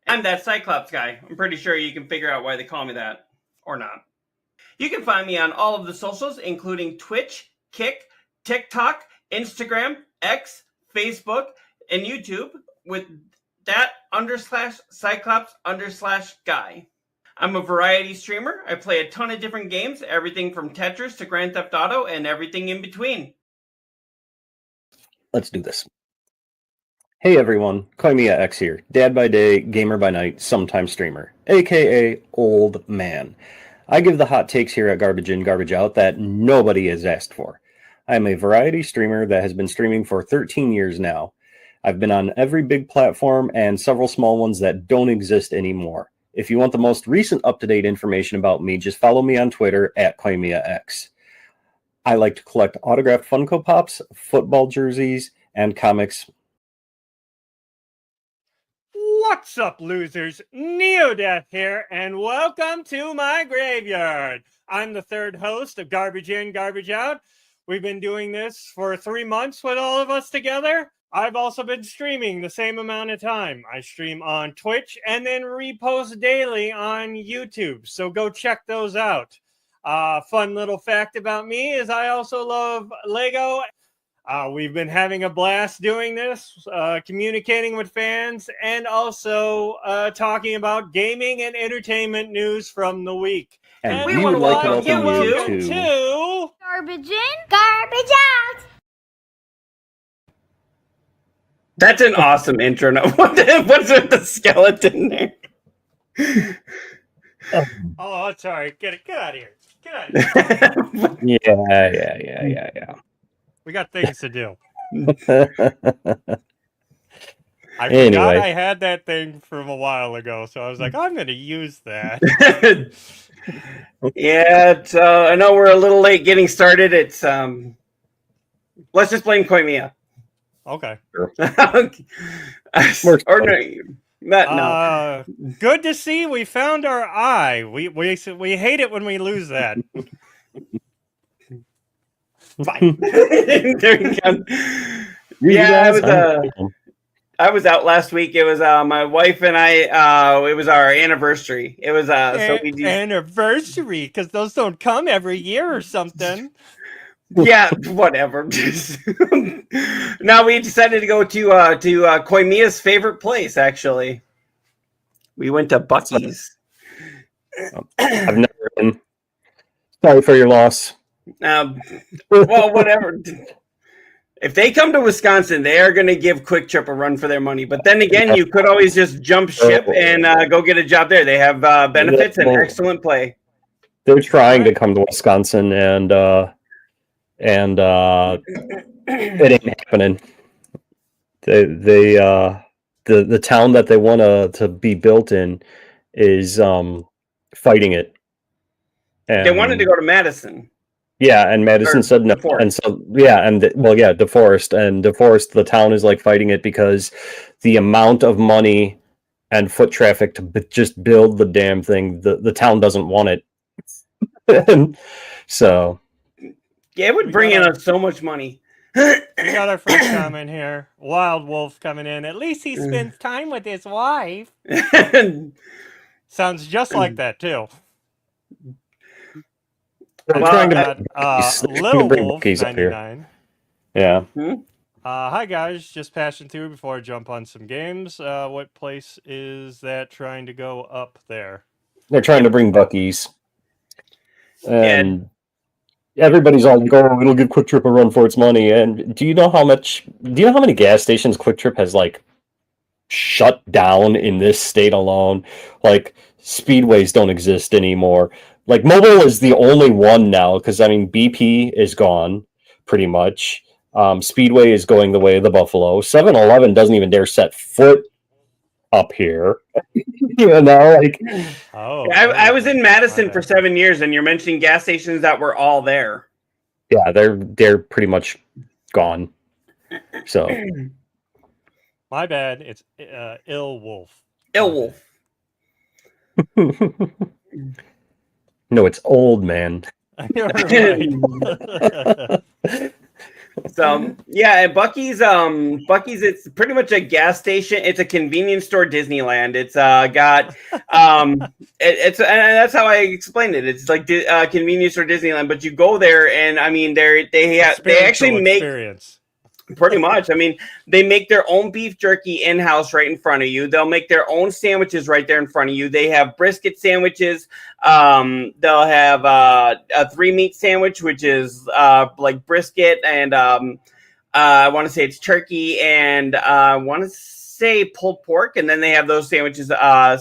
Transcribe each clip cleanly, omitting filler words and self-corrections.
I'm that Cyclops Guy. I'm pretty sure you can figure out why they call me that. Or not. You can find me on all of the socials, including Twitch, Kick, TikTok, Instagram, X, Facebook, and YouTube with that _Cyclops_Guy. I'm a variety streamer. I play a ton of different games, everything from Tetris to Grand Theft Auto and everything in between. Let's do this. Hey everyone, KoimiaX here. Dad by day, gamer by night, sometime streamer, aka old man. I give the hot takes here at Garbage In, Garbage Out that nobody has asked for. I am a variety streamer that has been streaming for 13 years now. I've been on every big platform and several small ones that don't exist anymore. If you want the most recent up-to-date information about me, just follow me on Twitter at KoimiaX. I like to collect autographed Funko Pops, football jerseys, and comics. What's up, losers? Neodeath here, and welcome to my graveyard. I'm the third host of Garbage In, Garbage Out. We've been doing this for 3 months with all of us together. I've also been streaming the same amount of time. I stream on Twitch and then repost daily on YouTube, so go check those out. Fun little fact about me is I also love Lego. We've been having a blast doing this, communicating with fans, and also talking about gaming and entertainment news from the week. And we would like to welcome you to Garbage In, Garbage Out. That's an awesome intro. No, what's with the skeleton there? Oh, sorry. Get out of here. Get out of here. Yeah. We got things to do. I Anyway. forgot I had that thing from a while ago, so I was like, I'm going to use that. Yeah, I know we're a little late getting started. It's let's just blame Koimia. Okay. Or no. Good to see we found our eye. We hate it when we lose that. Fine. There you go. Yeah, I was out last week. It was my wife and I. It was our anniversary. It was so we do anniversary because those don't come every year or something. Yeah, whatever. Now we decided to go to Koimia's favorite place. Actually, we went to Buc-ee's. I've never been. Sorry for your loss. Well, whatever. If they come to Wisconsin, they are going to give Quick Trip a run for their money. But then again, you could always just jump ship and go get a job there. They have benefits and excellent play. They're trying to come to Wisconsin, and it ain't happening. The town that they want to be built in is fighting it. And they wanted to go to Madison. Yeah, and Madison said no. DeForest. And so DeForest. And DeForest, the town is like fighting it because the amount of money and foot traffic to just build the damn thing, the town doesn't want it. So yeah, it would bring in us so much money. We got our first comment here. Wild Wolf coming in. At least he spends time with his wife. Sounds just like that, too. Trying to Little bring Wolf, Buc-ee's up here. 99. Yeah. Hi, guys. Just passing through before I jump on some games. What place is that trying to go up there? They're trying to bring Buc-ee's. And everybody's all like, oh, it'll give Quick Trip a run for its money. And do you know how many gas stations Quick Trip has like shut down in this state alone? Like speedways don't exist anymore. Like Mobile is the only one now because I mean BP is gone pretty much. Speedway is going the way of the Buffalo. 7-Eleven doesn't even dare set foot up here. You know, like I was in Madison for 7 years, and you're mentioning gas stations that were all there. Yeah, they're pretty much gone. So my bad. It's Ill Wolf. Ill Wolf. No, it's old man. You're right. So yeah, at Bucky's, it's pretty much a gas station. It's a convenience store Disneyland. It's got it's and that's how I explained it. It's like convenience store Disneyland, but you go there and I mean they actually make experience. pretty much. I mean, they make their own beef jerky in-house right in front of you. They'll make their own sandwiches right there in front of you. They have brisket sandwiches. They'll have a 3-meat sandwich, which is like brisket and I want to say it's turkey and I want to say pulled pork. And then they have those sandwiches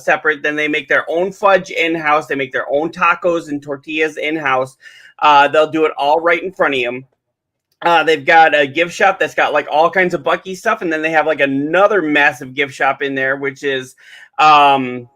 separate. Then they make their own fudge in-house. They make their own tacos and tortillas in-house. They'll do it all right in front of you. They've got a gift shop that's got like all kinds of Bucky stuff, and then they have like another massive gift shop in there, which is a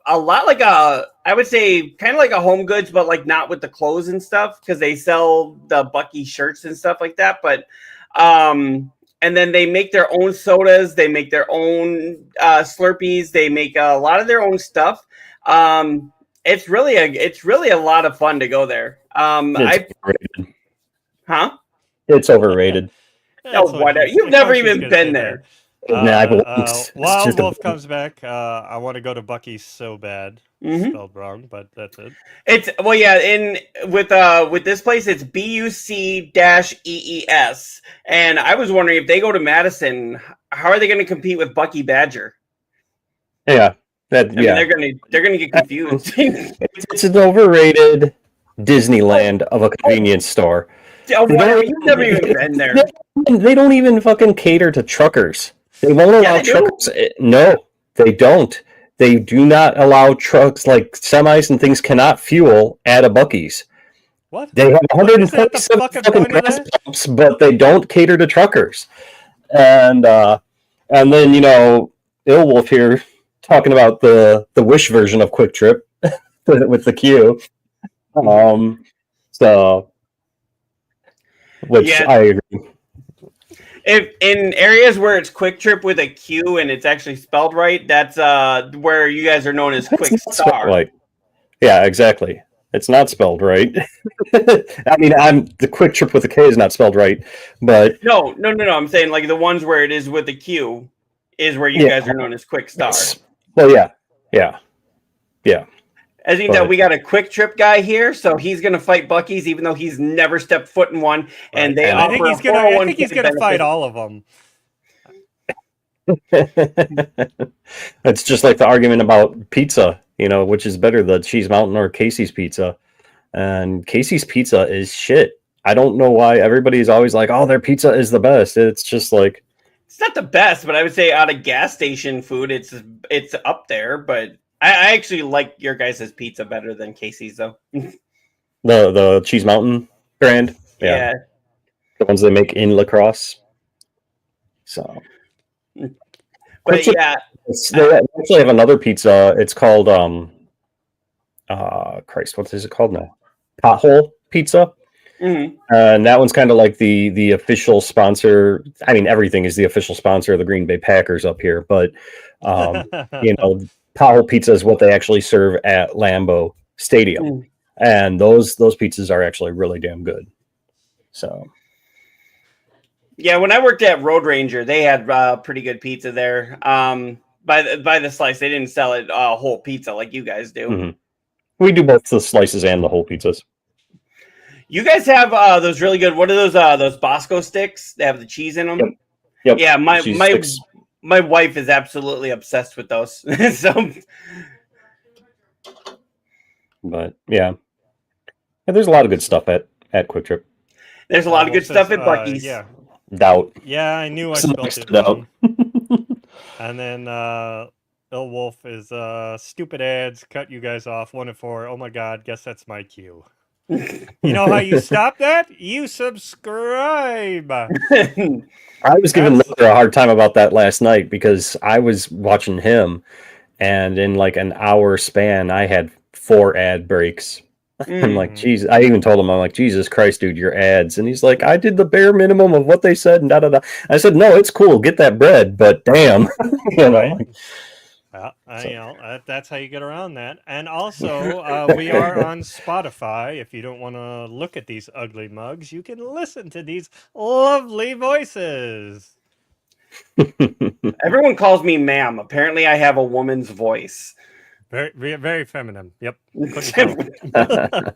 lot like I would say kind of like a Home Goods, but like not with the clothes and stuff because they sell the Bucky shirts and stuff like that. But and then they make their own sodas, they make their own Slurpees, they make a lot of their own stuff. It's really a lot of fun to go there. It's overrated. No, whatever. You've never even been there. Wild Wolf comes back. I want to go to Bucky's so bad. Spelled wrong, but that's it. It's with this place, it's BUC-EES. And I was wondering if they go to Madison, how are they going to compete with Bucky Badger? Yeah, they're gonna get confused. It's an overrated Disneyland of a convenience store. You've never even been there. They don't even fucking cater to truckers. They won't allow truckers. No, they don't. They do not allow trucks like semis and things cannot fuel at a Buc-ee's. What? They have 127 fucking gas pumps, but they don't cater to truckers. And then Illwolf here talking about the Wish version of Quick Trip with the queue. I agree. If in areas where it's Quick Trip with a Q and it's actually spelled right, that's where you guys are known as Quick Star. Right. Yeah, exactly. It's not spelled right. I mean, the Quick Trip with a K is not spelled right, but no. I'm saying like the ones where it is with a Q is where you guys are known as Quick Star. Well, yeah. As you know, we got a Quick Trip guy here, so he's going to fight Bucky's, even though he's never stepped foot in one. And they I think he's going to fight all of them. It's just like the argument about pizza, which is better, the Cheese Mountain or Casey's Pizza. And Casey's Pizza is shit. I don't know why everybody's always like, oh, their pizza is the best. It's just like, it's not the best, but I would say out of gas station food, it's up there. But I actually like your guys' pizza better than Casey's, though. The Cheese Mountain brand? Yeah. The ones they make in La Crosse. So. But they actually have another pizza. It's called, Christ, what is it called now? Pothole Pizza. Mm-hmm. And that one's kind of like the official sponsor. I mean, everything is the official sponsor of the Green Bay Packers up here, but Pothole Pizza is what they actually serve at Lambeau Stadium, and those pizzas are actually really damn good. So, yeah, when I worked at Road Ranger, they had pretty good pizza there. By the slice, they didn't sell it whole pizza like you guys do. Mm-hmm. We do both the slices and the whole pizzas. You guys have those really good. What are those Bosco sticks? They have the cheese in them. Yep. Yeah, my wife is absolutely obsessed with those. But yeah, there's a lot of good stuff at Quick Trip. There's a lot of good stuff at Bucky's. Yeah. Doubt. Yeah, I knew I spelled it wrong. And then Illwolf is stupid ads, cut you guys off 1 and 4. Oh my god, guess that's my cue. You know how you stop that? You subscribe. I was giving Luther a hard time about that last night because I was watching him, and in like an hour span, I had 4 ad breaks. I'm like, Jesus. I even told him, I'm like, Jesus Christ, dude, your ads. And he's like, I did the bare minimum of what they said, and da da da. I said, no, it's cool, get that bread, but damn, Well, So- you know, that's how you get around that. And also, we are on Spotify. If you don't want to look at these ugly mugs, you can listen to these lovely voices. Everyone calls me ma'am. Apparently, I have a woman's voice. Very feminine. Yep. Couldn't tell.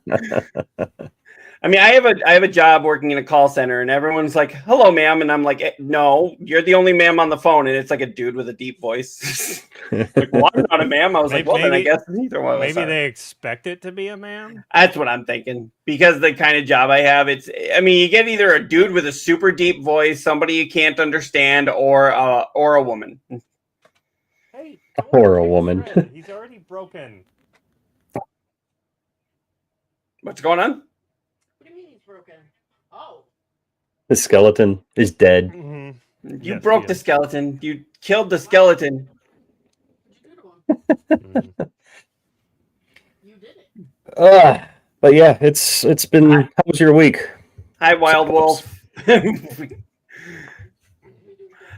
I mean, I have a job working in a call center, and everyone's like, "Hello, ma'am," and I'm like, "No, you're the only ma'am on the phone," and it's like a dude with a deep voice. Like, well, I'm not a ma'am. I was like, well, then I guess neither one of us maybe are. they expect it to be a man. That's what I'm thinking because the kind of job I have, I mean, you get either a dude with a super deep voice, somebody you can't understand, or a woman. Hey, Or a woman. He's already broken. What's going on? What do you mean he's broken? Oh. The skeleton is dead. Mm-hmm. You Yes, broke he the is. skeleton. You killed the skeleton. What'd you do to him? Mhm. You did it. But yeah, it's been. How was your week? Hi, Wild Wolf.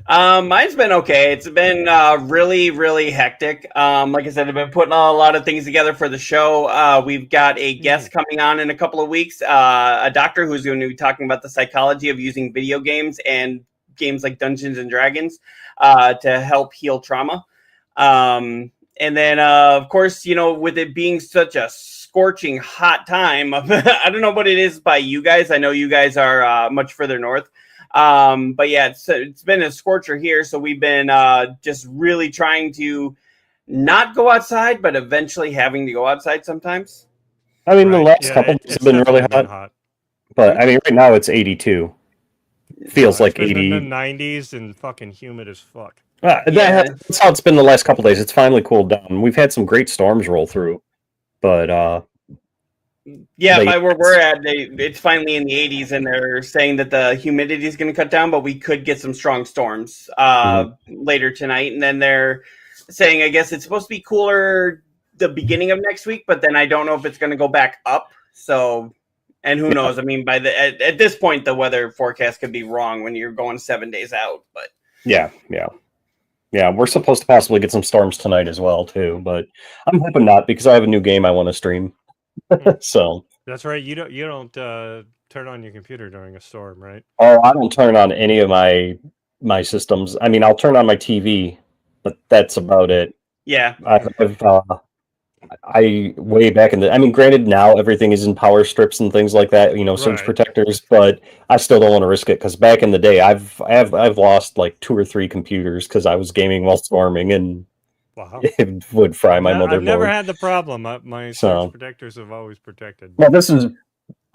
Mine's been okay. It's been really, really hectic. Like I said, I've been putting a lot of things together for the show. We've got a guest coming on in a couple of weeks, a doctor who's going to be talking about the psychology of using video games and games like Dungeons and Dragons to help heal trauma. And then, of course, you know, with it being such a scorching hot time, I don't know what it is by you guys. I know you guys are much further north. But yeah, it's been a scorcher here, so we've been just really trying to not go outside, but eventually having to go outside sometimes. I mean, the Right. last Yeah, couple days it's have been really definitely been hot, but Mm-hmm. I mean, right now it's 82. Feels like It's been in 80. the 90s and fucking humid as fuck. Yeah. That's how it's been the last couple days. It's finally cooled down. We've had some great storms roll through, but Yeah, Like- by where we're at, it's finally in the 80s, and they're saying that the humidity is going to cut down, but we could get some strong storms later tonight. And then they're saying, I guess it's supposed to be cooler the beginning of next week, but then I don't know if it's going to go back up. So, and who knows? I mean, at this point, the weather forecast could be wrong when you're going 7 days out. But yeah, we're supposed to possibly get some storms tonight as well too, but I'm hoping not because I have a new game I want to stream. So, That's right. You don't turn on your computer during a storm, right? I don't turn on any of my systems. I mean, I'll turn on my TV, but that's about it. yeah, I way back in the. I mean, granted, now everything is in power strips and things like that. You know, surge Right. protectors, but I still don't want to risk it because back in the day, I've lost like 2 or 3 computers because I was gaming while storming, and Wow. it would fry my motherboard. I've never had the problem. My So- surge protectors have always protected. Well, this is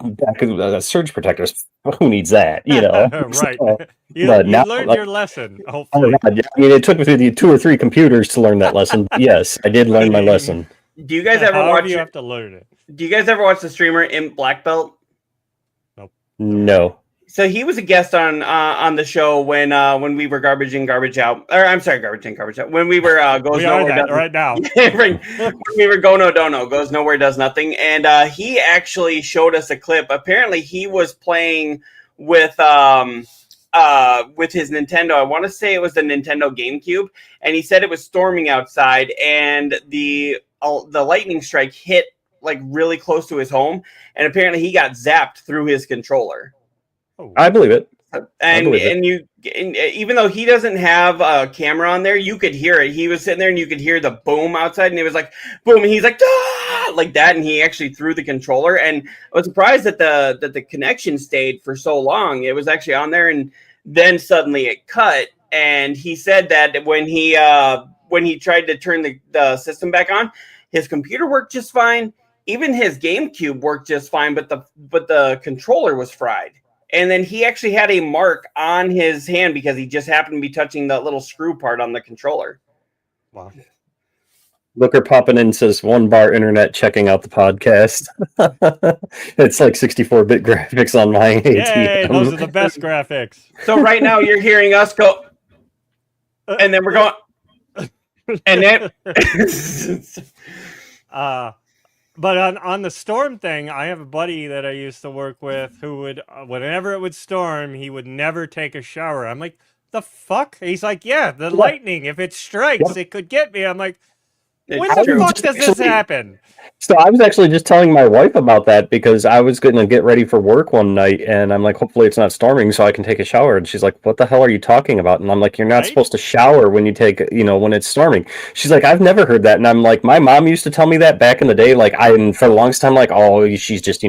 back in surge protectors. Who needs that? You know, Right. So, You but now, learned like- your lesson, oh hopefully. God, I mean, it took me 2 or 3 computers to learn that lesson. Yes, I did learn my lesson. do you guys ever However watch? you have to learn it. Do you guys ever watch the streamer Imp Black Belt? No. So he was a guest on the show when we were garbage in, garbage out. Or I'm sorry, garbage in, garbage out. When we were goes We are nowhere, that does right now. when we were go no dono, goes nowhere, does nothing. And he actually showed us a clip. Apparently, he was playing with his Nintendo. I want to say it was the Nintendo GameCube, and he said it was storming outside, and the lightning strike hit like really close to his home, and apparently he got zapped through his controller. Oh, I believe it. And believe it. and even though he doesn't have a camera on there, you could hear it. He was sitting there and you could hear the boom outside, and it was like boom, and he's like ah! Like that, and he actually threw the controller. And I was surprised that the connection stayed for so long. It was actually on there, and then suddenly it cut. And he said that when he tried to turn the system back on, his computer worked just fine. Even his GameCube worked just fine, but the controller was fried. And then he actually had a mark on his hand because he just happened to be touching that little screw part on the controller. wow. Looker popping in says 1 bar internet checking out the podcast. It's like 64-bit graphics on my Yay, ATM. those are the best graphics. So right now you're hearing us go, and then we're going, and then But on the storm thing, I have a buddy that I used to work with who would, whenever it would storm, he would never take a shower. I'm like, the fuck? He's like, yeah, the lightning, if it strikes, it could get me. I'm like, when It's the true. fuck does this happen? So I was actually just telling my wife about that because I was going to get ready for work one night, and I'm like, hopefully it's not storming so I can take a shower. And she's like, what the hell are you talking about? And I'm like, you're not Right? supposed to shower when you take, when it's storming. She's like, I've never heard that. And I'm like, my mom used to tell me that back in the day. Like, I'm for the longest time, like, oh, she's just,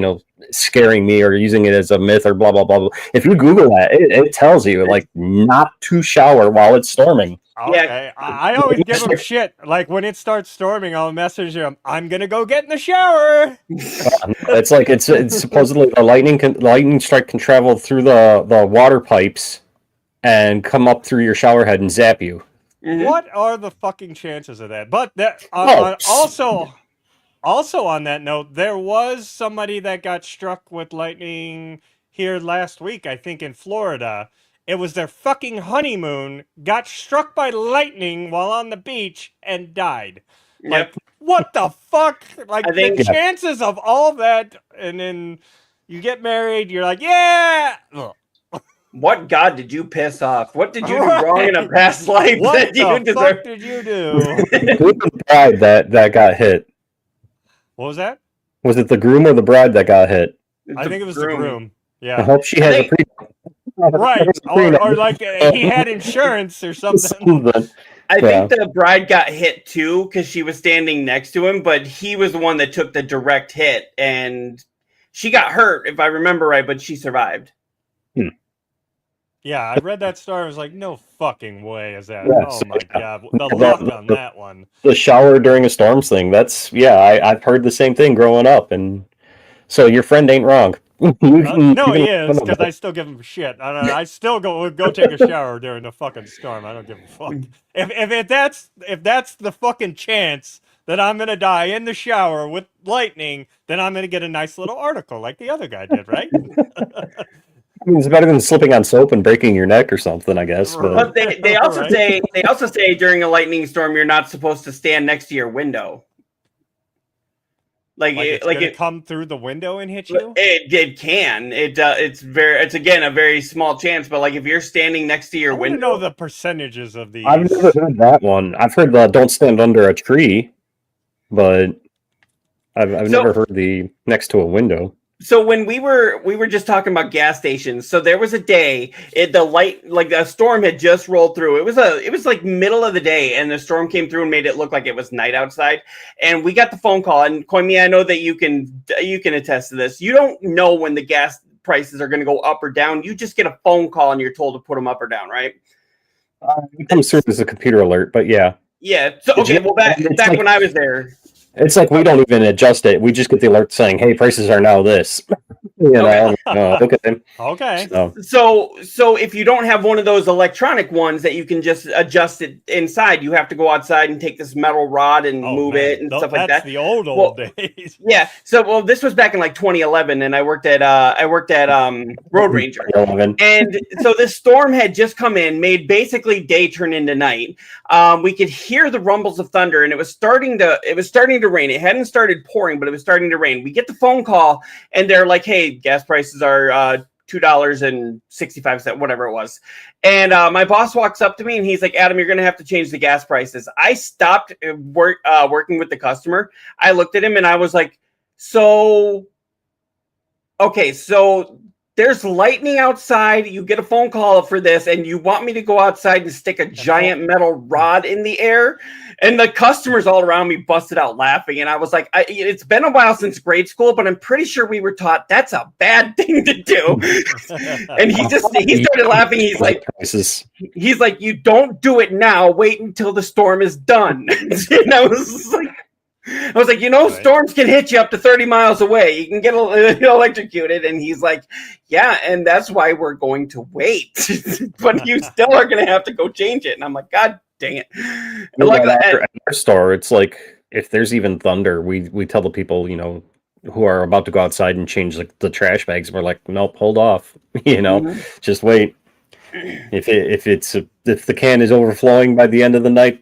scaring me or using it as a myth or blah, blah, blah, blah. If you Google that, it tells you, like, not to shower while it's storming. Okay, I always give him shit. Like when it starts storming, I'll message him. I'm gonna go get in the shower. It's like it's supposedly the lightning strike can travel through the water pipes and come up through your shower head and zap you. Mhm. What are the fucking chances of that? But that also on that note, there was somebody that got struck with lightning here last week. I think in Florida. It was their fucking honeymoon, got struck by lightning while on the beach, and died. Like, Yep. what the fuck? Like, I think- the chances of all that, and then you get married, you're like, yeah! Ugh. What god did you piss off? What did you do wrong in a past life What that you the deserve? fuck did you do? Who was the bride that got hit? What was that? Was it the groom or the bride that got hit? I think it was the groom. I Yeah. hope she has a pre. Right. Or like he had insurance or something. I think the bride got hit too because she was standing next to him, but he was the one that took the direct hit, and she got hurt, if I remember right, but she survived. Yeah, I read that story. I was like, no fucking way is that. Yeah, Oh so, my yeah. god, the luck on that one. The shower during a storms thing. I've heard the same thing growing up, and so your friend ain't wrong. No, he is, because I still give him shit. I still go take a shower during the fucking storm. I don't give a fuck. If that's the fucking chance that I'm gonna die in the shower with lightning, then I'm gonna get a nice little article like the other guy did, right? I mean, it's better than slipping on soap and breaking your neck or something, I guess. But they also Right. say during a lightning storm you're not supposed to stand next to your window. Like it's gonna come through the window and hit you. It can. It's again a very small chance, but like if you're standing next to your I want to window, know the percentages of these. I've never heard that one. I've heard the don't stand under a tree, but I've never heard the next to a window. So when we were just talking about gas stations, so there was a day a storm had just rolled through. It was like middle of the day, and the storm came through and made it look like it was night outside. And we got the phone call, and Koimia, I know that you can attest to this. You don't know when the gas prices are going to go up or down. You just get a phone call and you're told to put them up or down, right? It comes through as a computer alert, but yeah. Yeah. So okay, well back when I was there. It's like we don't even adjust it. We just get the alert saying, "Hey, prices are now this." Okay. Okay. So if you don't have one of those electronic ones that you can just adjust it inside, you have to go outside and take this metal rod and move it and stuff like that. That's the old days. Yeah. So this was back in like 2011, and I worked at Road Ranger, and so this storm had just come in, made basically day turn into night. We could hear the rumbles of thunder, and it was starting to rain. It hadn't started pouring, but it was starting to rain. We get the phone call, and they're like, "Hey, gas prices are $2.65, whatever it was." And my boss walks up to me, and he's like, "Adam, you're going to have to change the gas prices." I stopped working with the customer. I looked at him, and I was like, "So, okay, so." There's lightning outside. You get a phone call for this, and you want me to go outside and stick a giant metal rod in the air? And the customers all around me busted out laughing. And I was like, it's been a while since grade school, but I'm pretty sure we were taught that's a bad thing to do. And he started laughing. He's like, you don't do it now. Wait until the storm is done. And I was like, storms can hit you up to 30 miles away. You can get electrocuted. And he's like, yeah, and that's why we're going to wait. But you still are going to have to go change it. And I'm like, God dang it. At our store, it's like, if there's even thunder, we tell the people, who are about to go outside and change the trash bags. We're like, nope, hold off. Just wait. If the can is overflowing by the end of the night,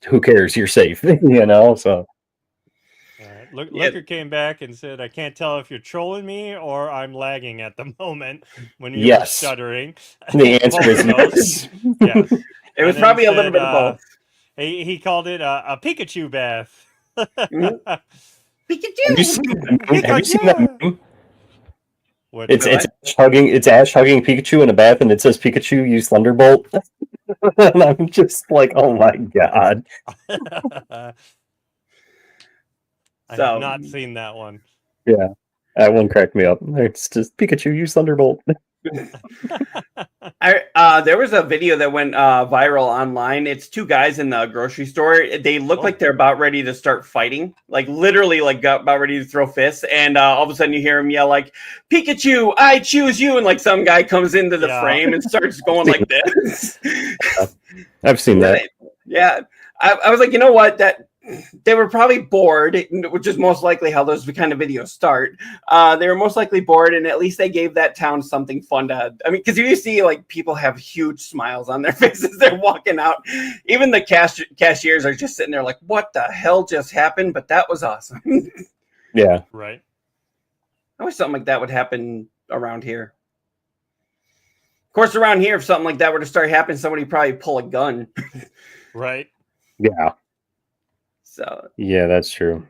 who cares? You're safe, so. Looker came back and said, "I can't tell if you're trolling me or I'm lagging at the moment when you were Yes. stuttering." The answer Both is of those. yes. Yes. It was And then probably he a little said, bit of both. He called it a Pikachu bath. Mhm. Have you Pikachu! seen that meme? Have you seen that Pikachu! meme? What? It's What? Ash hugging Pikachu in a bath, and it says Pikachu use Thunderbolt. And I'm just like, oh my god. I have So, not seen that one. Yeah, that one cracked me up. It's just Pikachu use Thunderbolt. there was a video that went viral online. It's two guys in the grocery store. They look like they're about ready to start fighting, like literally, like about ready to throw fists. And all of a sudden, you hear him yell like, "Pikachu, I choose you!" And like some guy comes into the frame and starts going like this. I've seen that. Yeah, I was like, you know what? That they were probably bored, which is most likely how those kind of videos start. They were most likely bored, and at least they gave that town something fun to. I mean, because you see, like people have huge smiles on their faces. They're walking out. Even the cashiers are just sitting there, like, "What the hell just happened?" But that was awesome. Yeah. Right. I wish something like that would happen around here. Of course, around here, if something like that were to start happening, somebody would probably pull a gun. Right. Yeah. So Yeah, that's true.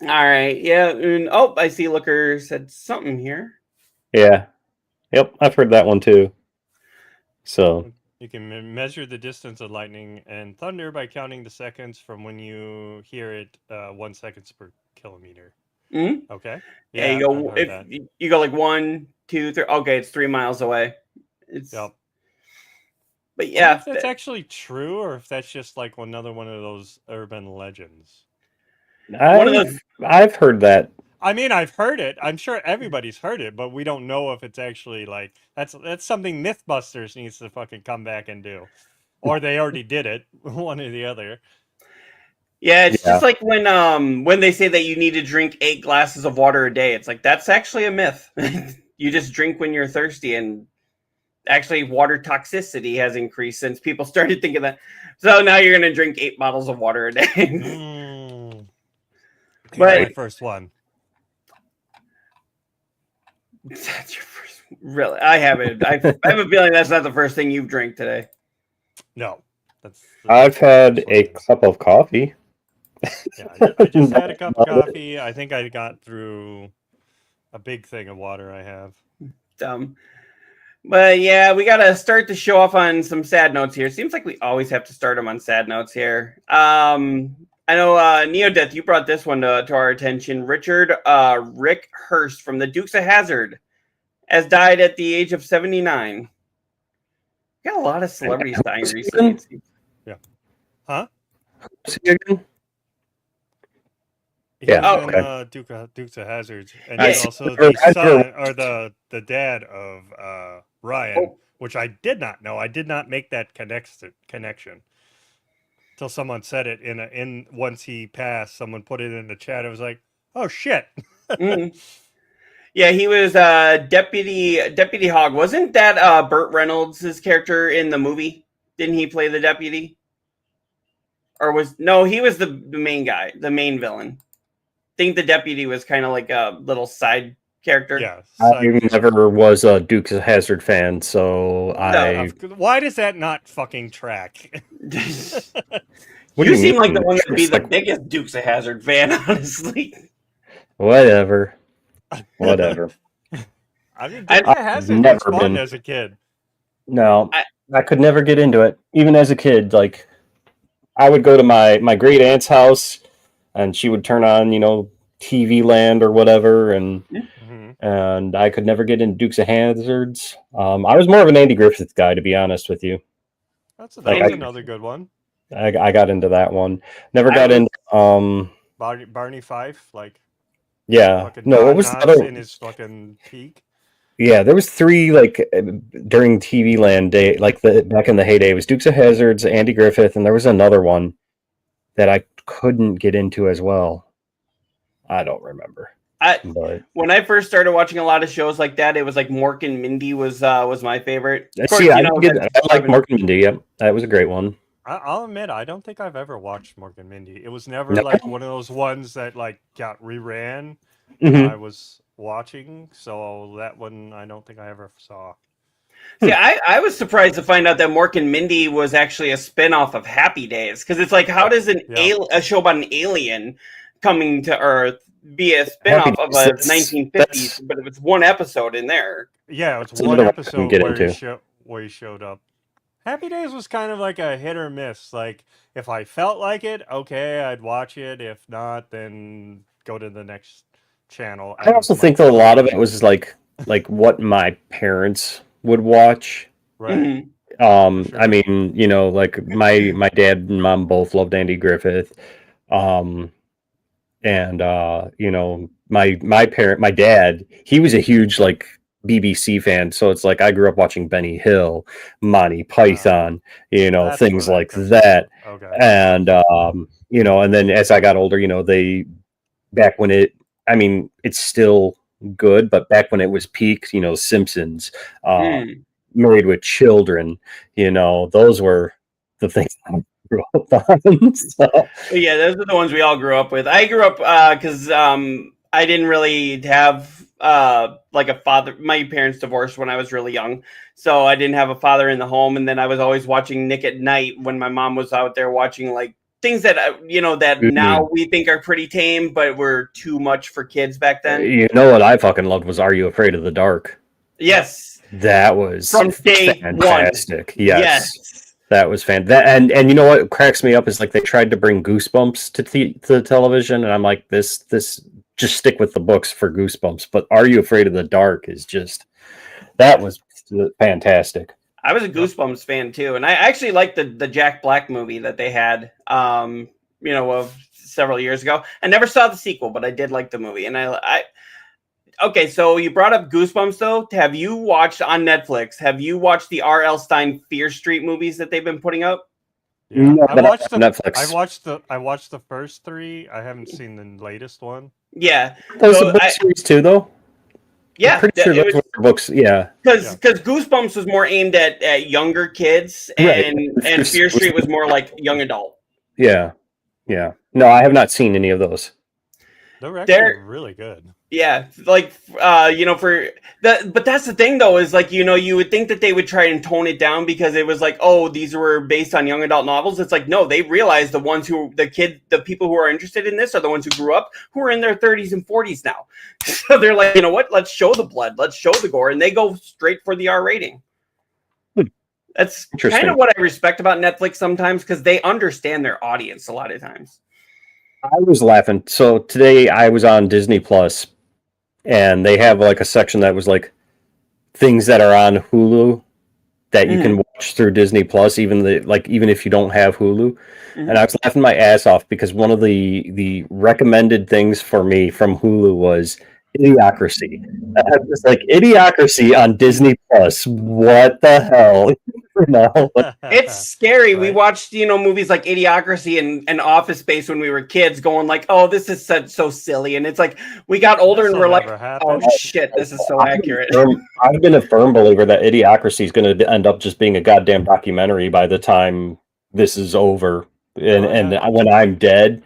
all right, yeah. And, oh, I see. Looker said something here. Yeah. Yep, I've heard that one too. So You can measure the distance of lightning and thunder by counting the seconds from when you hear it, 1 second per kilometer. Mm-hmm. Okay. Yeah, you go. If you go like 1, 2, 3. Okay, it's 3 miles away. It's. Yep. But yeah, if that's actually true, or if that's just like another one of those urban legends. I've heard that. I mean, I've heard it. I'm sure everybody's heard it, but we don't know if it's actually like that's something MythBusters needs to fucking come back and do, or they already did it, one or the other. Yeah, it's just like when they say that you need to drink 8 glasses of water a day. It's like that's actually a myth. You just drink when you're thirsty, and actually water toxicity has increased since people started thinking that. So now you're going to drink 8 bottles of water a day. But my first one. That's your first. Really, I haven't. I have a feeling that's not the first thing you've drank today. No, I've had a cup of coffee. Yeah, I just had a cup of coffee. I think I got through a big thing of water I have. But yeah, we got to start the show off on some sad notes here. Seems like we always have to start them on sad notes here. I know Neodeath, you brought this one to our attention. Richard Rick Hurst from the Dukes of Hazzard has died at the age of 79. Got a lot of celebrities dying recently. Yeah. Huh? See again? Yeah. Dukes of Hazzard, and he's also the son or the dad of Ryan, which I did not know. I did not make that connection until someone said it in once he passed. Someone put it in the chat. I was like, oh shit. Mm-hmm. Yeah, he was Deputy Hogg. Wasn't that Burt Reynolds' character in the movie? Didn't he play the deputy? Or he was the main guy, the main villain. I think the deputy was kind of like a little side character. Yeah. I never was a Dukes of Hazzard fan, so Why does that not fucking track? You seem like the one that'd be the biggest Dukes of Hazzard fan, honestly. Whatever. I mean, Dukes of Hazzard was fun as a kid. No, I could never get into it. Even as a kid, like I would go to my great aunt's house, and she would turn on, TV Land or whatever, and I could never get into Dukes of Hazzards. I was more of an Andy Griffith guy, to be honest with you. That was another good one. I got into that one. Never got into Barney Fife, like no. What was the other in his fucking peak? Yeah, there was 3 like during TV Land day, like back in the heyday. It was Dukes of Hazzards, Andy Griffith, and there was another one that I couldn't get into as well. I don't remember. When I first started watching a lot of shows like that, it was like Mork and Mindy was my favorite. I like Mork and Mindy. Yep, that was a great one. I'll admit, I don't think I've ever watched Mork and Mindy. It was never No? like one of those ones that like got reran when Mhm. I was watching. So that one, I don't think I ever saw. See, I was surprised to find out that Mork and Mindy was actually a spin-off of Happy Days. Because it's like, how does Yeah. a show about an alien coming to Earth be a Happy spin-off of Days, a that's 1950s? But if it's one episode in there. Yeah, it's a one little I couldn't episode get where into. he showed up. Happy Days was kind of like a hit or miss. Like if I felt like it, okay, I'd watch it. If not, then go to the next channel. I also think that a lot of it was like what my parents would watch. right. Mhm. I mean, you know, like my dad and mom both loved Andy Griffith. And you know, my dad, he was a huge like BBC fan, so it's like I grew up watching Benny Hill, Monty Python, you know, That's things where like comes that. from. Okay. And you know, and then as I got older, you know, back when I mean, it's still good, but back when it was peak, you know, Simpsons, Mm. Married with Children, you know, those were the things I grew up on. So, But yeah, those are the ones we all grew up with. I grew up because I didn't really have like a father. My parents divorced when I was really young, so I didn't have a father in the home. And then I was always watching Nick at Night when my mom was out there watching like things that you know that now we think are pretty tame, but were too much for kids back then. you know what I fucking loved was Are You Afraid of the Dark? Yes, That was from day fantastic. one. Yes. That was fantastic. And you know what cracks me up is like they tried to bring Goosebumps to the television, and I'm like, this just stick with the books for Goosebumps. But Are You Afraid of the Dark is just that was fantastic. I was a Goosebumps fan too, and I actually liked the Jack Black movie that they had, you know, of several years ago. I never saw the sequel, but I did like the movie. And I okay, so you brought up Goosebumps though. Have you watched on Netflix? Have you watched the R.L. Stein Fear Street movies that they've been putting out? Yeah, No, I but watched on Netflix. I watched the first three. I haven't seen the latest one. Yeah, Those so are book series too, though. yeah, I'm pretty sure those were books. Yeah, because Goosebumps was more aimed at younger kids, and Right. Fear Street was more like young adult. Yeah. No, I have not seen any of those. They're actually really good. Yeah, like you know, but that's the thing though, is like, you know, you would think that they would try and tone it down because it was like, oh, these were based on young adult novels. It's like, no, they realize the people who are interested in this are the ones who grew up, who are in their 30s and 40s now. So they're like, you know what? Let's show the blood, let's show the gore, and they go straight for the R rating. That's kind of what I respect about Netflix sometimes, because they understand their audience a lot of times. I was laughing. So today I was on Disney Plus, and they have like a section that was like things that are on Hulu that you can watch through Disney Plus, even if you don't have Hulu. And I was laughing my ass off because one of the recommended things for me from Hulu was Idiocracy. I was like, Idiocracy on Disney Plus. What the hell? No. It's scary. Right. We watched, you know, movies like Idiocracy and Office Space when we were kids, going like, "Oh, this is so silly." And it's like we got older and we're like, "Oh shit, this is so accurate." I've been a firm believer that Idiocracy is going to end up just being a goddamn documentary by the time this is over, and when I'm dead,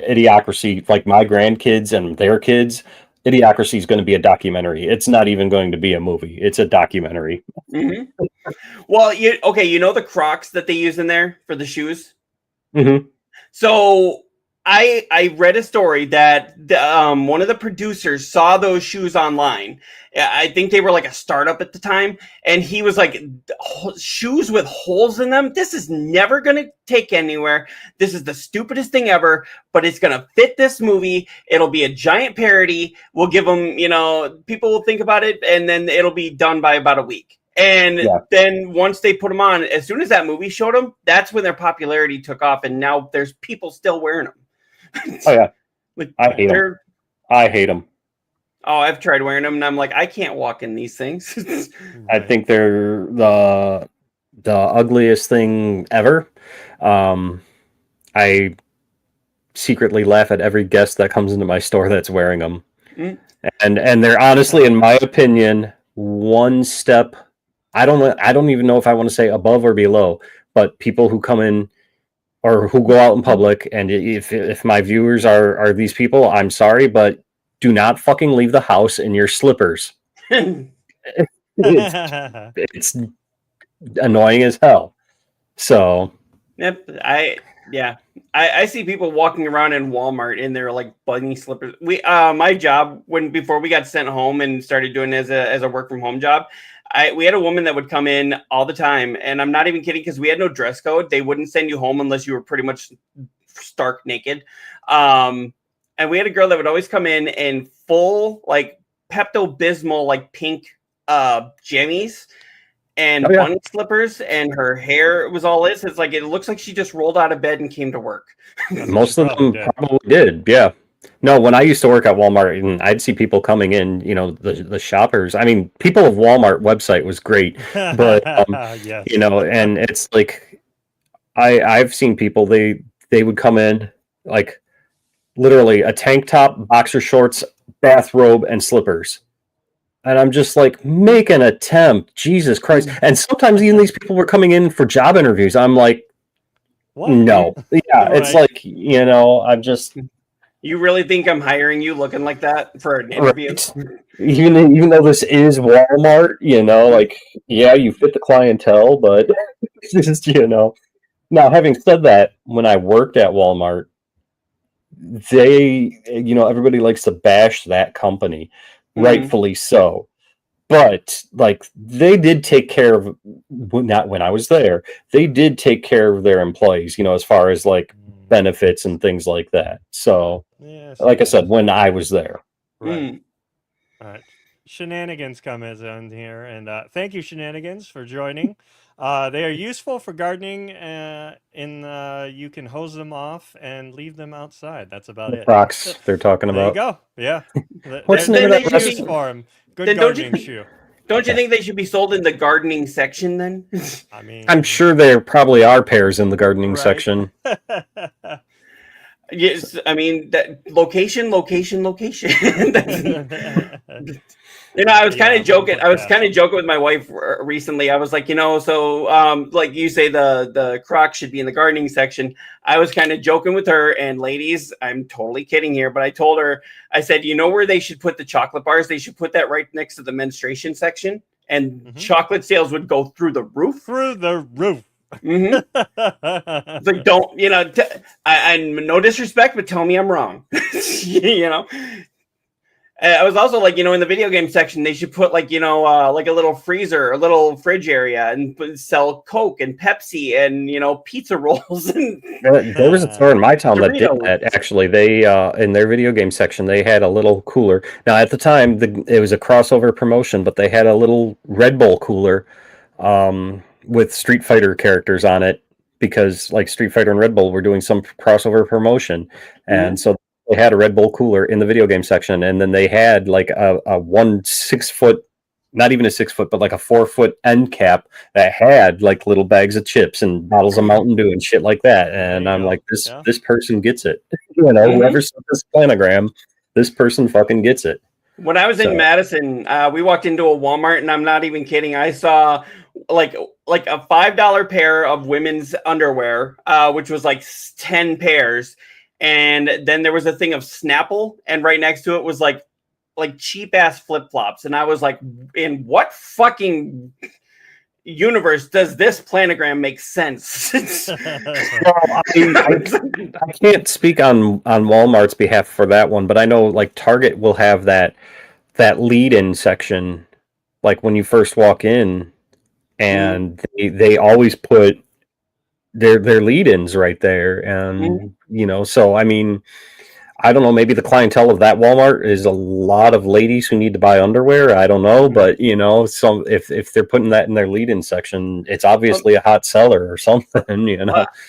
Idiocracy, like my grandkids and their kids. Idiocracy is going to be a documentary. It's not even going to be a movie. It's a documentary. Mm-hmm. Well, you know the Crocs that they use in there for the shoes? Mm-hmm. So I read a story that one of the producers saw those shoes online. I think they were like a startup at the time, and he was like, shoes with holes in them, this is never going to take anywhere. This is the stupidest thing ever, but it's going to fit this movie. It'll be a giant parody. We'll give them, you know, people will think about it, and then it'll be done by about a week. And then once they put them on, as soon as that movie showed them, that's when their popularity took off, and now there's people still wearing them. Oh yeah, like, I hate them. Oh, I've tried wearing them, and I'm like, I can't walk in these things. I think they're the ugliest thing ever. I secretly laugh at every guest that comes into my store that's wearing them, and they're honestly, in my opinion, one step. I don't even know if I want to say above or below, but people who come in or who go out in public, and if my viewers are these people, I'm sorry, but do not fucking leave the house in your slippers. It's annoying as hell. So Yep, I see people walking around in Walmart in their like bunny slippers. My job before we got sent home and started doing it as a work from home job, we had a woman that would come in all the time, and I'm not even kidding because we had no dress code. They wouldn't send you home unless you were pretty much stark naked. And we had a girl that would always come in full like Pepto-Bismol like pink jammies and bunny slippers, and her hair was all this. It's like it looks like she just rolled out of bed and came to work. Most of them probably did, yeah. No, when I used to work at Walmart, and I'd see people coming in, the shoppers. I mean, people of Walmart website was great, but yes. And it's like I've seen people they would come in like literally a tank top, boxer shorts, bathrobe, and slippers. And I'm just like, make an attempt, Jesus Christ. And sometimes even these people were coming in for job interviews. I'm like, what? No. Yeah, it's like, I'm just... You really think I'm hiring you looking like that for an interview? Right. Even though this is Walmart, like, yeah, you fit the clientele, but just, Now, having said that, when I worked at Walmart, they, everybody likes to bash that company. Rightfully so, but like they did take care of, not when I was there, they did take care of their employees, as far as like benefits and things like that. So like I said, when I was there. Right. All right. Shenanigans comes in here, and thank you, Shenanigans, for joining. They are useful for gardening, you can hose them off and leave them outside. That's about it. Crocs they're talking about. There you go. Yeah. What's the name of that use for them? Good gardening shoe. Don't you think they should be sold in the gardening section then? I mean, I'm sure there probably are pairs in the gardening section. Yes, I mean that location. I was kind of joking. I was kind of joking with my wife recently. I was like, so like you say, the Crocs should be in the gardening section. I was kind of joking with her, and ladies, I'm totally kidding here, but I told her, I said, where they should put the chocolate bars? They should put that right next to the menstruation section, and chocolate sales would go through the roof. Through the roof. It's like, don't I no disrespect, but tell me I'm wrong. I was also like, in the video game section, they should put like, like a little freezer, a little fridge area, and sell Coke and Pepsi and, pizza rolls. And there was a store in my town that did that. Actually, they in their video game section, they had a little cooler. Now, at the time, it was a crossover promotion, but they had a little Red Bull cooler with Street Fighter characters on it, because like Street Fighter and Red Bull were doing some crossover promotion, and so they had a Red Bull cooler in the video game section, and then they had like a 6 foot, not even a 6 foot, but like a 4 foot end cap that had like little bags of chips and bottles of Mountain Dew and shit like that. And I'm like, this person gets it. Whoever sent this planogram, this person fucking gets it. When I was in Madison, we walked into a Walmart, and I'm not even kidding. I saw like a $5 pair of women's underwear, which was like 10 pairs. And then there was a thing of Snapple, and right next to it was like cheap ass flip flops. And I was like, in what fucking universe does this planogram make sense? Well, I can't speak on Walmart's behalf for that one, but I know like Target will have that lead-in section, like when you first walk in, and they always put their lead-ins right there, and so I mean, I don't know, maybe the clientele of that Walmart is a lot of ladies who need to buy underwear. I don't know, but so if they're putting that in their lead-in section, it's obviously a hot seller or something.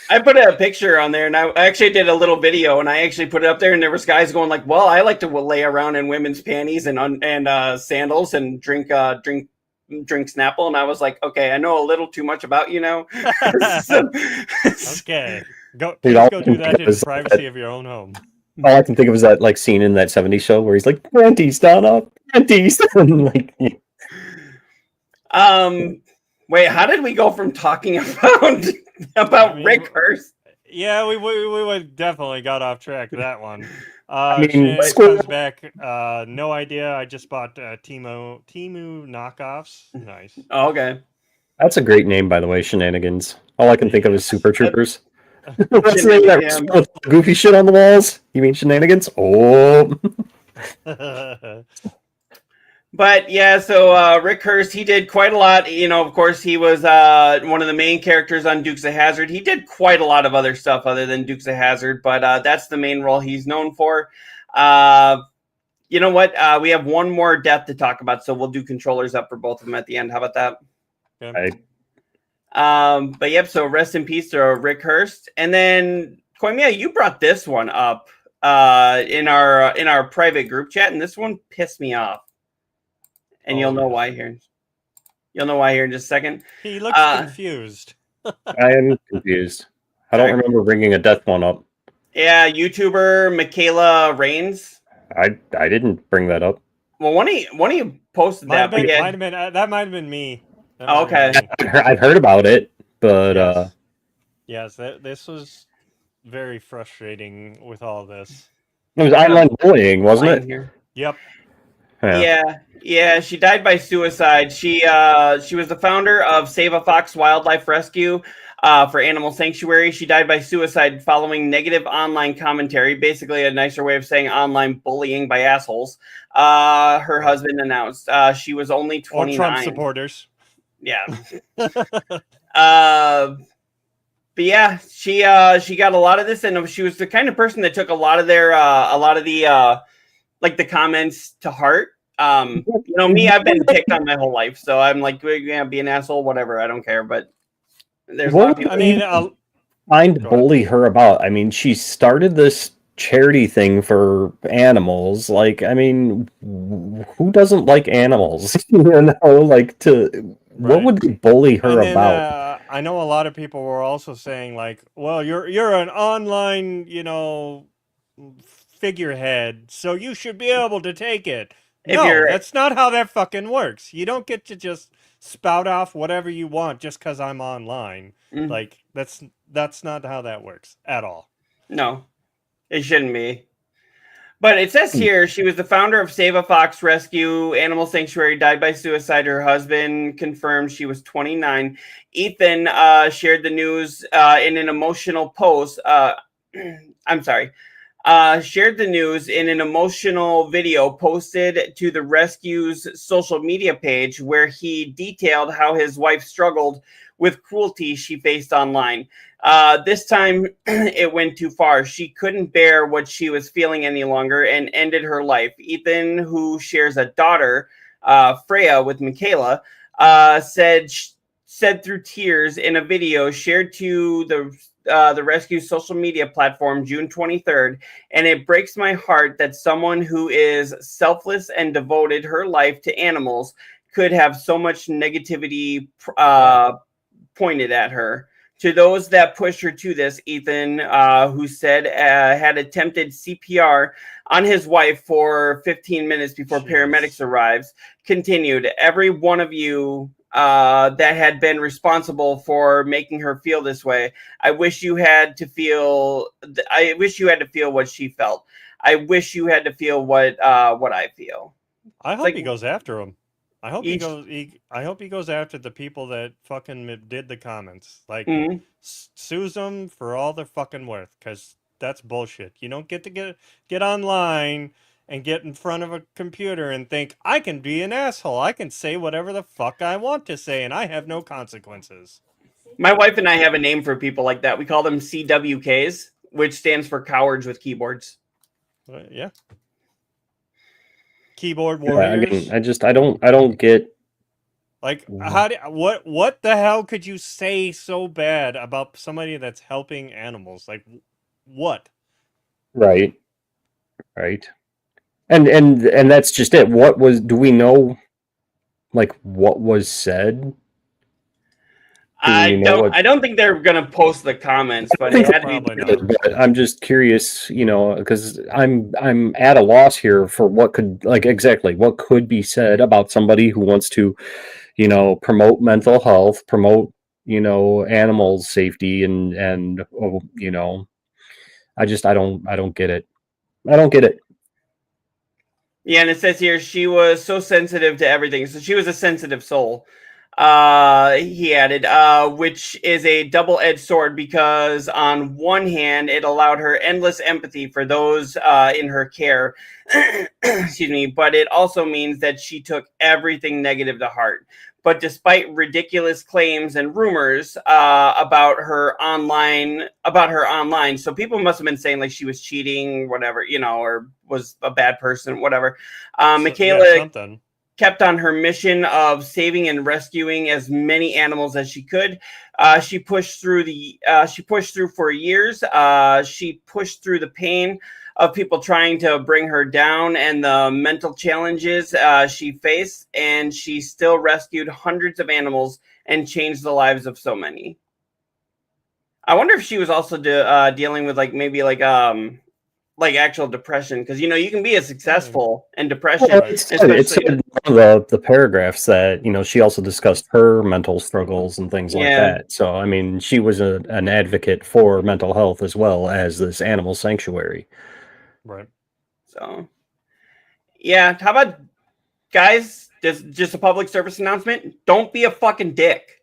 I put a picture on there, and I actually did a little video, and I actually put it up there, and there was guys going like, well, I like to lay around in women's panties and sandals and drink Snapple, and I was like, okay, I know a little too much about you now. Okay, go do that in the privacy of your own home. All I can think of is that like scene in that '70s show where he's like, "Panties, Donna, panties." Like, wait, how did we go from talking about Rick Hurst? Yeah, we would definitely got off track with that one. I mean, Shannon Squirrel- comes back. No idea. I just bought Temu knockoffs. Nice. Oh, okay. That's a great name, by the way, Shenanigans. All I can think of is Super Troopers. What's the name of that Shenanigans. with goofy shit on the walls? You mean Shenanigans? Oh. But yeah, so Rick Hurst, he did quite a lot. You know, of course, he was one of the main characters on Dukes of Hazzard. He did quite a lot of other stuff other than Dukes of Hazzard, but that's the main role he's known for. You know what? We have one more death to talk about, so we'll do controllers up for both of them at the end. How about that? Okay. But yep, so rest in peace to Rick Hurst. And then Koimiya, you brought this one up in our private group chat, and this one pissed me off. And you'll know why here. You'll know why here in just a second. He looks confused. I am confused. I don't remember bringing a death one up. Yeah, YouTuber Michaela Rains. I didn't bring that up. Well, one of you posted that. That might have been me. Oh, okay. I've heard about it, but yes, this was very frustrating with all this. it was online bullying, wasn't it? Here. Yep. Yeah. She died by suicide. She was the founder of Save a Fox Wildlife Rescue for Animal Sanctuary. She died by suicide following negative online commentary, basically a nicer way of saying online bullying by assholes. Her husband announced she was only 29. Or Trump supporters. Yeah. But yeah, she got a lot of this, and she was the kind of person that took a lot of the like the comments to heart. You know me, I've been picked on my whole life, so I'm like, yeah, be an asshole, whatever, I don't care. But there's a lot of people. I mean, bully her about. I mean, she started this charity thing for animals. Like, I mean, who doesn't like animals? You know, like what would they bully her about? I know a lot of people were also saying like, well, you're an online, figurehead, so you should be able to take it. No, that's not how that fucking works. You don't get to just spout off whatever you want just because I'm online. Mm-hmm. Like, that's not how that works at all. No, it shouldn't be. But it says here she was the founder of Save a Fox Rescue Animal Sanctuary, died by suicide. Her husband confirmed she was 29. Ethan shared the news in an emotional post. Shared the news in an emotional video posted to the rescue's social media page, where he detailed how his wife struggled with cruelty she faced online. This time it went too far. She couldn't bear what she was feeling any longer and ended her life. Ethan, who shares a daughter, Freya, with Michaela, said through tears in a video shared to the rescue's social media platform June 23rd, and it breaks my heart that someone who is selfless and devoted her life to animals could have so much negativity pointed at her. To those that pushed her to this, Ethan, who said had attempted CPR on his wife for 15 minutes before paramedics arrives, continued, every one of you that had been responsible for making her feel this way, I wish you had to feel what she felt. I wish you had to feel what I feel. I hope he goes after him. I hope he goes after the people that fucking did the comments. Like, sues them for all their fucking worth, because that's bullshit. You don't get to get online and get in front of a computer and think, I can be an asshole. I can say whatever the fuck I want to say, and I have no consequences. My wife and I have a name for people like that. We call them CWKs, which stands for cowards with keyboards. Yeah. Keyboard warriors. Yeah, I don't get, like, what the hell could you say so bad about somebody that's helping animals? Like, what? Right. And that's just it. Do we know, like, what was said? I don't think they're gonna post the comments, but it had to be. But I'm just curious, because I'm at a loss here for what could be said about somebody who wants to, promote mental health, promote animals' safety and I don't get it. I don't get it. Yeah, and it says here she was so sensitive to everything. So she was a sensitive soul. He added, which is a double-edged sword because on one hand, it allowed her endless empathy for those in her care. Excuse me, but it also means that she took everything negative to heart. But despite ridiculous claims and rumors about her online, so people must have been saying like she was cheating, whatever, or was a bad person, whatever. Michaela kept on her mission of saving and rescuing as many animals as she could. She pushed through for years. She pushed through the pain of people trying to bring her down and the mental challenges she faced, and she still rescued hundreds of animals and changed the lives of so many. I wonder if she was also dealing with maybe actual depression, because you can be as successful in depression. Well, it said in one of the paragraphs that she also discussed her mental struggles and things like that. So I mean, she was an advocate for mental health as well as this animal sanctuary. Right. So yeah, how about guys? Just a public service announcement: don't be a fucking dick.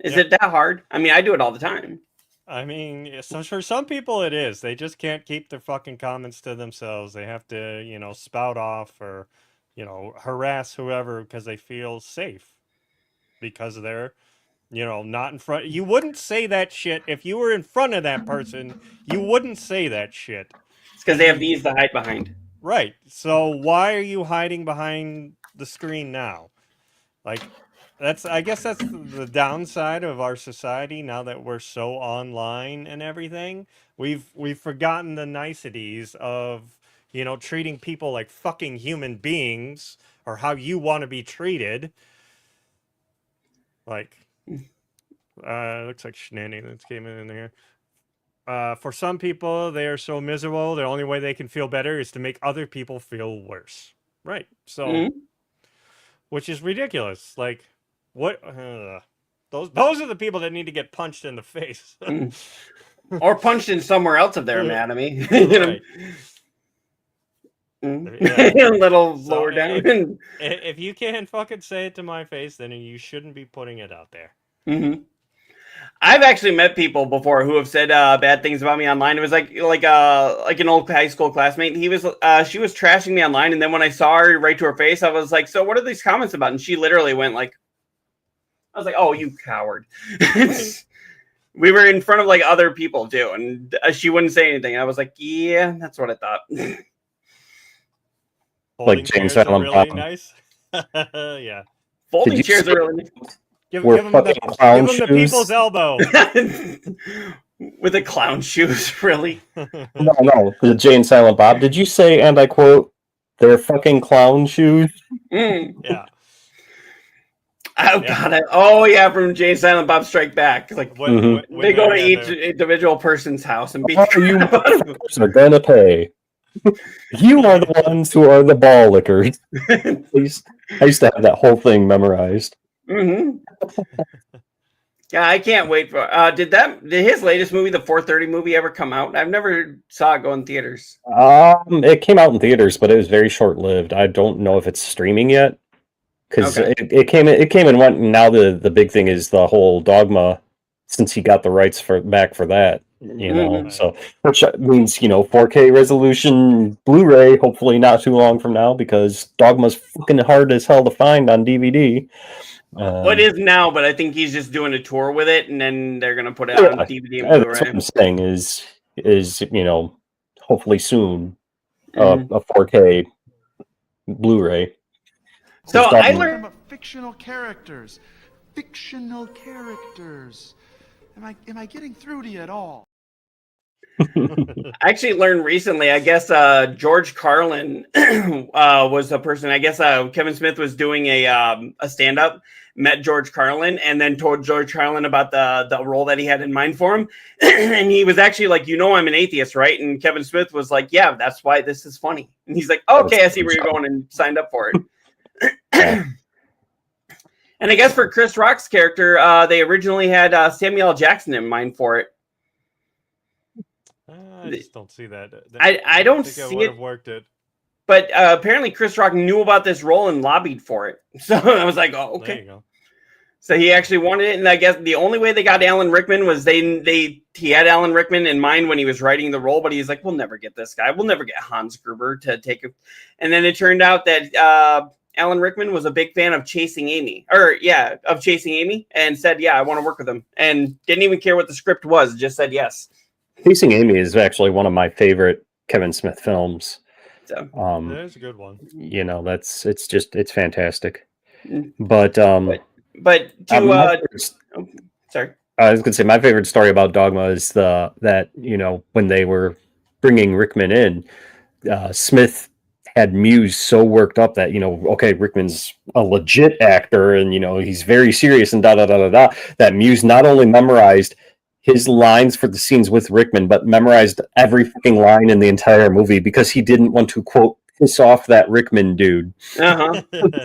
Is it that hard? I mean, I do it all the time. I mean, so for some people it is. They just can't keep their fucking comments to themselves. They have to, spout off or, harass whoever because they feel safe. Because they're, not in front. You wouldn't say that shit if you were in front of that person. You wouldn't say that shit. It's because they have these to hide behind. Right. So why are you hiding behind the screen now? I guess that's the downside of our society now that we're so online and everything. We've forgotten the niceties of, treating people like fucking human beings or how you want to be treated. Looks like shenanigans came in here. For some people, they are so miserable, the only way they can feel better is to make other people feel worse. Right. So, which is ridiculous. What? Those are the people that need to get punched in the face, or punched in somewhere else of their anatomy. Right. A little lower down. If you can't fucking say it to my face, then you shouldn't be putting it out there. Mm-hmm. I've actually met people before who have said bad things about me online. It was like an old high school classmate. She was trashing me online, and then when I saw her right to her face, I was like, "So what are these comments about?" And she literally went like, I was like, "Oh, you coward." We were in front of other people too, and she wouldn't say anything. I was like, "Yeah, that's what I thought." Folding James chairs are Allen really Pop. nice. Yeah. Folding chairs are really nice. Give them the people's elbow. With the clown shoes, really? No. The Jay and Silent Bob. Did you say, and I quote, "They're fucking clown shoes"? Yeah. God! Oh yeah, from Jay and Silent Bob Strike Back. When they go to each individual person's house and beat you are gonna pay. You are the ones who are the ball lickers. I used to have that whole thing memorized. Mm-hmm. Yeah, I can't wait for. Did his latest movie, the 4:30 movie, ever come out? I've never saw it go in theaters. It came out in theaters, but it was very short lived. I don't know if it's streaming yet because it came and went. And now the big thing is the whole Dogma, since he got the rights back for that. So which means 4K resolution Blu-ray. Hopefully not too long from now because Dogma's fucking hard as hell to find on DVD. It is now, but I think he's just doing a tour with it, and then they're gonna put it on DVD and Blu-ray. That's what I'm saying is hopefully soon a 4K Blu-ray. So I learned fictional characters. Am I getting through to you at all? I actually learned recently, I guess George Carlin was a person, I guess Kevin Smith was doing a stand-up, met George Carlin, and then told George Carlin about the role that he had in mind for him. And he was actually like, I'm an atheist, right? And Kevin Smith was like, yeah, that's why this is funny. And he's like, okay, I see where you're going, and signed up for it. And I guess for Chris Rock's character, they originally had Samuel L. Jackson in mind for it. I just don't see that. I don't think see would it. have worked it. But apparently Chris Rock knew about this role and lobbied for it. So I was like, oh, There okay. you go. So he actually wanted it, and I guess the only way they got Alan Rickman was he had Alan Rickman in mind when he was writing the role, but he's like, we'll never get this guy. We'll never get Hans Gruber to take it. And then it turned out that Alan Rickman was a big fan of Chasing Amy, and said, yeah, I want to work with him, and didn't even care what the script was, just said yes. Chasing Amy is actually one of my favorite Kevin Smith films. So That is a good one. You know, it's fantastic. Mm. But but to sorry. I was gonna say my favorite story about Dogma is that you know, when they were bringing Rickman in, Smith had Muse so worked up that, you know, okay, Rickman's a legit actor and, you know, he's very serious and da da da da da, that Muse not only memorized his lines for the scenes with Rickman, but memorized every fucking line in the entire movie because he didn't want to, quote, piss off that Rickman dude.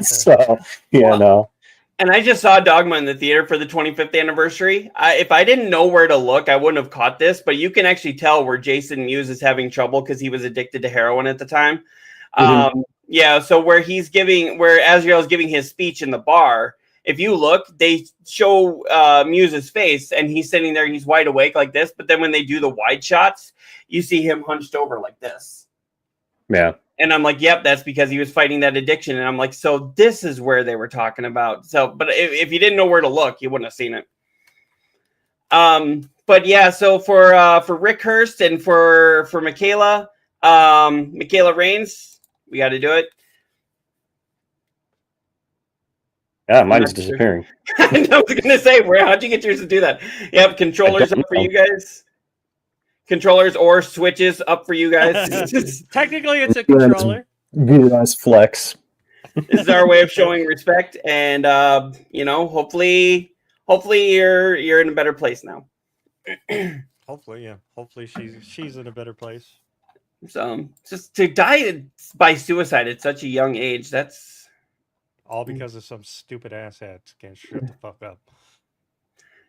So, you know. And I just saw Dogma in the theater for the 25th anniversary. If I didn't know where to look, I wouldn't have caught this, but you can actually tell where Jason Mewes is having trouble because he was addicted to heroin at the time. Mm-hmm. Yeah, so where Azrael is giving his speech in the bar, if you look, they show Mewes' face, and he's sitting there, he's wide awake like this, but then when they do the wide shots, you see him hunched over like this. Yeah. And I'm like, yep, that's because he was fighting that addiction. And I'm like, so this is where they were talking about. So, but if you didn't know where to look, you wouldn't have seen it. But yeah, so for Rick Hurst and for Michaela Raines, we got to do it. Yeah, mine's disappearing. I was gonna say, how'd you get yours to do that? Yep, controllers up for you guys. Controllers or switches up for you guys. Technically, it's a controller. Good flex. This is our way of showing respect, and you know, hopefully you're in a better place now. Hopefully, yeah. Hopefully, she's in a better place. So, just to die by suicide at such a young age, that's all because of some stupid asshat can't shut the fuck up.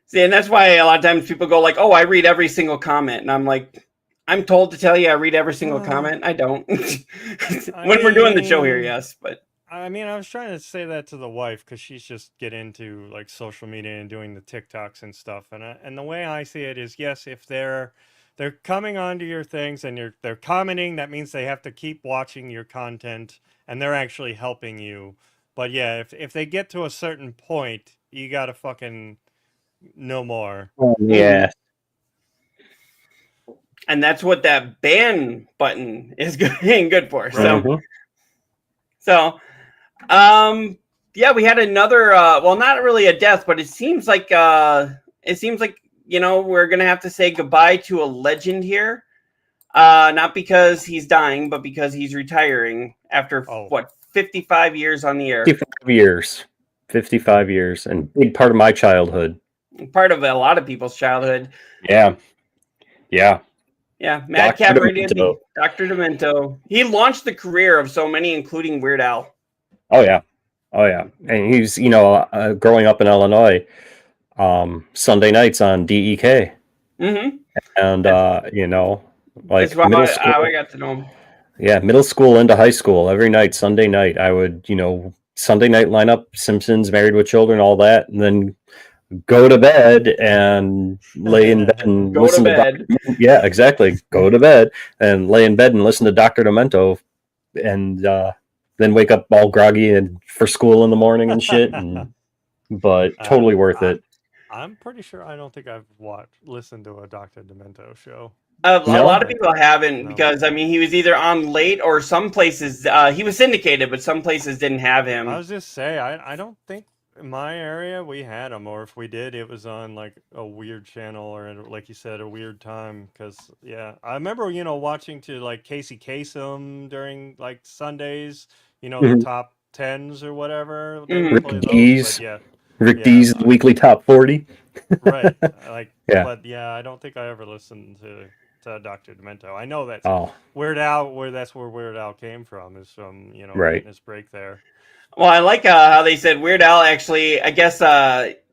See, and that's why a lot of times people go like, "Oh, I read every single comment," and I'm like, "I'm told to tell you I read every single comment. I don't." When we're doing the show here, yes, but I mean, I was trying to say that to the wife because she's just get into like social media and doing the TikToks and stuff, and the way I see it is, yes, if they're coming onto your things and they're commenting, that means they have to keep watching your content and they're actually helping you. But yeah, if they get to a certain point, you gotta fucking no more. Yeah. And that's what that ban button is good for. So, yeah, we had another. Well, not really a death, but it seems like you know, we're gonna have to say goodbye to a legend here. Not because he's dying, but because he's retiring after 55 years on the air. 55 years, and big part of my childhood. Part of a lot of people's childhood. Yeah. Madcap Radio, Dr. Demento. He launched the career of so many, including Weird Al. Oh yeah, and he's, you know, growing up in Illinois, Sunday nights on DEK. Mm-hmm. And you know, like middle school, I got to know him. Yeah, middle school into high school, every night, Sunday night, I would, you know, Sunday night lineup, Simpsons, Married with Children, all that, and then go to bed and lay in bed and listen to bed. Yeah, exactly. Go to bed and lay in bed and listen to Dr. Demento, and then wake up all groggy and for school in the morning and shit. But totally worth it. I'm pretty sure I don't think I've listened to a Dr. Demento show. A lot of people haven't because, I mean, he was either on late or some places he was syndicated, but some places didn't have him. I was just say I don't think in my area we had him, or if we did, it was on like a weird channel or, like you said, a weird time. Because yeah, I remember, you know, watching to like Casey Kasem during like Sundays, you know, the top 10s or whatever. Rick D's, Rick D's weekly top 40. Right, like but yeah, I don't think I ever listened to Dr. Demento. I know that's Weird Al, that's where Weird Al came from, is from, you know, getting his break there. Well, I like how they said Weird Al actually. I guess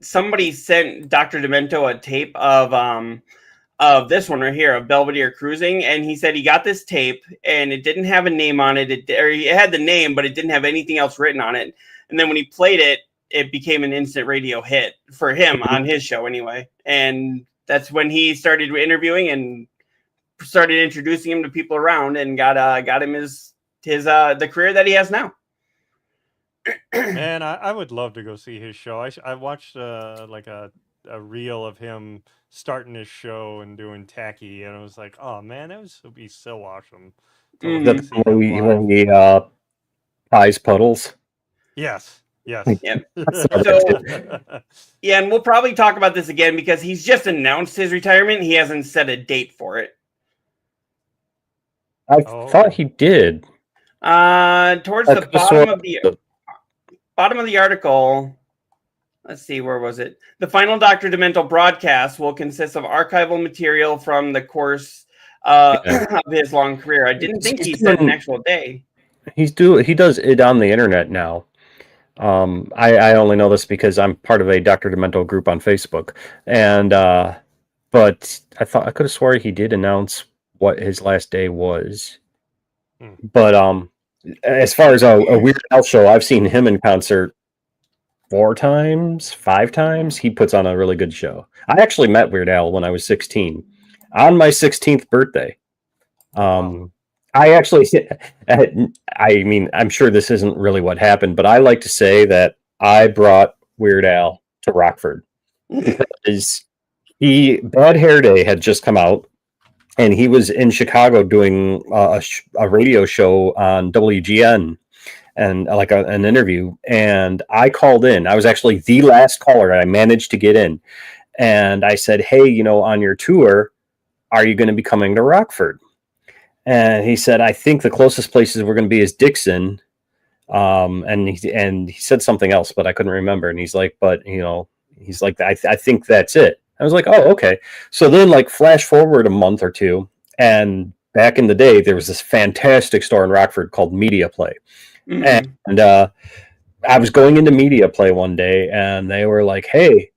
somebody sent Dr. Demento a tape of this one right here of Belvedere Cruising, and he said he got this tape and it didn't have a name on it. It had the name, but it didn't have anything else written on it. And then when he played it, it became an instant radio hit for him on his show anyway. And that's when he started interviewing and started introducing him to people around and got him his the career that he has now. Man, I would love to go see his show. I watched like a reel of him starting his show and doing tacky, and I was like, oh man, that would be so awesome. Mhm. That's see him live. when he pies puddles. Yes. Yes. Yeah. So- Yeah, and we'll probably talk about this again because he's just announced his retirement. He hasn't set a date for it. I Oh. thought he did. Towards I the could've sworn- bottom of the article, let's see, where was it? The final Dr. Demento broadcast will consist of archival material from the course of his long career. I didn't think he said an actual day. He does it on the internet now. I only know this because I'm part of a Dr. Demento group on Facebook, and but I thought I could have sworn he did announce what his last day was. But as far as a Weird Al show, I've seen him in concert 4 times, 5 times. He puts on a really good show. I actually met Weird Al when I was 16, on my 16th birthday. I actually, I mean, I'm sure this isn't really what happened, but I like to say that I brought Weird Al to Rockford because Bad Hair Day had just come out, and he was in Chicago doing a radio show on WGN and like an interview. And I called in. I was actually the last caller. I managed to get in, and I said, "Hey, on your tour, are you going to be coming to Rockford?" And he said, I think the closest places we're going to be is Dixon. And he said something else, but I couldn't remember. And he's like, he's like, I think that's it. I was like, oh, okay. So then like flash forward a month or two. And back in the day, there was this fantastic store in Rockford called Media Play. Mm-hmm. And I was going into Media Play one day and they were like, hey,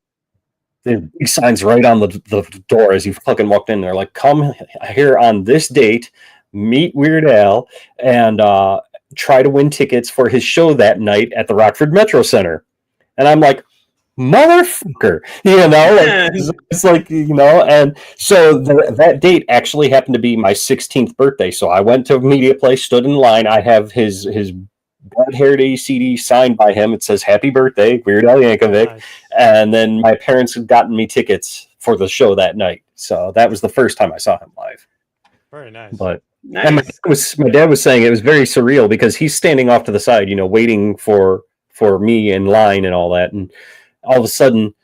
the big signs right on the door as you fucking walked in. They're like, come here on this date, meet Weird Al, and try to win tickets for his show that night at the Rockford Metro Center. And I'm like, motherfucker, it's like, and so that date actually happened to be my 16th birthday. So I went to Media Play, stood in line. I have his Bad Hair Day CD signed by him. It says "Happy Birthday, Weird Al Yankovic," nice. And then my parents had gotten me tickets for the show that night. So that was the first time I saw him live. Very nice. But nice. And my dad was saying it was very surreal because he's standing off to the side, waiting for me in line and all that, and all of a sudden,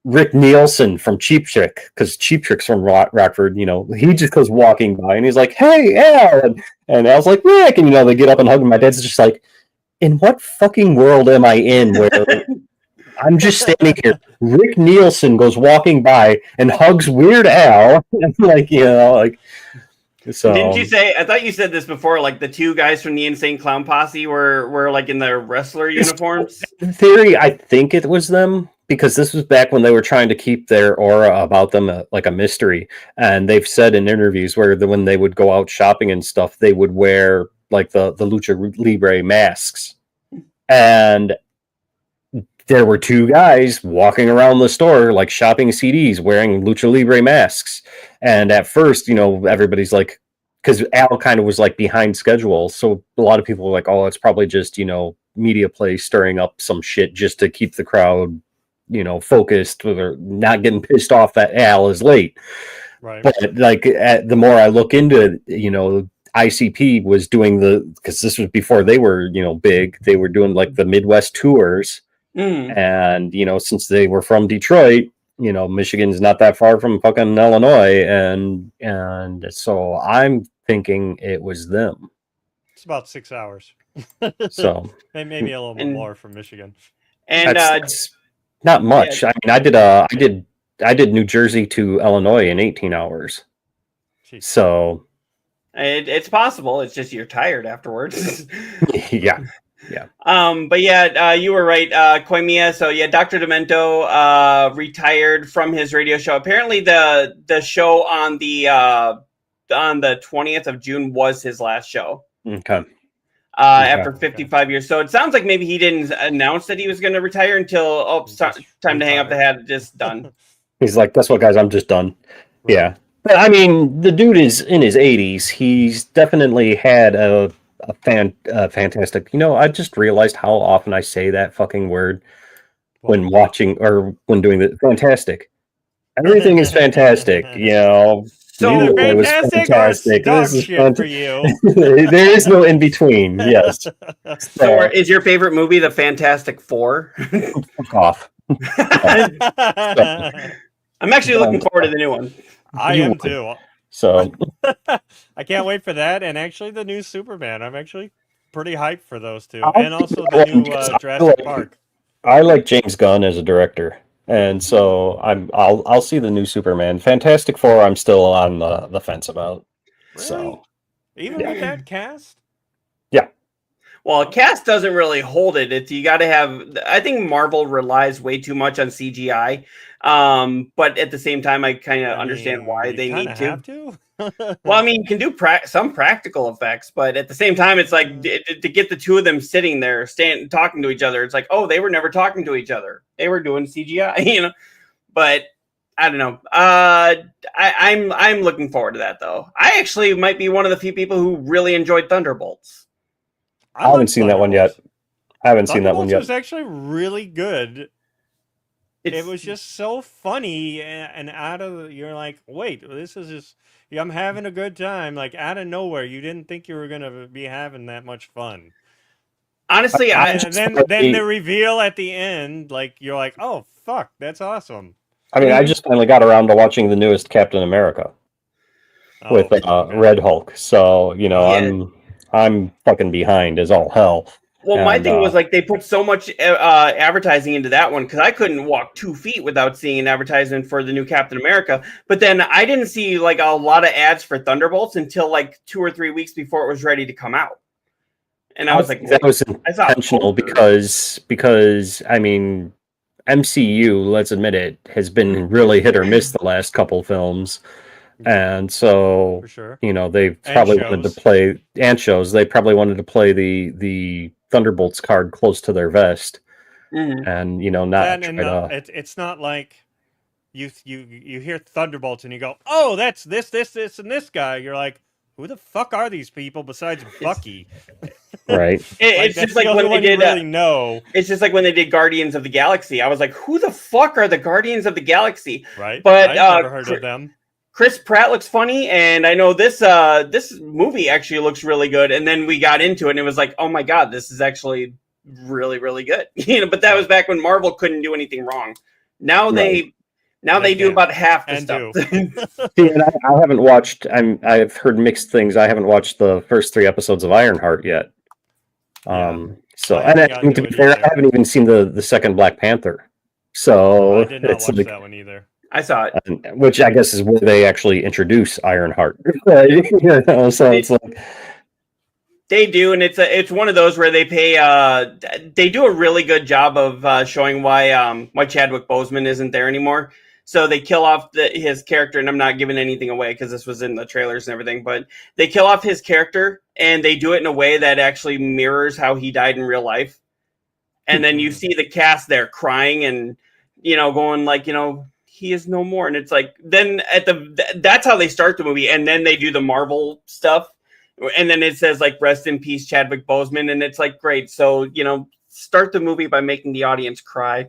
Rick Nielsen from Cheap Trick, because Cheap Trick's from Rockford, he just goes walking by and he's like, "Hey, Al," and I was like, "Rick," and they get up and hug him. My dad's just like, in what fucking world am I in where I'm just standing here? Rick Nielsen goes walking by and hugs Weird Al. So. Didn't you say, I thought you said this before, like the 2 guys from the Insane Clown Posse were like in their wrestler uniforms? In theory, I think it was them, because this was back when they were trying to keep their aura about them like a mystery. And they've said in interviews where when they would go out shopping and stuff, they would wear like the Lucha Libre masks. And there were 2 guys walking around the store, like shopping CDs, wearing Lucha Libre masks. And at first, everybody's like, because Al kind of was like behind schedule. So a lot of people were like, oh, it's probably just, Media Play stirring up some shit just to keep the crowd, focused or not getting pissed off that Al is late. Right. But like the more I look into it, ICP was doing because this was before they were, big. They were doing like the Midwest tours. And, since they were from Detroit, Michigan's not that far from fucking Illinois. And so I'm thinking it was them. It's about 6 hours. So maybe a little bit more from Michigan. And that's not much. Yeah. I mean, I did New Jersey to Illinois in 18 hours. Jeez. So it's possible. It's just you're tired afterwards. Yeah. Yeah. But yeah, you were right, Koimiya. So yeah, Dr. Demento retired from his radio show. Apparently, the show on the 20th of June was his last show. Okay. After 55 years. So it sounds like maybe he didn't announce that he was going to retire until time to hang up the hat. Just done. He's like, guess what, guys? I'm just done. Right. Yeah. But I mean, the dude is in his 80s. He's definitely had a fantastic. You know, I just realized how often I say that fucking word when watching or when doing the fantastic. Everything is fantastic. You know. So fantastic. This is shit for you. There is no in between. Yes. So, is your favorite movie The Fantastic Four? Fuck off. I'm actually looking forward to the new one. I am too. So I can't wait for that, and actually the new Superman. I'm actually pretty hyped for those two, and also the new Jurassic Park. I like James Gunn as a director. And so I'll see the new Superman. Fantastic Four, I'm still on the fence about. Really? So even with that cast? Yeah. Well, cast doesn't really hold it. It's you got to have. I think Marvel relies way too much on CGI. But at the same time, I kind of understand why they need to. Have to? Well, I mean, you can do some practical effects, but at the same time, it's like to get the two of them sitting there, talking to each other. It's like, oh, they were never talking to each other; they were doing CGI, you know. But I don't know. I'm looking forward to that, though. I actually might be one of the few people who really enjoyed Thunderbolts. I haven't seen that one yet. It was actually really good. It was just so funny and out of you're like, wait, this is just. I'm having a good time. Like out of nowhere, you didn't think you were gonna be having that much fun. Honestly, and then the reveal at the end, like you're like, oh fuck, that's awesome. I mean, I just finally got around to watching the newest Captain America with Red Hulk. So you know, I'm fucking behind as all hell. Well, my thing was like they put so much advertising into that one because I couldn't walk 2 feet without seeing an advertisement for the new Captain America. But then I didn't see like a lot of ads for Thunderbolts until like 2 or 3 weeks before it was ready to come out. And I was like, that was intentional because I mean, MCU, let's admit it, has been really hit or miss the last couple films. And so, for sure. You know, they probably wanted to play They probably wanted to play the Thunderbolts card close to their vest, and you know, not it's not like you hear Thunderbolts and you go, oh, that's this, and this guy. You're like, who the fuck are these people besides Bucky? Right. It's just like when they did. It's just like when they did Guardians of the Galaxy. I was like, who the fuck are the Guardians of the Galaxy? Right. But I've never heard of them. Chris Pratt looks funny, and I know this movie actually looks really good. And then we got into it, and it was like, oh my god, this is actually really, really good. You know, but that was back when Marvel couldn't do anything wrong. Now they do about half the stuff. See, and I haven't watched. I've heard mixed things. I haven't watched the first 3 episodes of Ironheart yet. So, and to be fair, I haven't even seen the second Black Panther. So I did not watch that one either. I saw it, which I guess is where they actually introduce Ironheart. You know, so it's like they do, and it's one of those where they pay. They do a really good job of showing why Chadwick Boseman isn't there anymore. So they kill off his character, and I'm not giving anything away because this was in the trailers and everything. But they kill off his character, and they do it in a way that actually mirrors how he died in real life. And then you see the cast there crying and going like he is no more. And it's like, then that's how they start the movie. And then they do the Marvel stuff. And then it says like, rest in peace, Chadwick Boseman. And it's like, great. So, start the movie by making the audience cry.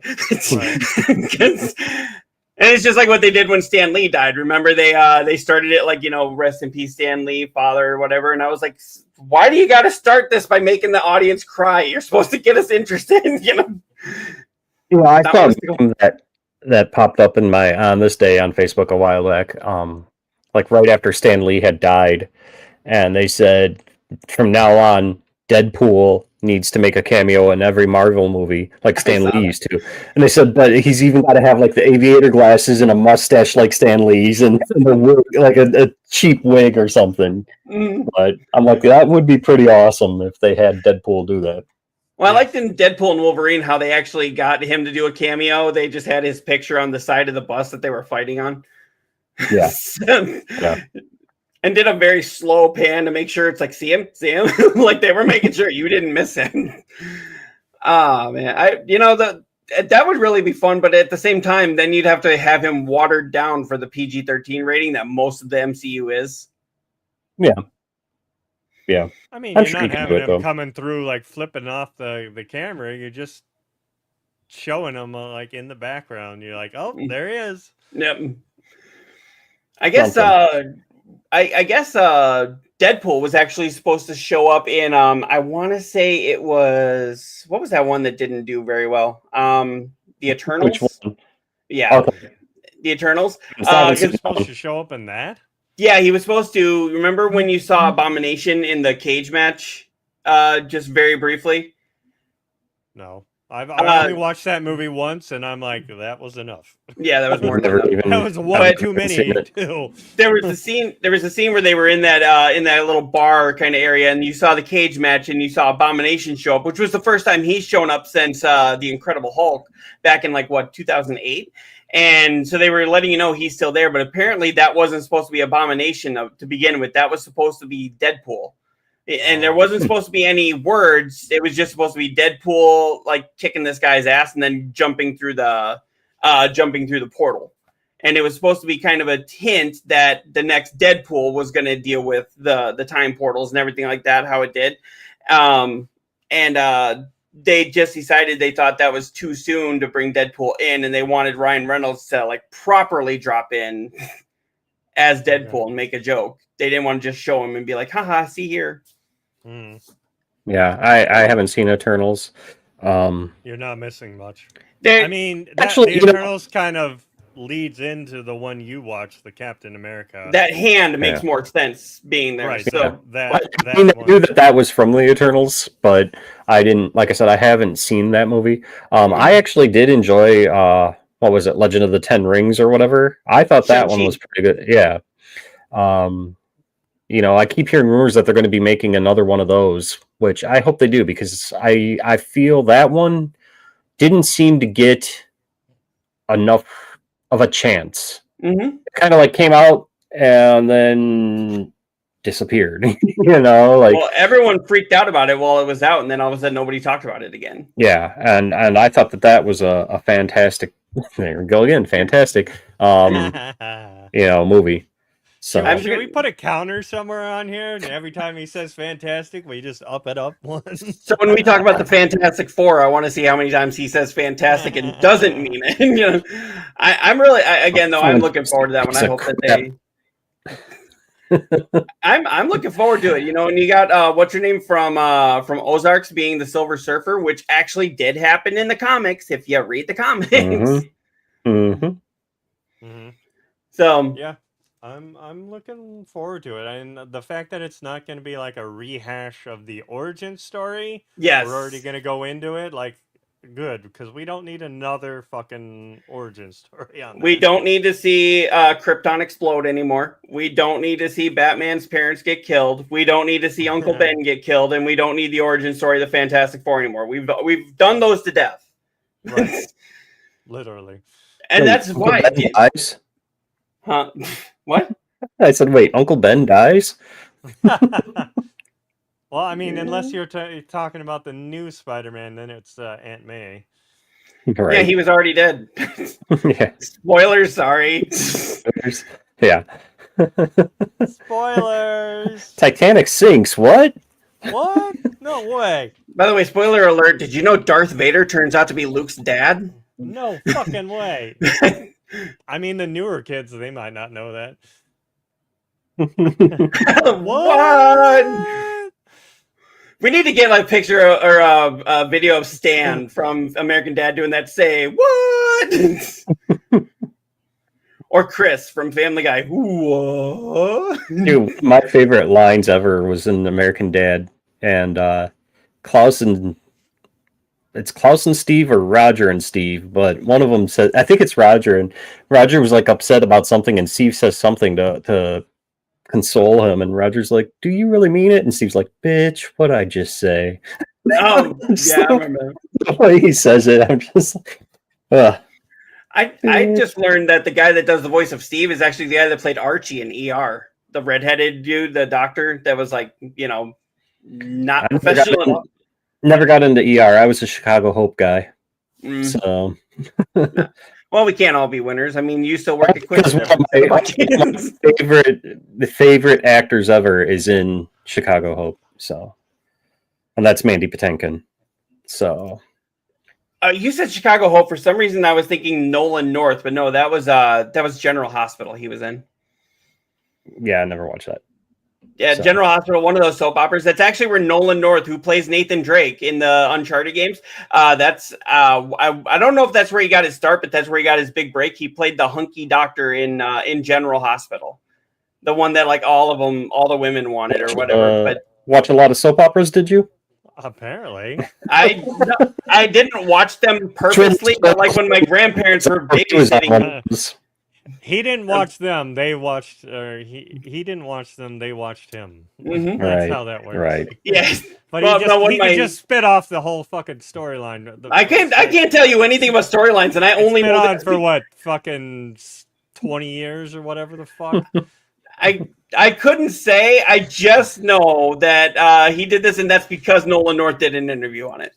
And it's just like what they did when Stan Lee died. Remember they started it like, rest in peace, Stan Lee, father or whatever. And I was like, why do you got to start this by making the audience cry? You're supposed to get us interested, Yeah, I saw that popped up in my On This Day on Facebook a while back, like right after Stan Lee had died, and they said from now on Deadpool needs to make a cameo in every Marvel movie like Stan Lee used to. And they said, but he's even got to have like the aviator glasses and a mustache like Stan Lee's and a wig, like a cheap wig or something. But I'm like, that would be pretty awesome if they had Deadpool do that. Well, I Yes. liked in Deadpool and Wolverine how they actually got him to do a cameo. They just had his picture on the side of the bus that they were fighting on. Yeah. Yeah. And did a very slow pan to make sure it's like, see him? Like they were making sure you didn't miss him. Ah, man. That would really be fun, but at the same time, then you'd have to have him watered down for the PG-13 rating that most of the MCU is. Yeah. I mean, I'm you're sure not you can having do it, him though. coming through like flipping off the camera. You're just showing him like in the background. You're like, oh, there he is. Yep. I guess Something. I guess Deadpool was actually supposed to show up in I want to say it was, what was that one that didn't do very well? The Eternals. Which one? Yeah, Okay. the Eternals. I He was supposed to show up in that. Yeah, he was supposed to. Remember when you saw Abomination in the cage match? Just very briefly. No, I only watched that movie once, and I'm like, that was enough. Yeah, that was more than Never enough. even. That was one But- too many. Too. There was a scene. There was a scene where they were in that little bar kind of area, and you saw the cage match, and you saw Abomination show up, which was the first time he's shown up since the Incredible Hulk back in 2008. And so they were letting you know he's still there, but apparently that wasn't supposed to be Abomination to begin with. That was supposed to be Deadpool, and there wasn't supposed to be any words. It was just supposed to be Deadpool like kicking this guy's ass and then jumping through the portal. And it was supposed to be kind of a hint that the next Deadpool was going to deal with the time portals and everything like that, how it did. They just decided they thought that was too soon to bring Deadpool in, and they wanted Ryan Reynolds to properly drop in as Deadpool and make a joke. They didn't want to just show him and be like, haha, see here. Yeah, I haven't seen Eternals. You're not missing much. There- I mean, Actually, the you know- Eternals kind of leads into the one you watched, the Captain America. that hand makes more sense being there. Right. So that I mean, I one. knew that was from the Eternals, but I didn't. Like I said, I haven't seen that movie. I actually did enjoy. What was it, Legend of the Ten Rings or whatever? I thought that one was pretty good. Yeah. I keep hearing rumors that they're going to be making another one of those, which I hope they do, because I feel that one didn't seem to get enough of a chance. Mhm. It kind of came out and then disappeared. Well, everyone freaked out about it while it was out, and then all of a sudden nobody talked about it again. Yeah, and I thought that was a fantastic. There we go again, fantastic. Movie. So Should we put a counter somewhere on here? And every time he says fantastic, we just up it up one. So when we talk about the Fantastic Four, I want to see how many times he says fantastic and doesn't mean it. I'm really, again, though, I'm looking forward to that one. I hope that they. I'm looking forward to it. And you got what's your name from Ozarks being the Silver Surfer, which actually did happen in the comics. If you read the comics, so yeah. I'm looking forward to it, and the fact that it's not going to be like a rehash of the origin story. Yes, we're already going to go into it. Good, because we don't need another fucking origin story on that. We don't need to see Krypton explode anymore. We don't need to see Batman's parents get killed. We don't need to see Uncle Ben get killed, and we don't need the origin story of the Fantastic Four anymore. We've done those to death. Right. Literally. And that's Uncle why. Ben dies? Huh? What? I said, wait, Uncle Ben dies? Well, I mean, unless you're talking about the new Spider-Man, then it's Aunt May. Right. Yeah, he was already dead. Yeah. Spoilers, sorry. Yeah. Spoilers. Titanic sinks. What? What? No way. By the way, spoiler alert, did you know Darth Vader turns out to be Luke's dad? No fucking way. I mean, the newer kids, they might not know that. What? We need to get a picture or a video of Stan from American Dad doing that. Say what? Or Chris from Family Guy. What? Dude, my favorite lines ever was in American Dad, and Klaus and Steve or Roger and Steve, but one of them said, I think it's Roger, and Roger was upset about something, and Steve says something to console him, and Roger's like, "Do you really mean it?" And Steve's like, "Bitch, what'd I just say?" Yeah, I remember. The way he says it, I'm just like, I just learned that the guy that does the voice of Steve is actually the guy that played Archie in ER. The redheaded dude, the doctor that was like, not professional at all. Never got into ER. I was a Chicago Hope guy. So well, we can't all be winners. I mean, you still work at Quick. Because one of my favorite actors ever is in Chicago Hope. So, and that's Mandy Patinkin. So, you said Chicago Hope. For some reason, I was thinking Nolan North, but no, that was General Hospital. He was in. Yeah, I never watched that. Yeah, so. General Hospital, one of those soap operas. That's actually where Nolan North, who plays Nathan Drake in the Uncharted games, I don't know if that's where he got his start, but that's where he got his big break. He played the hunky doctor in General Hospital, the one that like all the women wanted or whatever. But watch a lot of soap operas, did you? Apparently, I didn't watch them purposely, but like when my grandparents were babysitting. He didn't watch them. They watched. He didn't watch them. They watched him. Mm-hmm. That's how that works. Right. Yes. But he could just spit off the whole fucking storyline. I can't tell you anything about storylines, and I only know on for what fucking 20 years or whatever the fuck. I couldn't say. I just know that he did this, and that's because Nolan North did an interview on it.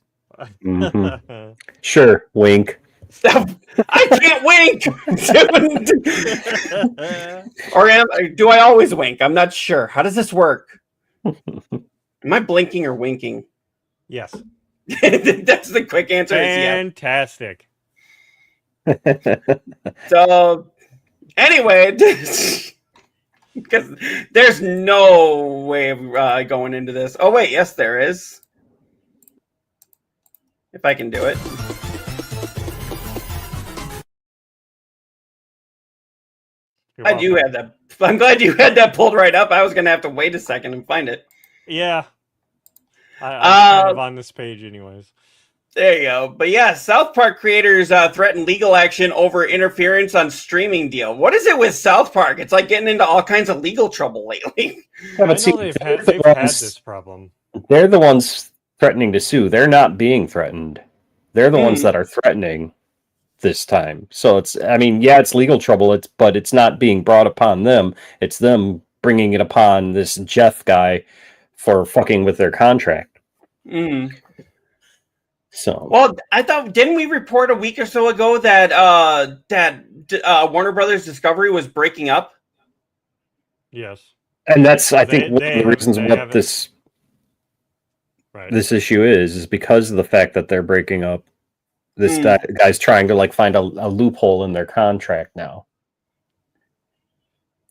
Mm-hmm. Sure. Wink. I can't wink. Or do I always wink? I'm not sure. How does this work? Am I blinking or winking? Yes. That's the quick answer. Fantastic. So, anyway, because there's no way of going into this. Oh, wait. Yes, there is. If I can do it. I'm glad you had that pulled right up. I was going to have to wait a second and find it. Yeah. I'm kind of on this page anyways. There you go. But yeah, South Park creators threaten legal action over interference on streaming deal. What is it with South Park? It's like getting into all kinds of legal trouble lately. I know they've had this problem. They're the ones threatening to sue. They're not being threatened. They're the ones that are threatening this time. So it's legal trouble, but it's not being brought upon them. It's them bringing it upon this Jeff guy for fucking with their contract. So, well, I thought, didn't we report a week or so ago that Warner Brothers Discovery was breaking up? Yes, and that's I think one of the reasons what this issue is because of the fact that they're breaking up. This guy's trying to find a loophole in their contract now.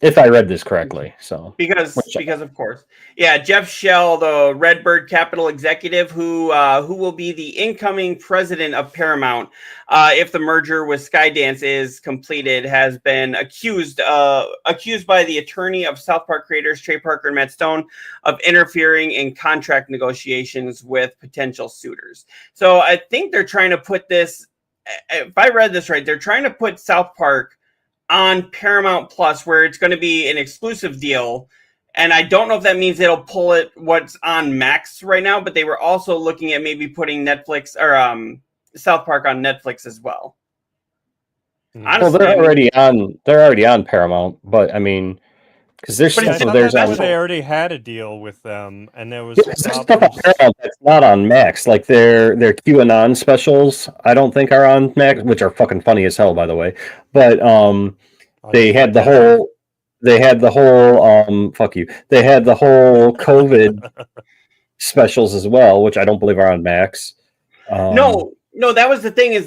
If I read this correctly, so because of course, yeah, Jeff Shell, the Redbird Capital executive, who will be the incoming president of Paramount if the merger with Skydance is completed, has been accused by the attorney of South Park creators Trey Parker and Matt Stone of interfering in contract negotiations with potential suitors. So I think they're trying to put this. If I read this right, they're trying to put South Park on Paramount Plus, where it's going to be an exclusive deal. And I don't know if that means it'll pull it what's on Max right now, but they were also looking at maybe putting Netflix or South Park on Netflix as well. Honestly, they're already on Paramount, but I mean, because there's they already had a deal with them, and there was there's stuff on Paramount that's not on Max, like their QAnon specials. I don't think are on Max, which are fucking funny as hell, by the way. But they had the whole COVID specials as well, which I don't believe are on Max. No, that was the thing, is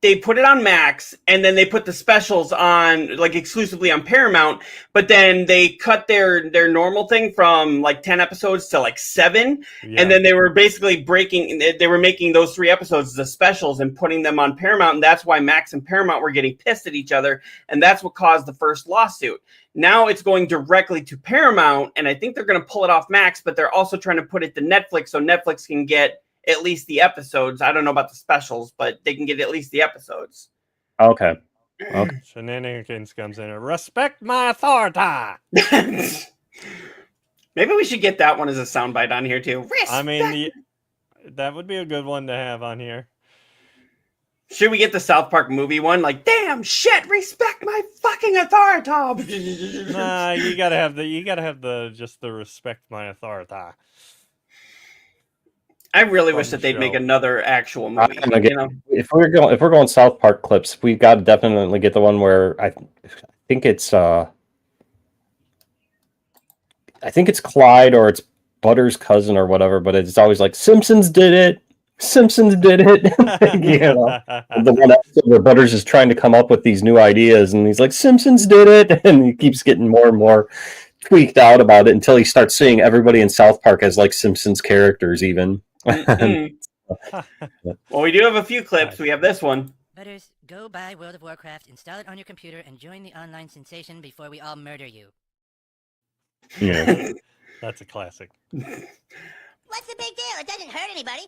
they put it on Max, and then they put the specials on exclusively on Paramount, but then they cut their normal thing from 10 episodes to 7. Yeah. And then they were basically making those 3 episodes the specials and putting them on Paramount. And that's why Max and Paramount were getting pissed at each other. And that's what caused the first lawsuit. Now it's going directly to Paramount, and I think they're going to pull it off Max, but they're also trying to put it to Netflix so Netflix can get at least the episodes. I don't know about the specials, but they can get at least the episodes. Okay. Shenanigans comes in. Respect my authority. Maybe we should get that one as a soundbite on here too. I mean, That would be a good one to have on here. Should we get the South Park movie one? Like, damn shit, respect my fucking authority. Nah, you gotta have the just the respect my authority. I really From wish the that they'd make show. another actual movie. I'm gonna get- You know, if we're going South Park clips, we got to definitely get the one where I think it's Clyde or it's Butter's cousin or whatever, but it's always like Simpsons did it. Simpsons did it. You know, the one episode where Butters is trying to come up with these new ideas, and he's like, "Simpsons did it," and he keeps getting more and more tweaked out about it until he starts seeing everybody in South Park as like Simpsons characters, even. Well, we do have a few clips. We have this one. Butters, go buy World of Warcraft, install it on your computer, and join the online sensation before we all murder you. Yeah. That's a classic. What's the big deal? It doesn't hurt anybody.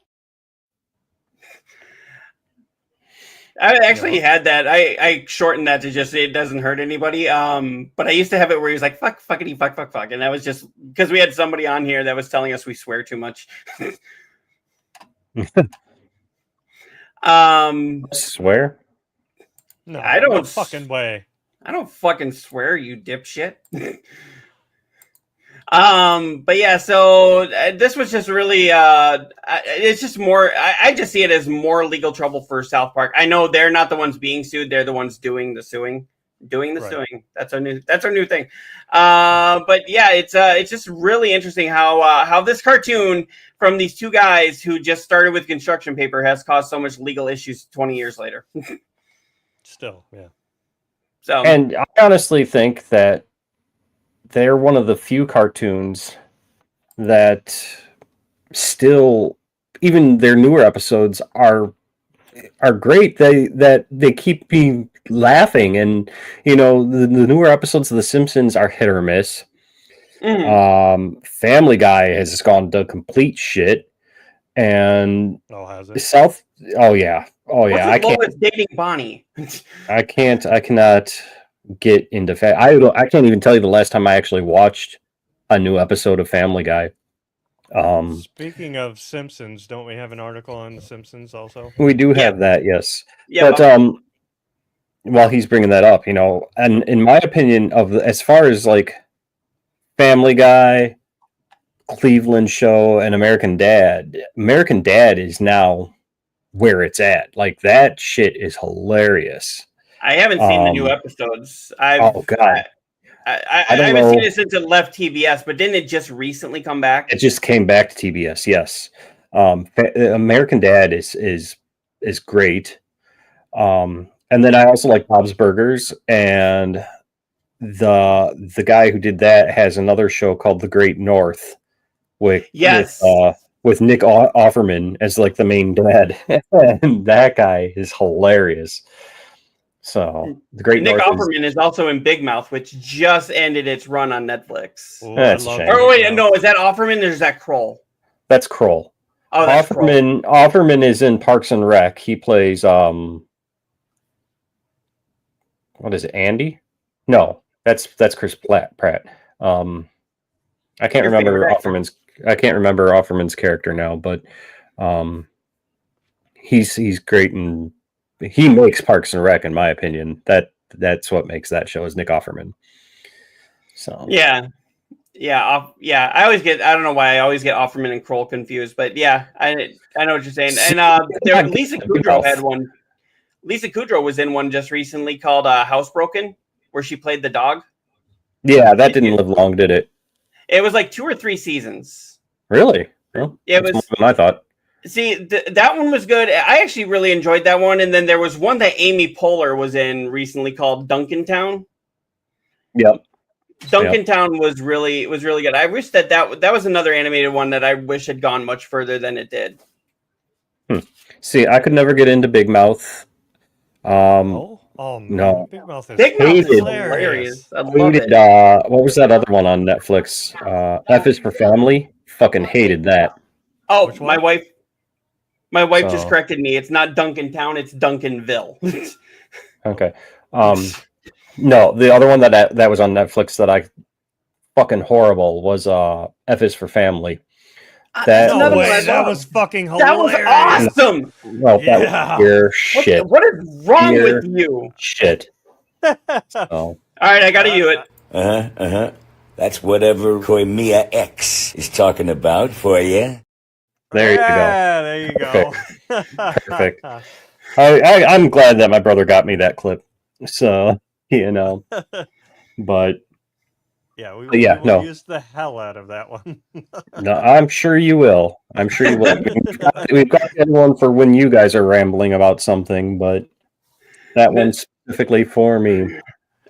I actually had that. I shortened that to just it doesn't hurt anybody. But I used to have it where he was like fuck, fuckity, fuck, fuck, fuck, and that was just because we had somebody on here that was telling us we swear too much. Swear? No, I don't no fucking way. I don't fucking swear, you dipshit. But yeah, so this was just really, it's just more, I just see it as more legal trouble for South Park. I know they're not the ones being sued. They're the ones doing the suing. Suing. That's our new thing. But yeah, it's just really interesting how this cartoon from these two guys who just started with construction paper has caused so much legal issues 20 years later. Still, yeah. So, And I honestly think that they're one of the few cartoons that still, even their newer episodes are great. They keep me laughing, and you know the newer episodes of The Simpsons are hit or miss. Family Guy has gone to complete shit, and has it? South. Oh yeah. I can't dating Bonnie. I cannot get into I can't even tell you the last time I actually watched a new episode of Family Guy. Speaking of Simpsons, don't we have an article on The Simpsons also? We do have that, yes. Yeah, but while he's bringing that up, you know, and in my opinion, as far as like Family Guy, Cleveland Show, and American Dad is now where it's at. Like that shit is hilarious. I haven't seen the new episodes. Oh god, I haven't seen it since it left TBS. But didn't it just recently come back? It just came back to TBS. Yes, American Dad is great. And then I also like Bob's Burgers, and the guy who did that has another show called The Great North, with Nick Offerman as like the main dad, and that guy is hilarious. So the Great Nick North Offerman is also in Big Mouth, which just ended its run on Netflix. Ooh, that's a shame. Oh wait, no, is that Offerman or is that Kroll? That's Kroll. Oh, that's Offerman. Kroll. Offerman is in Parks and Rec. He plays what is it? Andy? No, that's Chris Pratt. I can't remember Offerman's character now, but he's great, and he makes Parks and Rec, in my opinion. That's what makes that show, is Nick Offerman. So yeah. I always get, I don't know why I always get Offerman and Kroll confused, but yeah, I know what you're saying. And Lisa Kudrow had one. Lisa Kudrow was in one just recently called Housebroken, where she played the dog. Yeah, that didn't live long, did it? It was like 2 or 3 seasons. Really? Well, it was more than I thought. See, that one was good. I actually really enjoyed that one. And then there was one that Amy Poehler was in recently called Duncantown. Yep. Duncantown was really good. I wish that was another animated one that I wish had gone much further than it did. See, I could never get into Big Mouth. No. Big Mouth is hilarious. I love it. What was that other one on Netflix? F is for Family. Fucking hated that. Oh, my wife just corrected me. It's not Duncantown, it's Duncanville. Okay. No, the other one that was on Netflix that I fucking horrible was F is for Family. That's No another one I way, that love. was fucking That was hilarious. awesome. Well, that Yeah. was pure shit. What is wrong Pure with you? shit. So, All right, I gotta you it. That's whatever KoimiaX is talking about for you. there you go. Yeah, there you go. Perfect. I'm glad that my brother got me that clip. So, but Yeah, we yeah, will no. use the hell out of that one. No, I'm sure you will. We've got that one for when you guys are rambling about something, but that one's specifically for me.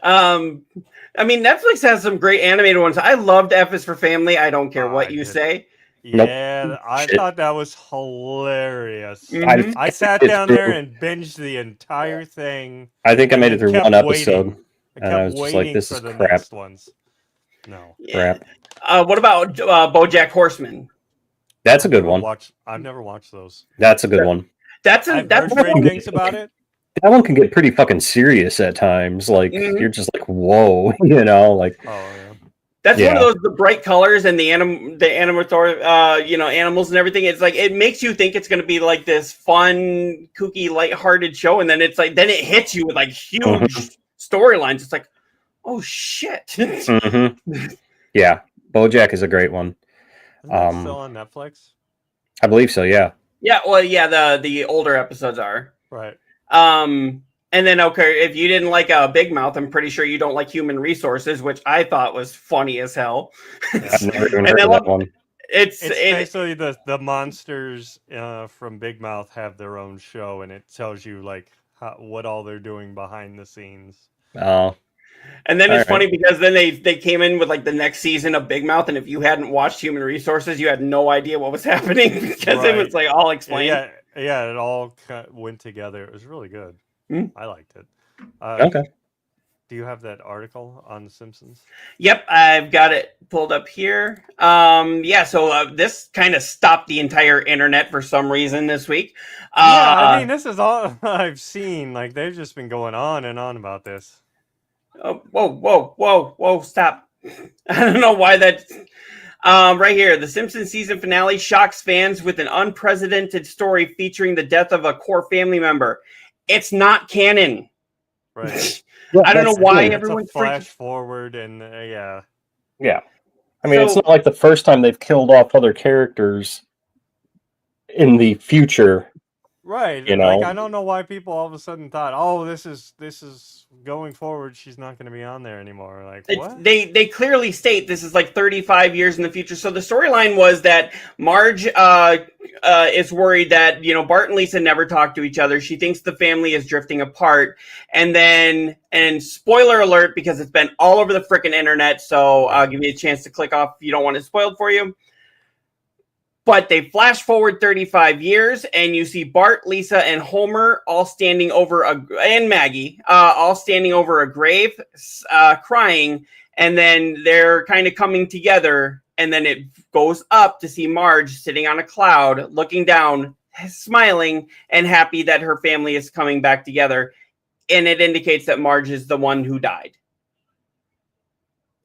I mean, Netflix has some great animated ones. I loved F is for Family. I don't care what you say. Yeah, Nope. I Shit. thought that was hilarious. Mhm. I sat down there and binged the entire thing. I think I and made it then through kept one episode, waiting. I and I kept was just waiting like, "This for is the crap." next ones. No. Crap. What about BoJack Horseman? That's a good one. I've never watched those. That's a good one. That's I've heard great things about it. That one can get pretty fucking serious at times. Like you're just like, whoa, like. Oh yeah. That's one of those the bright colors and the animator, animals and everything. It's like it makes you think it's going to be like this fun, kooky, lighthearted show, and then it's like then it hits you with like huge storylines. It's like, oh shit. Yeah, BoJack is a great one. Isn't that still on Netflix? I believe so. Yeah. Yeah. Well, yeah. The older episodes are right. And then, okay, if you didn't like Big Mouth, I'm pretty sure you don't like Human Resources, which I thought was funny as hell. I've never even heard of that one. It's basically the monsters from Big Mouth have their own show, and it tells you like what all they're doing behind the scenes. Oh. And then it's funny because then they came in with like the next season of Big Mouth, and if you hadn't watched Human Resources, you had no idea what was happening because it was like all explained. Yeah, it all went together. It was really good. I liked it. Okay. Do you have that article on The Simpsons? Yep, I've got it pulled up here. So this kind of stopped the entire internet for some reason this week. I mean, this is all I've seen. Like, they've just been going on and on about this. Oh, whoa, stop. I don't know why that... right here, the Simpsons season finale shocks fans with an unprecedented story featuring the death of a core family member. It's not canon. Right. I don't know why everyone's flash forward and Yeah. I mean, it's not like the first time they've killed off other characters in the future. Right. Like, I don't know why people all of a sudden thought, "Oh, this is going forward. She's not going to be on there anymore." Like, what? They clearly state this is like 35 years in the future. So the storyline was that Marge is worried that Bart and Lisa never talk to each other. She thinks the family is drifting apart. And spoiler alert, because it's been all over the frickin' internet. So I'll give you a chance to click off if you don't want it spoiled for you. But they flash forward 35 years, and you see Bart, Lisa, and Homer all standing over and Maggie all standing over a grave, crying, and then they're kind of coming together, and then it goes up to see Marge sitting on a cloud, looking down, smiling, and happy that her family is coming back together, and it indicates that Marge is the one who died.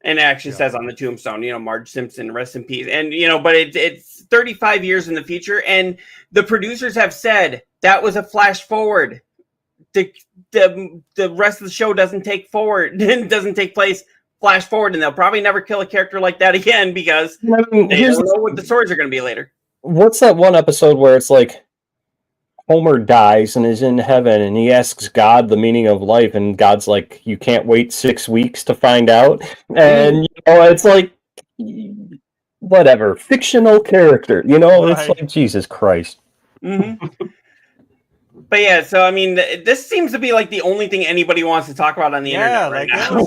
And it actually says on the tombstone, Marge Simpson, rest in peace. And, but it's 35 years in the future. And the producers have said that was a flash forward. The rest of the show doesn't take place flash forward. And they'll probably never kill a character like that again because they don't know what the stories are going to be later. What's that one episode where it's like Homer dies and is in heaven and he asks God the meaning of life and God's like, you can't wait 6 weeks to find out. And it's like, whatever, fictional character, it's like, Jesus Christ. But yeah, so I mean, this seems to be like the only thing anybody wants to talk about on the internet right now.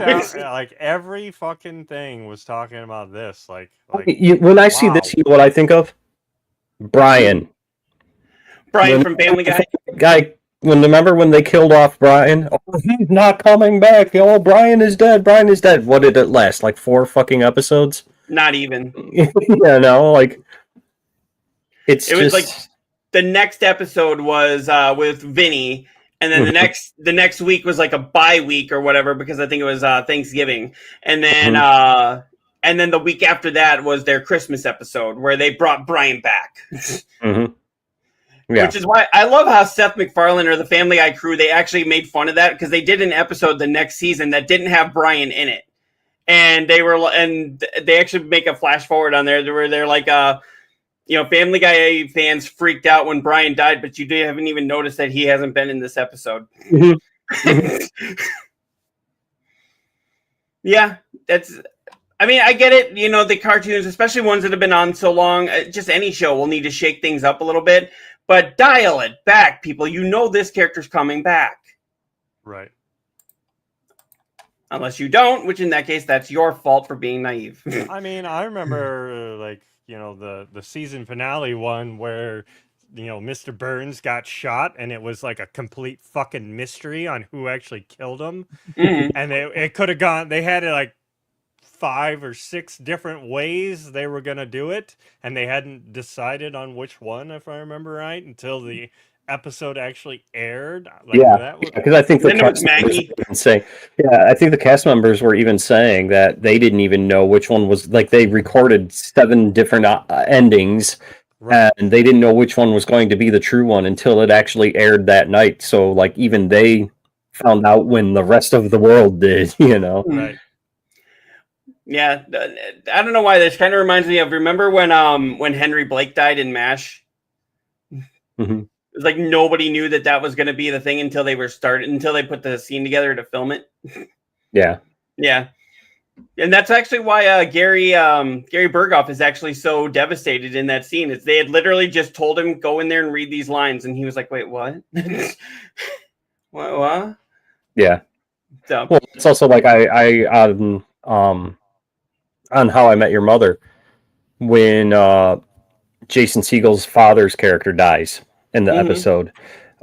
Like every fucking thing was talking about this. Like when I see this, you know what I think of? Brian from Family Guy. Remember when they killed off Brian? Oh, he's not coming back. Oh, Brian is dead. Brian is dead. What did it last? Like 4 fucking episodes? Not even. It was like the next episode was with Vinny, and then the next week was like a bye week or whatever because I think it was Thanksgiving, and then And then the week after that was their Christmas episode where they brought Brian back. Yeah. Which is why I love how Seth MacFarlane or the Family Guy crew, they actually made fun of that because they did an episode the next season that didn't have Brian in it. And they actually make a flash forward on there where they're like, Family Guy fans freaked out when Brian died, but you haven't even noticed that he hasn't been in this episode. Yeah, I get it. The cartoons, especially ones that have been on so long, just any show will need to shake things up a little bit. But dial it back, people. This character's coming back. Right. Unless you don't, which in that case, that's your fault for being naive. I remember, the season finale one where, Mr. Burns got shot, and it was like a complete fucking mystery on who actually killed him. Mm-hmm. And it could have gone, they had it like 5 or 6 different ways they were going to do it, and they hadn't decided on which one, if I remember right, until the episode actually aired. Because I think the cast members were even saying, I think the cast members were even saying that they didn't even know which one was, like, they recorded 7 different endings, right, and they didn't know which one was going to be the true one until it actually aired that night. So, like, even they found out when the rest of the world did, Right. Yeah, I don't know why this kind of reminds me of. Remember when Henry Blake died in MASH? Mm-hmm. It was like nobody knew that was going to be the thing until they put the scene together to film it. Yeah, and that's actually why Gary Berghoff is actually so devastated in that scene. It's they had literally just told him go in there and read these lines, and he was like, "Wait, what? what?" Yeah. So well, it's also like I on How I Met Your Mother, when Jason Segel's father's character dies in the episode.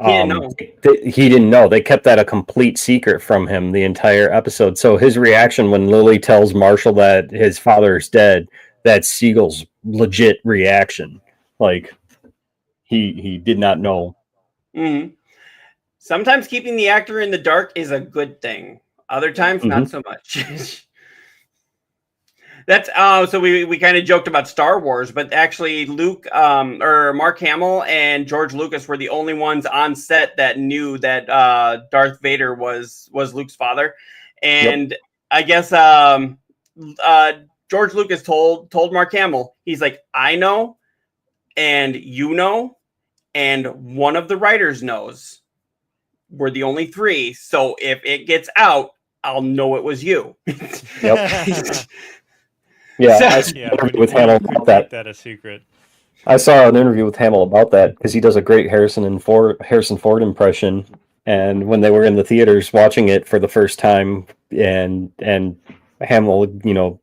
He didn't know. They kept that a complete secret from him the entire episode. So his reaction when Lily tells Marshall that his father is dead, that's Segel's legit reaction. Like, he did not know. Mm-hmm. Sometimes keeping the actor in the dark is a good thing. Other times, not so much. That's so we kind of joked about Star Wars, but actually Mark Hamill and George Lucas were the only ones on set that knew that Darth Vader was Luke's father. And I guess George Lucas told Mark Hamill, he's like, I know, and you know, and one of the writers knows. We're the only 3, so if it gets out, I'll know it was you. Yeah, I saw an interview with Hamill about that. That a secret. I saw an interview with Hamill about that because he does a great Harrison Ford impression. And when they were in the theaters watching it for the first time, and Hamill,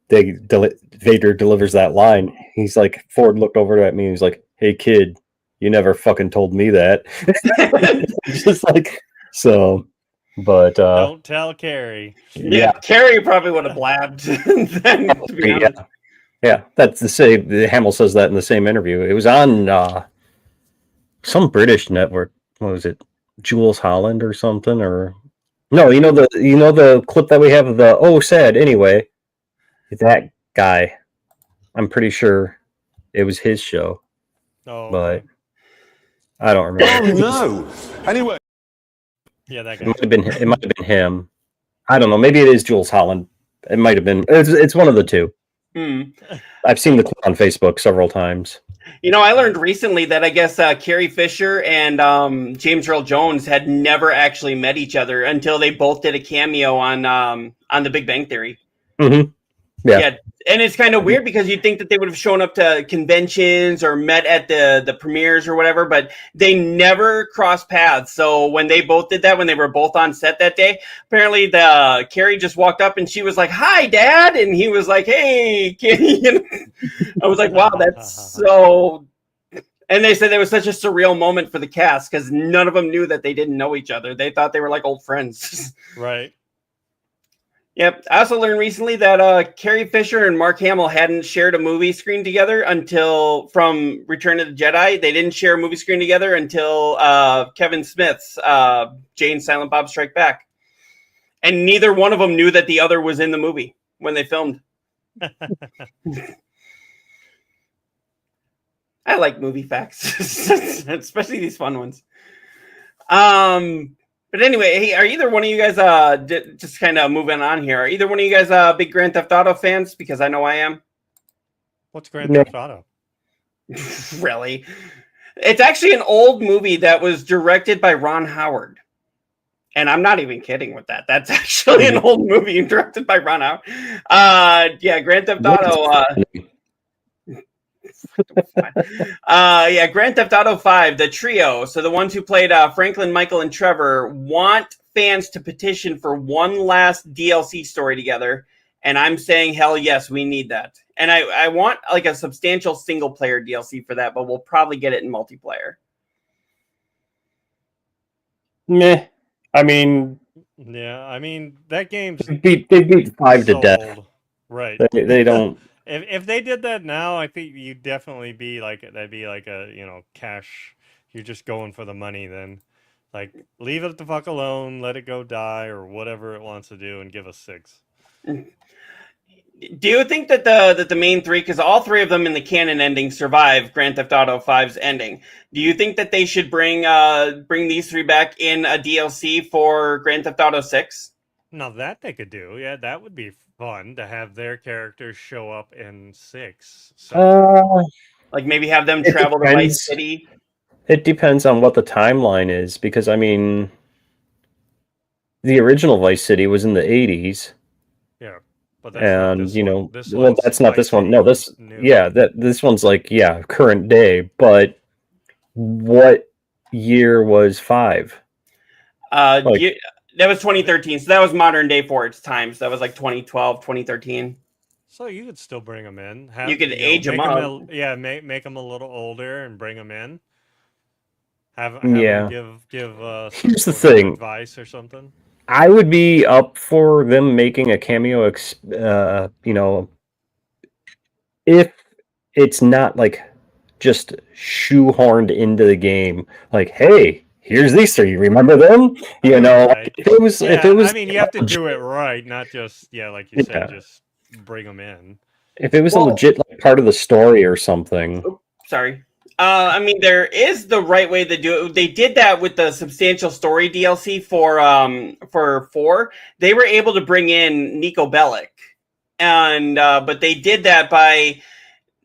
Vader delivers that line. He's like, Ford looked over at me and he's like, "Hey kid, you never fucking told me that." Just like so. But don't tell Carrie. Yeah, Carrie probably would have blabbed. Then, to be honest. Yeah, that's the same. Hamill says that in the same interview. It was on some British network. What was it? Jules Holland or something? Or no? The clip that we have of the sad. Anyway, that guy. I'm pretty sure it was his show. Oh, but I don't remember. Oh no! Anyway. Yeah, that guy. It might have been him. I don't know. Maybe it is Jules Holland. It might have been. It's one of the two. I've seen the clip on Facebook several times. I learned recently that I guess Carrie Fisher and James Earl Jones had never actually met each other until they both did a cameo on The Big Bang Theory. Mm-hmm. Yeah. And it's kind of weird because you'd think that they would have shown up to conventions or met at the premieres or whatever, but they never crossed paths. So when they both did that, when they were both on set that day, apparently Carrie just walked up and she was like, "Hi, Dad," and he was like, "Hey, kid." I was like, "Wow, that's so." And they said it was such a surreal moment for the cast because none of them knew that they didn't know each other. They thought they were like old friends. Right. Yep. I also learned recently that Carrie Fisher and Mark Hamill hadn't shared a movie screen together until from Return of the Jedi. They didn't share a movie screen together until Kevin Smith's Jane Silent Bob Strike Back. And neither one of them knew that the other was in the movie when they filmed. I like movie facts, especially these fun ones. But anyway, hey, are either one of you guys just kind of moving on here? Are either one of you guys big Grand Theft Auto fans? Because I know I am. What's Grand Theft Auto? Really? It's actually an old movie that was directed by Ron Howard. And I'm not even kidding with that. That's actually an old movie directed by Ron Howard. Yeah, Grand Theft Auto. Grand Theft Auto 5, the trio. So the ones who played Franklin, Michael, and Trevor want fans to petition for one last DLC story together. And I'm saying, hell yes, we need that. And I want like a substantial single player DLC for that, but we'll probably get it in multiplayer. Meh. I mean, Yeah, I mean that game's they beat 5 to death. old. Right. They don't. If they did that now, I think you'd definitely be like that'd be like a cash. You're just going for the money then. Like leave it the fuck alone, let it go die or whatever it wants to do, and give us 6. Do you think that the main three, because all three of them in the canon ending survive Grand Theft Auto 5's ending, do you think that they should bring these three back in a DLC for Grand Theft Auto 6? Now that they could do, yeah, that would be fun to have their characters show up in 6. So. Like maybe have them travel to Vice City? It depends on what the timeline is, because I mean, the original Vice City was in the 80s. Yeah. But that's not this one. No, this one's like current day. But what year was 5? That was 2013. So that was modern day for its time. So that was like 2012, 2013. So you could still bring them in. You could age them up. Make them a little older and bring them in. Have them give Here's the thing. Advice or something. I would be up for them making a cameo, if it's not like just shoehorned into the game. Like, hey, here's these three. You remember them? Right. If it was. I mean, you have to do it right, not just like you said, just bring them in. If it was a legit part of the story or something. Sorry. I mean, there is the right way to do it. They did that with the substantial story DLC for 4. They were able to bring in Nico Bellic, and but they did that by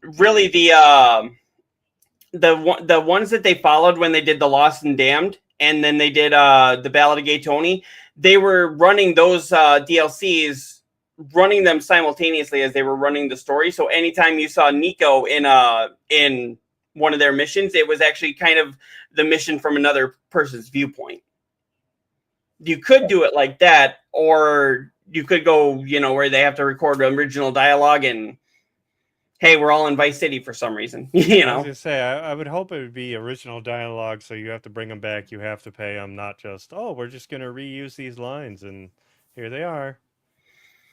really the ones that they followed when they did the Lost and Damned, and then they did the Ballad of Gay Tony. They were running those DLCs, running them simultaneously as they were running the story. So anytime you saw Nico in one of their missions, it was actually kind of the mission from another person's viewpoint. You could do it like that, or you could go, where they have to record original dialogue and, hey, we're all in Vice City for some reason. I was gonna say, I would hope it would be original dialogue, so you have to bring them back, you have to pay them, not just, we're just going to reuse these lines, and here they are.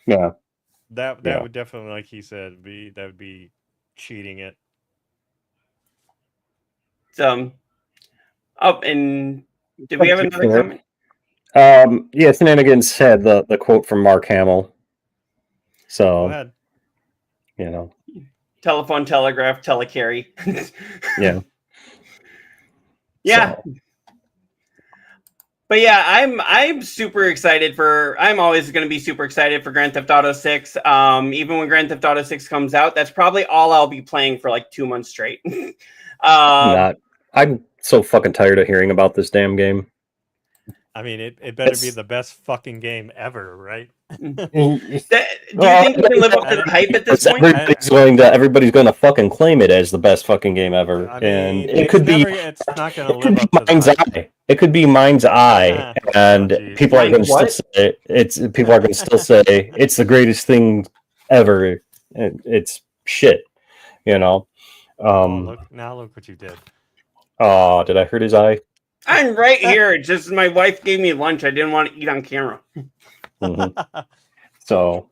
Yeah. That would definitely, like he said, that would be cheating it. And did we have another comment? Shenanigans had the quote from Mark Hamill. So, go ahead. Telephone, telegraph, telecarry. Yeah. Yeah. So. But yeah, I'm super excited I'm always going to be super excited for Grand Theft Auto 6. Even when Grand Theft Auto 6 comes out, that's probably all I'll be playing for like 2 months straight. I'm so fucking tired of hearing about this damn game. I mean, it better be the best fucking game ever, right? Do you think you can live up to the hype at this point? Everybody's going to fucking claim it as the best fucking game ever, and it could be. It's not going to live up to Mind's Eye. It could be Mind's Eye, and people are going to still say it's. People are going to still say it's the greatest thing ever. It's shit, look what you did. Oh, did I hurt his eye? I'm right here. Just my wife gave me lunch. I didn't want to eat on camera. Mm-hmm. So,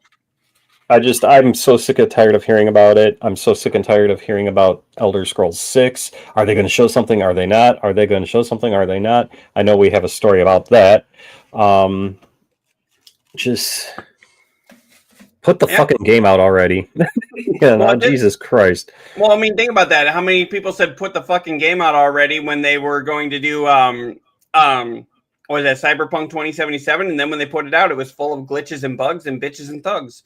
I'm so sick and tired of hearing about it. I'm so sick and tired of hearing about Elder Scrolls 6. Are they going to show something? Are they not? Are they going to show something? Are they not? I know we have a story about that. Put the Yeah. fucking game out already. Jesus Christ. Well, I mean, think about that. How many people said put the fucking game out already when they were going to do what was that, Cyberpunk 2077? And then when they put it out, it was full of glitches and bugs and bitches and thugs.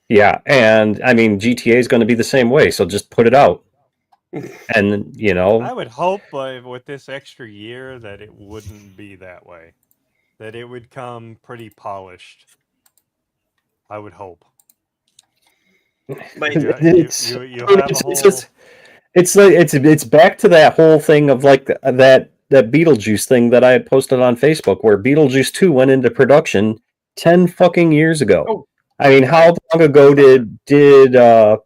Yeah, and I mean GTA is going to be the same way, so just put it out. And I would hope with this extra year that it wouldn't be that way. That it would come pretty polished. I would hope. But it's back to that whole thing of like that Beetlejuice thing that I had posted on Facebook, where Beetlejuice 2 went into production 10 fucking years ago. Oh. I mean, how long ago did GTA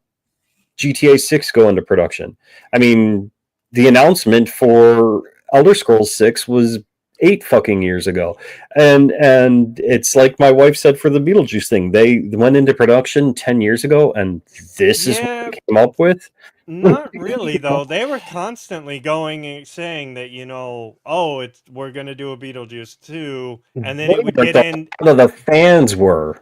6 go into production? I mean, the announcement for Elder Scrolls 6 was 8 fucking years ago. And it's like my wife said for the Beetlejuice thing. They went into production 10 years ago, and this is what they came up with? Not really, though. They were constantly saying that, we're going to do a Beetlejuice 2, and then it would get in... The fans were.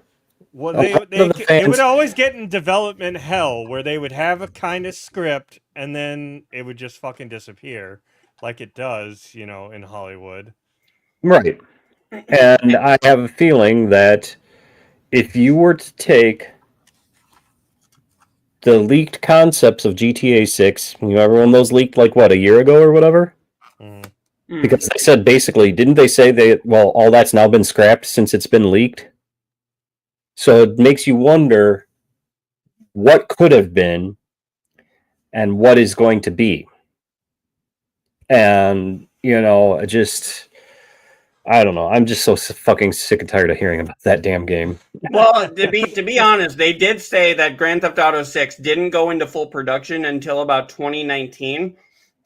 Well, it would always get in development hell, where they would have a kind of script, and then it would just fucking disappear, like it does, in Hollywood. Right. And I have a feeling that if you were to take the leaked concepts of GTA 6, remember when those leaked a year ago or whatever? Mm-hmm. Because they said basically, didn't they say all that's now been scrapped since it's been leaked? So it makes you wonder what could have been and what is going to be. And, I don't know. I'm just so fucking sick and tired of hearing about that damn game. Well, to be honest, they did say that Grand Theft Auto 6 didn't go into full production until about 2019.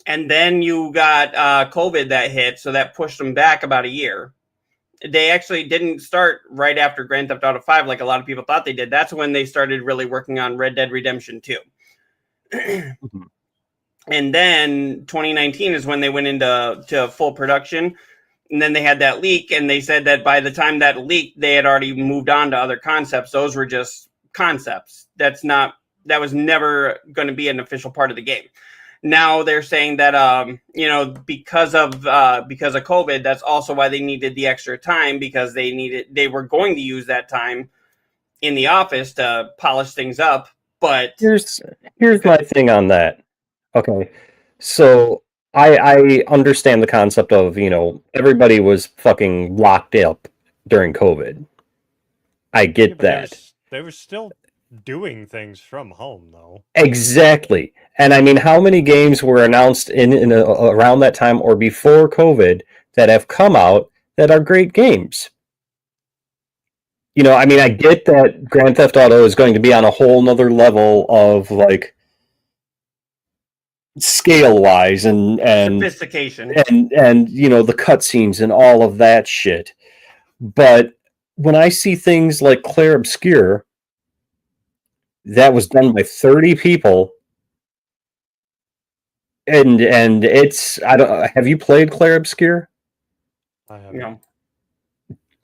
And then you got COVID that hit, so that pushed them back about a year. They actually didn't start right after Grand Theft Auto 5 like a lot of people thought they did. That's when they started really working on Red Dead Redemption 2. And then 2019 is when they went into full production. And then they had that leak, and they said that by the time that leaked, they had already moved on to other concepts. Those were just concepts. That was never going to be an official part of the game. Now they're saying that because of COVID, that's also why they needed the extra time, because they were going to use that time in the office to polish things up. But here's my thing on that. Okay, so I understand the concept of everybody was fucking locked up during COVID. I get that. They were still doing things from home, though. Exactly. And I mean, how many games were announced around that time or before COVID that have come out that are great games? I mean, I get that Grand Theft Auto is going to be on a whole nother level of scale-wise and sophistication and the cutscenes and all of that shit. But when I see things like Clair Obscur that was done by 30 people, and it's have you played Clair Obscur? I have. No.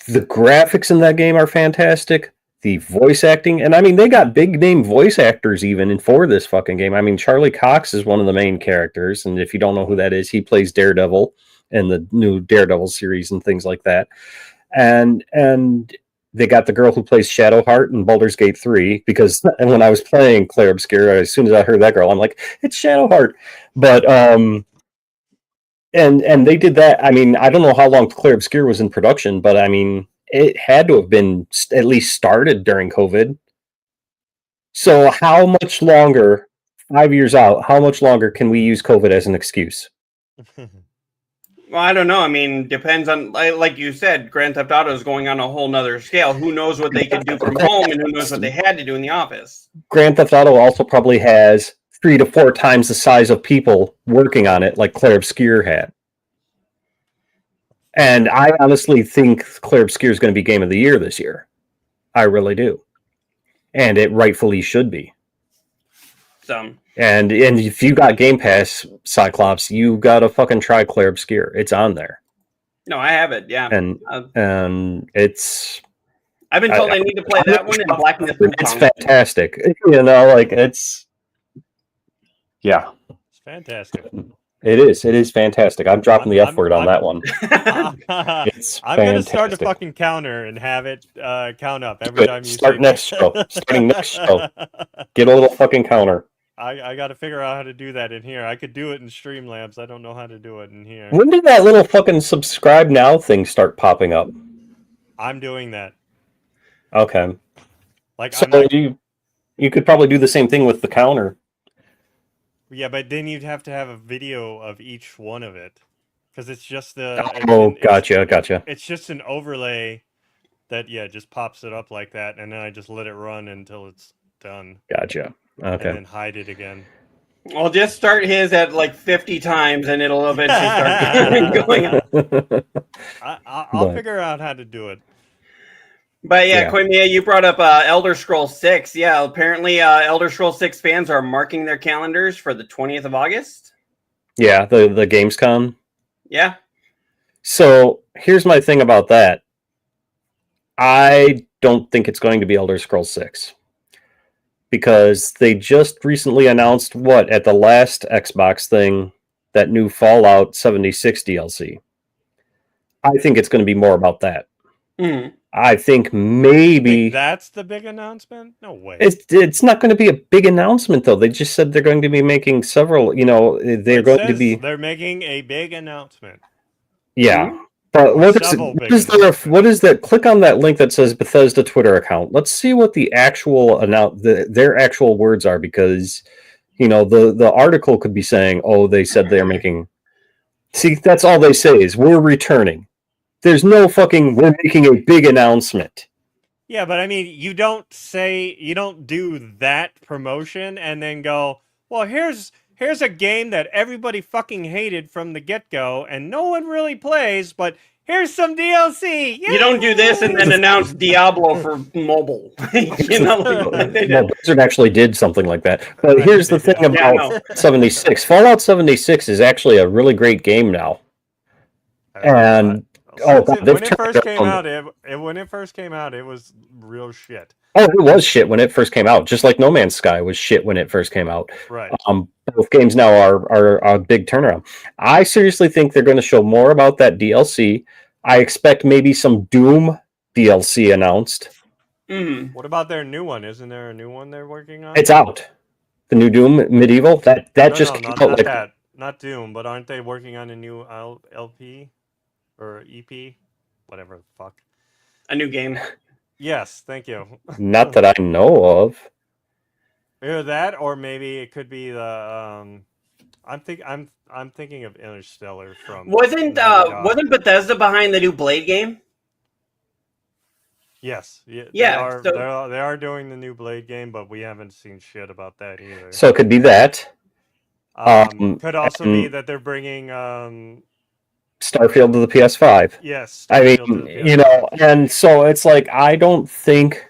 The graphics in that game are fantastic. The voice acting, and I mean, they got big name voice actors even for this fucking game. I mean, Charlie Cox is one of the main characters, and if you don't know who that is, he plays Daredevil in the new Daredevil series and things like that. And they got the girl who plays Shadowheart in Baldur's Gate 3, because when I was playing Clair Obscur, as soon as I heard that girl, I'm like, it's Shadowheart. But and they did that. I mean, I don't know how long Clair Obscur was in production, but I mean, it had to have been at least started during COVID. So how much longer, 5 years out, how much longer can we use COVID as an excuse? Well, I don't know. I mean, depends on, like you said, Grand Theft Auto is going on a whole nother scale. Who knows what they could do from home, and who knows what they had to do in the office. Grand Theft Auto also probably has 3 to 4 times the size of people working on it like Clair Obscur had. And I honestly think Clair Obscur is going to be Game of the Year this year. I really do. And it rightfully should be. And if you got Game Pass, Cyclops, you got to fucking try Clair Obscur. It's on there. No, I have it, yeah. And it's... I've been told I need to play that one in Black Myth It's Wukong. fantastic. You know, like it's yeah. It's fantastic. It is. It is fantastic. I'm dropping the F word on that one. It's I'm gonna start a fantastic. fucking counter and have it count up every time you Start say next show. Starting next show. Get a little fucking counter. I got to figure out how to do that in here. I could do it in Streamlabs. I don't know how to do it in here. When did that little fucking subscribe now thing start popping up? I'm doing that. Okay. Like So I'm not, you could probably do the same thing with the counter. yeah, but then you'd have to have a video of each one of it, because it's just the. Gotcha. It's just an overlay that just pops it up like that, and then I just let it run until it's done. Gotcha. Okay. And then hide it again. Well, just start his at like 50 times, and it'll eventually start going up. I'll figure out how to do it. But yeah, Koimiya, you brought up Elder Scrolls 6. Yeah, apparently Elder Scrolls 6 fans are marking their calendars for the 20th of August. Yeah, the Gamescom. Yeah. So here's my thing about that. I don't think it's going to be Elder Scrolls 6. Because they just recently announced at the last Xbox thing, that new Fallout 76 DLC. I think it's going to be more about that. Mm-hmm. I think maybe that's the big announcement. No way. It's not going to be a big announcement though. They just said they're going to be making several. You know, they're making a big announcement. Yeah, but what is that? Click on that link that says Bethesda Twitter account. Let's see what the actual their actual words are, because you know the article could be saying, "Oh, they said they're making." See, that's all they say is we're returning. There's no fucking we're making a big announcement. Yeah, but I mean, you don't do that promotion and then go, well, here's a game that everybody fucking hated from the get-go and no one really plays, but here's some DLC. Yay! You don't do this and then announce Diablo for mobile. You know, well, Blizzard actually did something like that. But here's the thing about 76. Fallout 76 is actually a really great game now. And when it first came out, it was real shit. Oh, it was shit when it first came out, just like No Man's Sky was shit when it first came out. Right. Both games now are a big turnaround. I seriously think they're going to show more about that DLC. I expect maybe some Doom DLC announced. Mm-hmm. What about their new one? Isn't there a new one they're working on? It's out. The new Doom Medieval. That just came out not Doom, but aren't they working on a new LP or EP? Whatever the fuck. A new game. Yes, thank you. Not that I know of. Either that, or maybe it could be the. I'm thinking of Interstellar from. Wasn't Bethesda behind the new Blade game? Yes. Yeah. They are doing the new Blade game, but we haven't seen shit about that either. So it could be that. Could also be that they're bringing. Starfield to the PS5. Yes. I mean, you know, and so it's like I think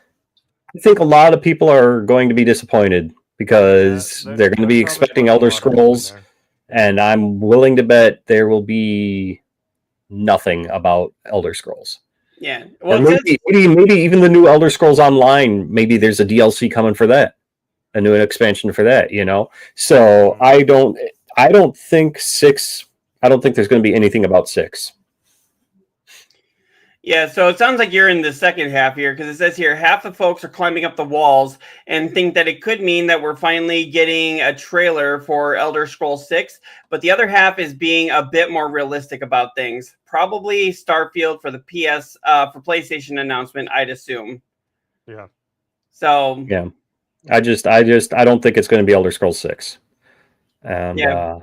a lot of people are going to be disappointed because they're going to be expecting Elder Scrolls, and I'm willing to bet there will be nothing about Elder Scrolls. Yeah. Well, maybe even the new Elder Scrolls Online, maybe there's a DLC coming for that, a new expansion for that, you know? So I don't think 6. I don't think there's going to be anything about 6. Yeah, so it sounds like you're in the second half here, because it says here half the folks are climbing up the walls and think that it could mean that we're finally getting a trailer for Elder Scrolls 6, but the other half is being a bit more realistic about things. Probably Starfield for the for PlayStation announcement, I'd assume. Yeah. So yeah, I don't think it's going to be Elder Scrolls 6. Yeah.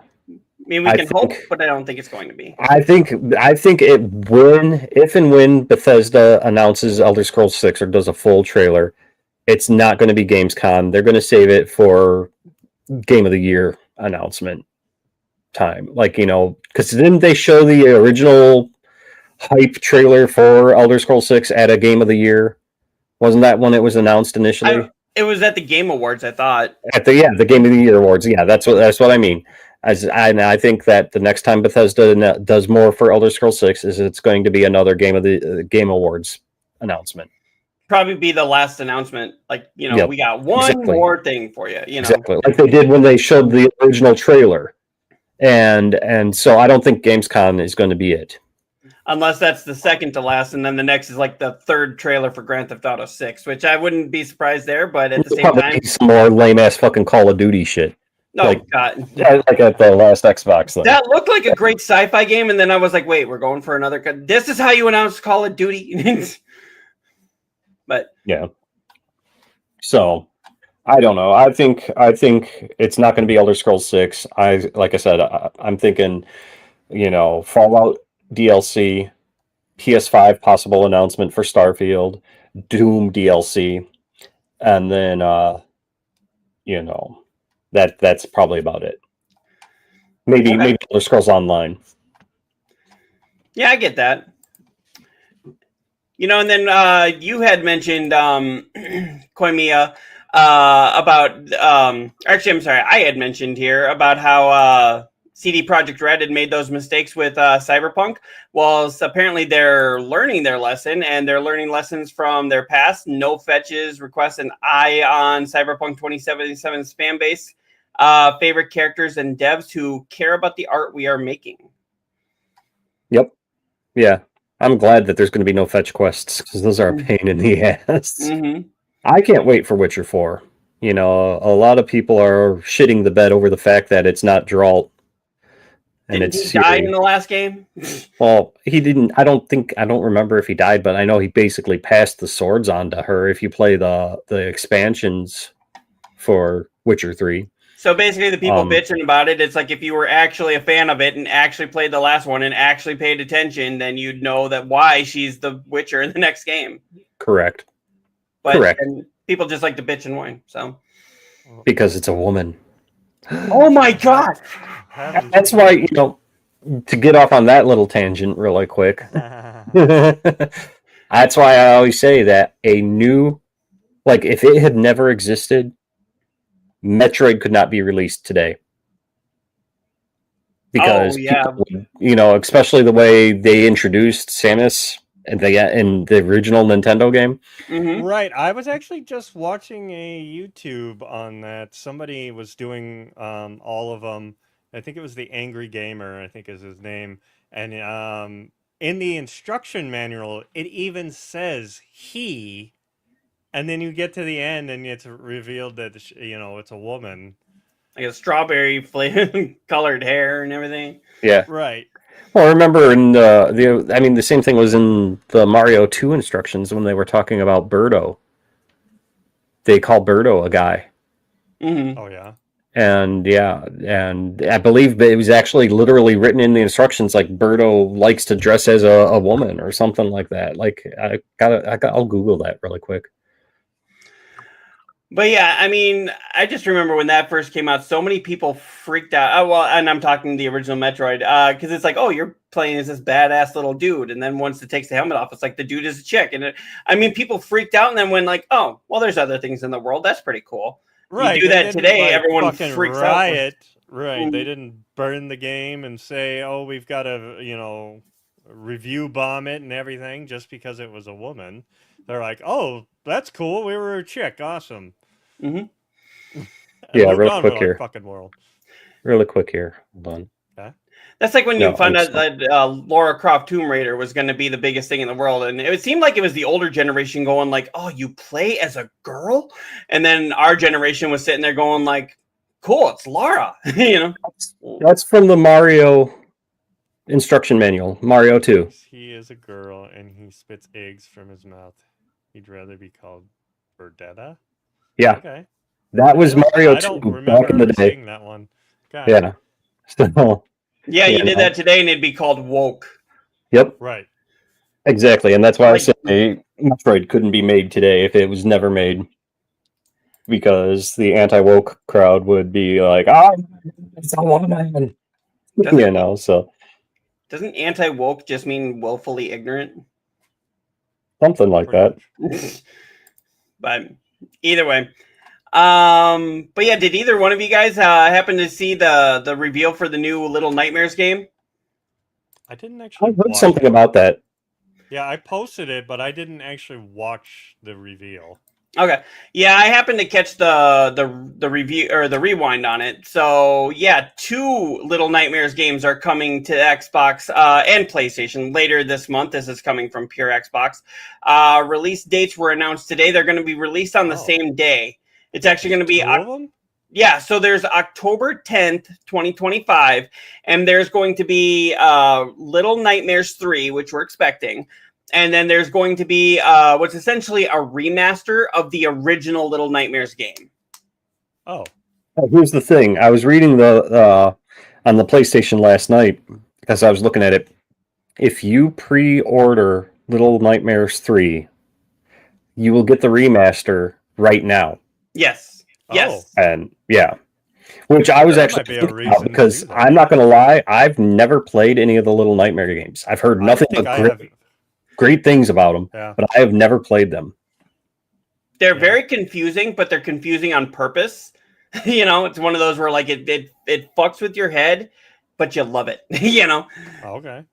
I mean, we can hope, but I don't think it's going to be. I think if and when Bethesda announces Elder Scrolls 6 or does a full trailer, it's not going to be Gamescom. They're going to save it for Game of the Year announcement time. Like, you know, because didn't they show the original hype trailer for Elder Scrolls 6 at a Game of the Year? Wasn't that when it was announced initially? It was at the Game Awards, I thought. At the Game of the Year Awards. Yeah, that's what I mean. I think that the next time Bethesda does more for Elder Scrolls 6 is it's going to be another Game Awards announcement. probably be the last announcement. Like, Yep, we got one exactly. more thing for you. Exactly, like they did when they showed the original trailer, and so I don't think Gamescom is going to be it. Unless that's the second to last, and then the next is like the third trailer for Grand Theft Auto 6, which I wouldn't be surprised there, but at the same Probably time, some more lame ass fucking Call of Duty shit. no, like- God. Like at the last Xbox thing. That looked like a great sci-fi game, and then I was like, wait, we're going for another. This is how you announce Call of Duty. But yeah. So I don't know. I think it's not going to be Elder Scrolls 6. Like I said, I'm thinking, Fallout DLC, PS5 possible announcement for Starfield, Doom DLC, and then that's probably about it. Maybe Elder Scrolls Online. yeah, I get that. And then you had mentioned Koimiya about actually, I'm sorry, I had mentioned here about how CD Projekt Red had made those mistakes with Cyberpunk. Well, apparently they're learning their lesson, and they're learning lessons from their past. No fetches, request an eye on Cyberpunk 2077's fan base, favorite characters and devs who care about the art we are making. Yep. Yeah. I'm glad that there's going to be no fetch quests, because those are a pain in the ass. Mm-hmm. I can't wait for Witcher 4. A lot of people are shitting the bed over the fact that it's not Geralt. And Didn't it's he die Ciri. in the last game? Well, he didn't. I don't remember if he died, but I know he basically passed the swords on to her if you play the expansions for Witcher 3. So basically, the people bitching about it, it's like if you were actually a fan of it and actually played the last one and actually paid attention, then you'd know that why she's the Witcher in the next game. Correct. But Correct. And people just like to bitch and whine. So Because it's a woman. oh my god! That's why, to get off on that little tangent really quick. That's why I always say that if it had never existed, Metroid could not be released today. Because people, especially the way they introduced Samus in the original Nintendo game. Mm-hmm. Right. I was actually just watching a YouTube on that. Somebody was doing all of them. I think it was the Angry Gamer, I think is his name. And in the instruction manual, it even says he, and then you get to the end and it's revealed that, it's a woman. Like a strawberry colored hair and everything. Yeah. Right. Well, I remember in the same thing was in the Mario 2 instructions when they were talking about Birdo. They call Birdo a guy. Mm-hmm. Oh, yeah. And I believe it was actually literally written in the instructions like Birdo likes to dress as a woman or something like that. Like I'll Google that really quick. But yeah, I mean, I just remember when that first came out, so many people freaked out. And I'm talking the original Metroid, because it's like, oh, you're playing as this badass little dude, and then once it takes the helmet off, it's like the dude is a chick, and people freaked out, and then when like, oh, well, there's other things in the world, that's pretty cool. Right. You do that today, everyone freaks riot. out. Right. Mhm. They didn't burn the game and say, oh, we've got to, review bomb it and everything just because it was a woman. They're like, oh, that's cool. We were a chick. Awesome. Mm-hmm. Yeah, real quick here. Fucking world. Really quick here. Hold on. Okay. That's like when you found out that Lara Croft Tomb Raider was going to be the biggest thing in the world. And it seemed like it was the older generation going like, oh, you play as a girl? And then our generation was sitting there going like, cool, it's Lara. That's from the Mario instruction manual, Mario 2. He is a girl and he spits eggs from his mouth. He'd rather be called Berdetta? Yeah. Okay. That was Mario 2 I don't remember back in the day. seeing that one. God. Yeah. So, yeah, you did that today and it'd be called woke. Yep. Right. Exactly. And that's why I said Metroid couldn't be made today if it was never made. Because the anti-woke crowd would be like, it's a woman. So. Doesn't anti-woke just mean willfully ignorant? Something like that. But either way. But yeah, did either one of you guys happen to see the reveal for the new Little Nightmares game? I didn't actually. I heard something about that. Yeah, I posted it, but I didn't actually watch the reveal. Okay. Yeah, I happened to catch the review or the rewind on it. So yeah, 2 Little Nightmares games are coming to Xbox and PlayStation later this month. This is coming from Pure Xbox. Release dates were announced today. They're going to be released on the same day. It's actually going to be 2 of them? Yeah, so there's October 10th, 2025, and there's going to be Little Nightmares 3, which we're expecting. And then there's going to be what's essentially a remaster of the original Little Nightmares game. Oh. Here's the thing. I was reading the on the PlayStation last night because I was looking at it. If you pre-order Little Nightmares 3, you will get the remaster right now. Yes. Yes. And yeah. Which I was That actually might be a thinking about reason to because do that. I'm not going to lie, I've never played any of the Little Nightmare games. I've heard nothing I think but I have. great things about them, Yeah. but I have never played them. They're very confusing, but they're confusing on purpose. You know, it's one of those where like it fucks with your head, but you love it. You know. Okay.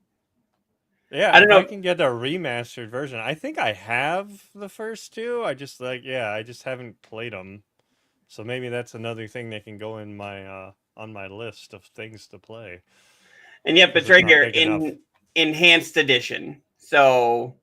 Yeah, I don't know. I can get a remastered version. I think I have the first 2. I just I just haven't played them. So maybe that's another thing that can go in my on my list of things to play. And yep, it's right here in enhanced edition. So,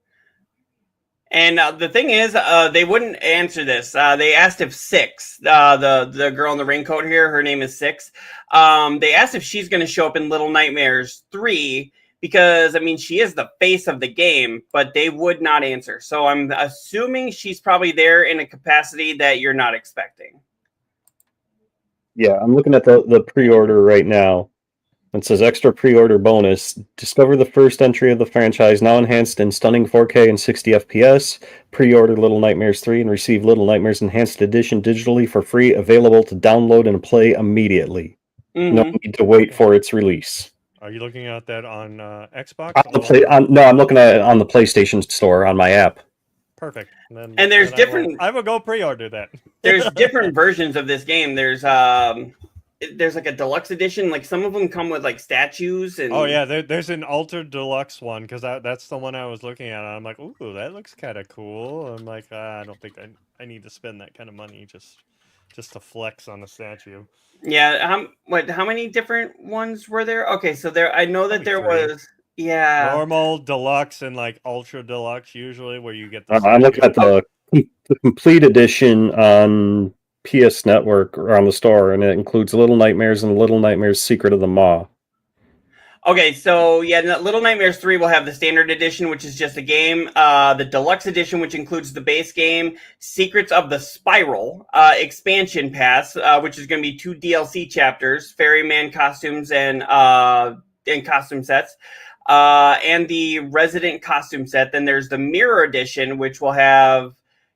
and the thing is, they wouldn't answer this. They asked if Six, the girl in the raincoat here, her name is Six. They asked if she's going to show up in Little Nightmares 3 because I mean she is the face of the game, but they would not answer. So I'm assuming she's probably there in a capacity that you're not expecting. Yeah, I'm looking at the pre-order right now. It says extra pre-order bonus. Discover the first entry of the franchise, now enhanced in stunning 4K and 60 FPS. Pre-order Little Nightmares 3 and receive Little Nightmares Enhanced Edition digitally for free, available to download and play immediately. Mm-hmm. No need to wait for its release. Are you looking at that on Xbox? No, I'm looking at it on the PlayStation Store on my app. Perfect. Then, and there's different. I will go pre-order that. There's different versions of this game. There's like a deluxe edition. Like some of them come with like statues and. Oh yeah, there's an ultra deluxe one because that's the one I was looking at. And I'm like, ooh, that looks kind of cool. I'm like, I don't think I need to spend that kind of money just to flex on the statue. Yeah. How many different ones were there? Okay, so I know that there 3. was. Yeah. Normal, deluxe, and like ultra deluxe usually, where you get the. I'm looking at the complete edition on PS Network or on the store, and it includes Little Nightmares and Little Nightmares Secret of the Maw. Okay, so yeah, Little Nightmares 3 will have the standard edition, which is just a game. The deluxe edition, which includes the base game, Secrets of the Spiral, expansion pass, which is going to be 2 DLC chapters, Ferryman costumes and costume sets, and the Resident costume set. Then there's the Mirror edition, which will have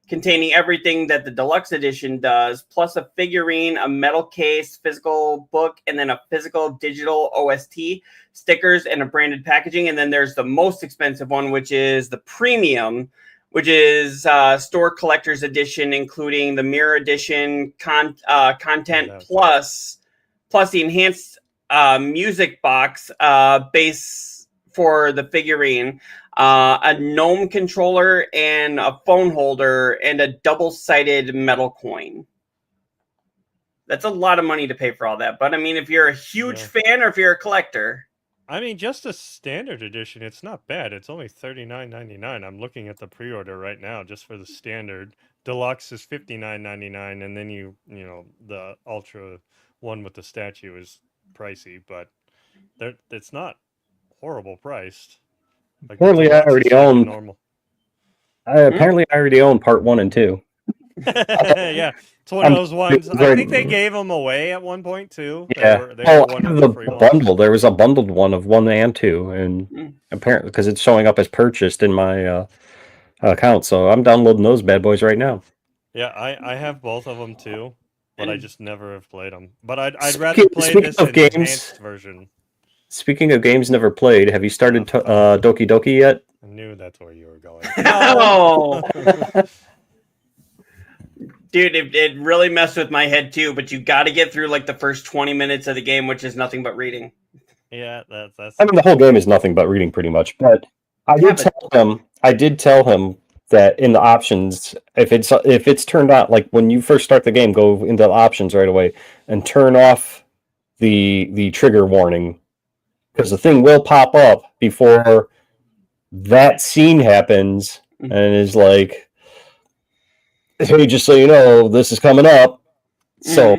containing everything that the deluxe edition does, plus a figurine, a metal case, physical book, and then a physical digital OST, stickers, and a branded packaging. And then there's the most expensive one, which is the premium, which is store collector's edition, including the Mirror edition content plus the enhanced music box base for the figurine. A gnome controller and a phone holder and a double-sided metal coin. That's a lot of money to pay for all that. But I mean, if you're a huge fan or if you're a collector. I mean, just a standard edition, it's not bad. It's only $39.99. I'm looking at the pre-order right now just for the standard. Deluxe is $59.99, and then you know, the ultra one with the statue is pricey, but it's not horrible priced. Like apparently, I already own. Normal. Apparently, I already own part 1 and 2. Yeah, it's one of those ones. I think they gave them away at one point too. Yeah. They were one I of have the bundle. There was a bundled one of 1 and 2, and apparently because it's showing up as purchased in my account, so I'm downloading those bad boys right now. Yeah, I have both of them too, but I just never have played them. But I'd rather play this in the enhanced version. Speaking of games never played, have you started Doki Doki yet? I knew that's where you were going. No. Dude, it really messed with my head too, but you got to get through like the first 20 minutes of the game, which is nothing but reading. Yeah, that's. I mean, the whole game is nothing but reading, pretty much. But I did tell them I did tell him that in the options, if it's turned on, like when you first start the game, go into the options right away and turn off the trigger warning, because the thing will pop up before that scene happens and is like, hey, just so you know, this is coming up. So,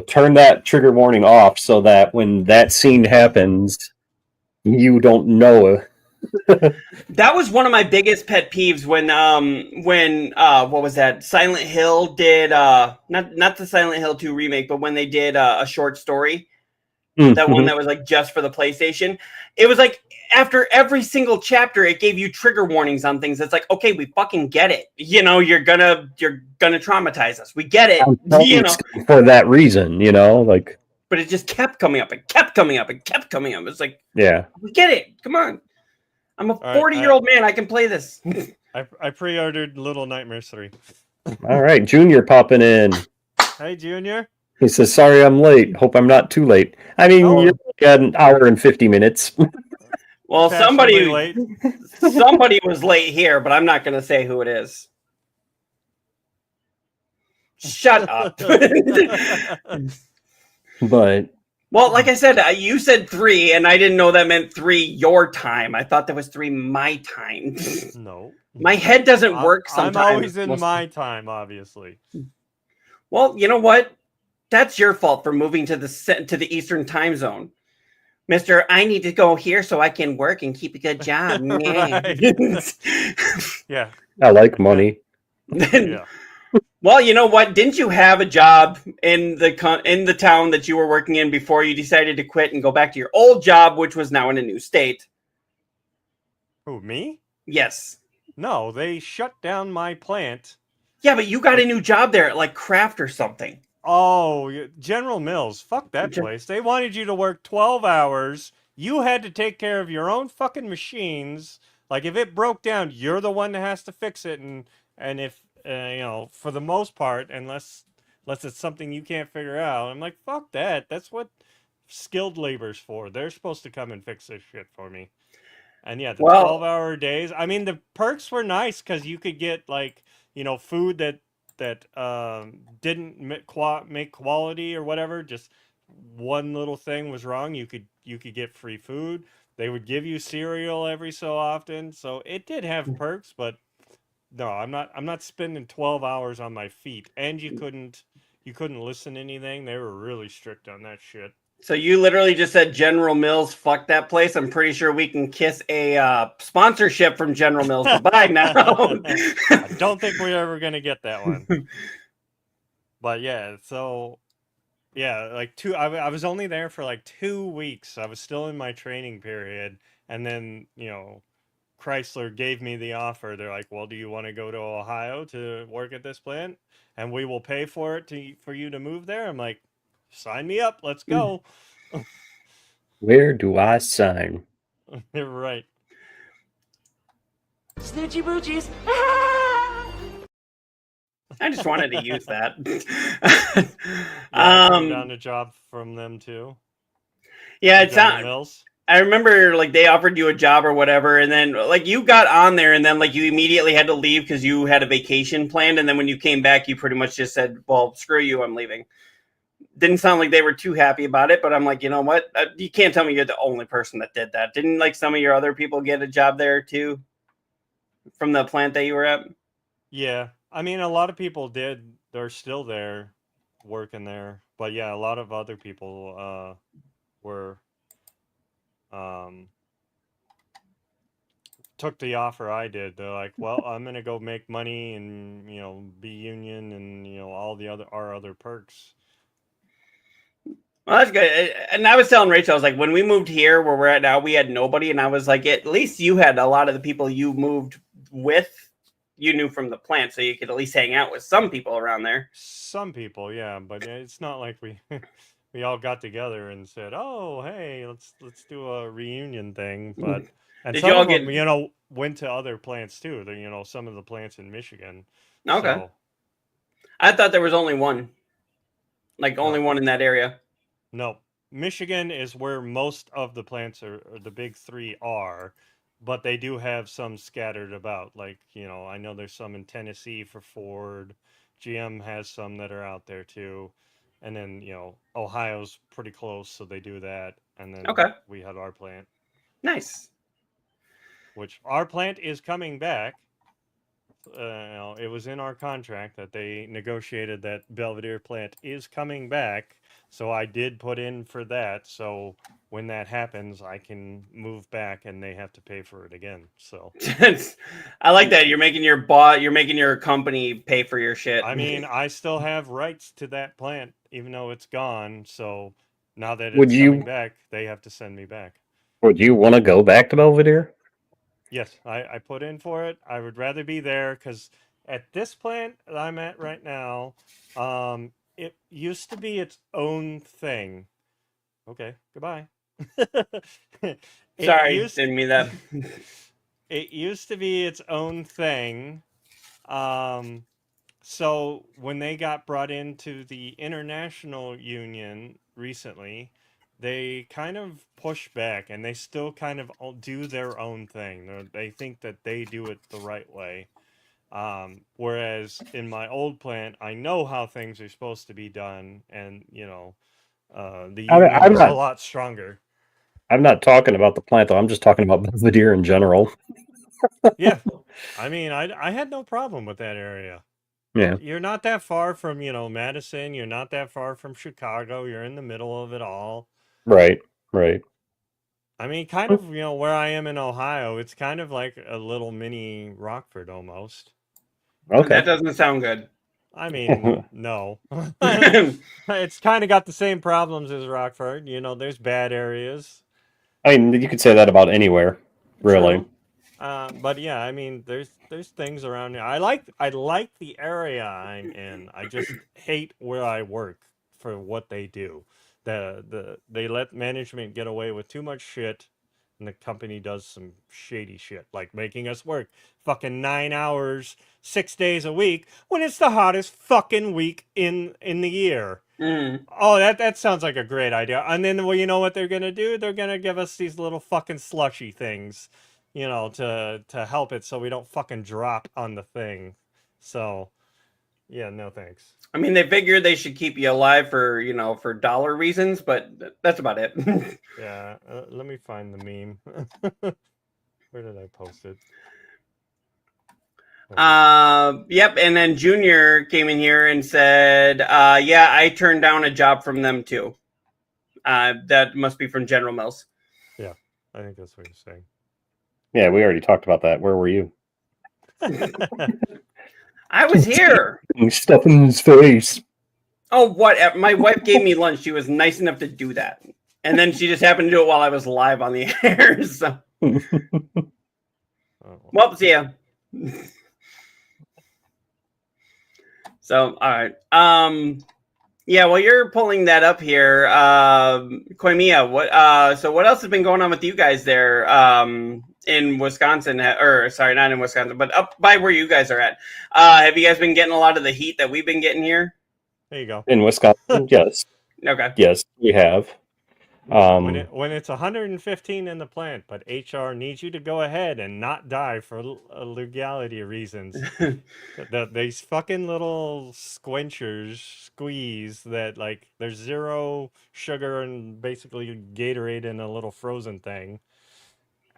turn that trigger warning off so that when that scene happens, you don't know. That was one of my biggest pet peeves when what was that? Silent Hill did not the Silent Hill 2 remake, but when they did a short story, that one that was like just for the PlayStation. It was like after every single chapter, it gave you trigger warnings on things. It's like, okay, we fucking get it. You're gonna traumatize us. We get it. For that reason, like. But it just kept coming up and kept coming up and kept coming up. It's like, yeah, we get it. Come on. I'm a 40-year-old man. I can play this. I pre-ordered Little Nightmares 3. All right, Junior popping in. Hey, Junior. He says, "Sorry, I'm late. Hope I'm not too late." I mean, you got an hour and 50 minutes. Well, somebody was late here, but I'm not going to say who it is. Shut up. But well, like I said, you said 3, and I didn't know that meant 3 your time. I thought that was 3 my time. No, my head doesn't work sometimes. I'm always in my time, obviously. Well, you know what? That's your fault for moving to the Eastern time zone. Mister, I need to go here so I can work and keep a good job. Yeah. I like money. Yeah. Well, you know what? Didn't you have a job in the town that you were working in before you decided to quit and go back to your old job, which was now in a new state? Who, me? Yes. No, they shut down my plant. Yeah, but you got a new job there at like Kraft or something. Oh, General Mills. Fuck that place. They wanted you to work 12 hours. You had to take care of your own fucking machines. Like, if it broke down, you're the one that has to fix it. And if, for the most part, unless it's something you can't figure out, I'm like, fuck that. That's what skilled labor's for. They're supposed to come and fix this shit for me. And yeah, the 12-hour days. I mean, the perks were nice because you could get, like, food that didn't make quality or whatever. Just one little thing was wrong. You could get free food. They would give you cereal every so often. So it did have perks, but no, I'm not spending 12 hours on my feet. And you couldn't listen to anything. They were really strict on that shit. So you literally just said General Mills, fuck that place. I'm pretty sure we can kiss a sponsorship from General Mills goodbye now. I don't think we're ever going to get that one. But yeah, so yeah, like I was only there for like 2 weeks. I was still in my training period. And then, Chrysler gave me the offer. They're like, well, do you want to go to Ohio to work at this plant? And we will pay for it for you to move there. I'm like, sign me up. Let's go. Where do I sign? You're right. Snoochie boochies. I just wanted to use that. I turned down a job from them too. Yeah, it's not. I remember like they offered you a job or whatever, and then like you got on there, and then like you immediately had to leave because you had a vacation planned, and then when you came back, you pretty much just said, "Well, screw you, I'm leaving." Didn't sound like they were too happy about it, but I'm like, you know what? You can't tell me you're the only person that did that. Didn't like some of your other people get a job there too, from the plant that you were at? Yeah, I mean, a lot of people did. They're still there, working there. But yeah, a lot of other people were took the offer I did. They're like, well, I'm gonna go make money and be union and all our other perks. Well, that's good. And I was telling Rachel, I was like, when we moved here where we're at now, we had nobody, and I was like, at least you had a lot of the people you moved with. You knew from the plant, so you could at least hang out with some people around there. Some people, yeah, but it's not like we we all got together and said, "Oh, hey, let's do a reunion thing." But and some of them, went to other plants too. Some of the plants in Michigan. Okay. So, I thought there was only one, like only one in that area. No, Michigan is where most of the plants or the big 3 are. but they do have some scattered about. Like, I know there's some in Tennessee for Ford. GM has some that are out there too. And then, Ohio's pretty close, so they do that. And then Okay. we had our plant, Nice. which our plant is coming back. It was in our contract that they negotiated that Belvedere plant is coming back. So I did put in for that. So when that happens, I can move back and they have to pay for it again. So I like that. You're making your company pay for your shit. I mean, I still have rights to that plant, even though it's gone. So now that Would it's coming you back, they have to send me back. want to go back to Belvedere? Yes, I put in for it. I would rather be there because at this plant that I'm at right now, it used to be its own thing. Okay, goodbye. it Sorry, used didn't mean that. it used to be its own thing. So when they got brought into the international union recently, they kind of push back and they still kind of do their own thing. They think that they do it the right way. Whereas in my old plant, I know how things are supposed to be done, and the union I'm is a not. lot stronger. I'm not talking about the plant though. I'm just talking about Belvedere in general. Yeah, I mean, I had no problem with that area. Yeah. You're not that far from, Madison. You're not that far from Chicago. You're in the middle of it all. Right. Right. I mean, kind of, where I am in Ohio, it's kind of like a little mini Rockford almost. That Okay. doesn't sound good. I mean, no. It's kind of got the same problems as Rockford. There's bad areas. I mean, you could say that about anywhere, really. True. But yeah, I mean, there's things around here. I like the area I'm in. I just hate where I work for what they do. They let management get away with too much shit, and the company does some shady shit, like making us work fucking 9 hours, 6 days a week when it's the hottest fucking week in the year. Mm. Oh, that sounds like a great idea. And then, well, you know what they're gonna do? They're gonna give us these little fucking slushy things, to help it so we don't fucking drop on the thing. So, yeah, no thanks. I mean, they figured they should keep you alive for dollar reasons, but that's about it. Yeah, let me find the meme. Where did I post it? Yep. And then Junior came in here and said, "Yeah, I turned down a job from them too." That must be from General Mills. Yeah, I think that's what you're saying. Yeah, we already talked about that. Where were you? I was here. Stuff in his face. Oh, what? My wife gave me lunch. She was nice enough to do that, and then she just happened to do it while I was live on the air. So, well, see ya. So, all right. Yeah, well, you're pulling that up here, Koimiya. What else has been going on with you guys there, in Wisconsin? Or sorry, not in Wisconsin, but up by where you guys are at. Have you guys been getting a lot of the heat that we've been getting here? There you go. In Wisconsin, yes. Okay. Yes, we have. When it's 115 in the plant, but HR needs you to go ahead and not die for legality reasons. These fucking little squeeze that, like, there's zero sugar and basically Gatorade in a little frozen thing.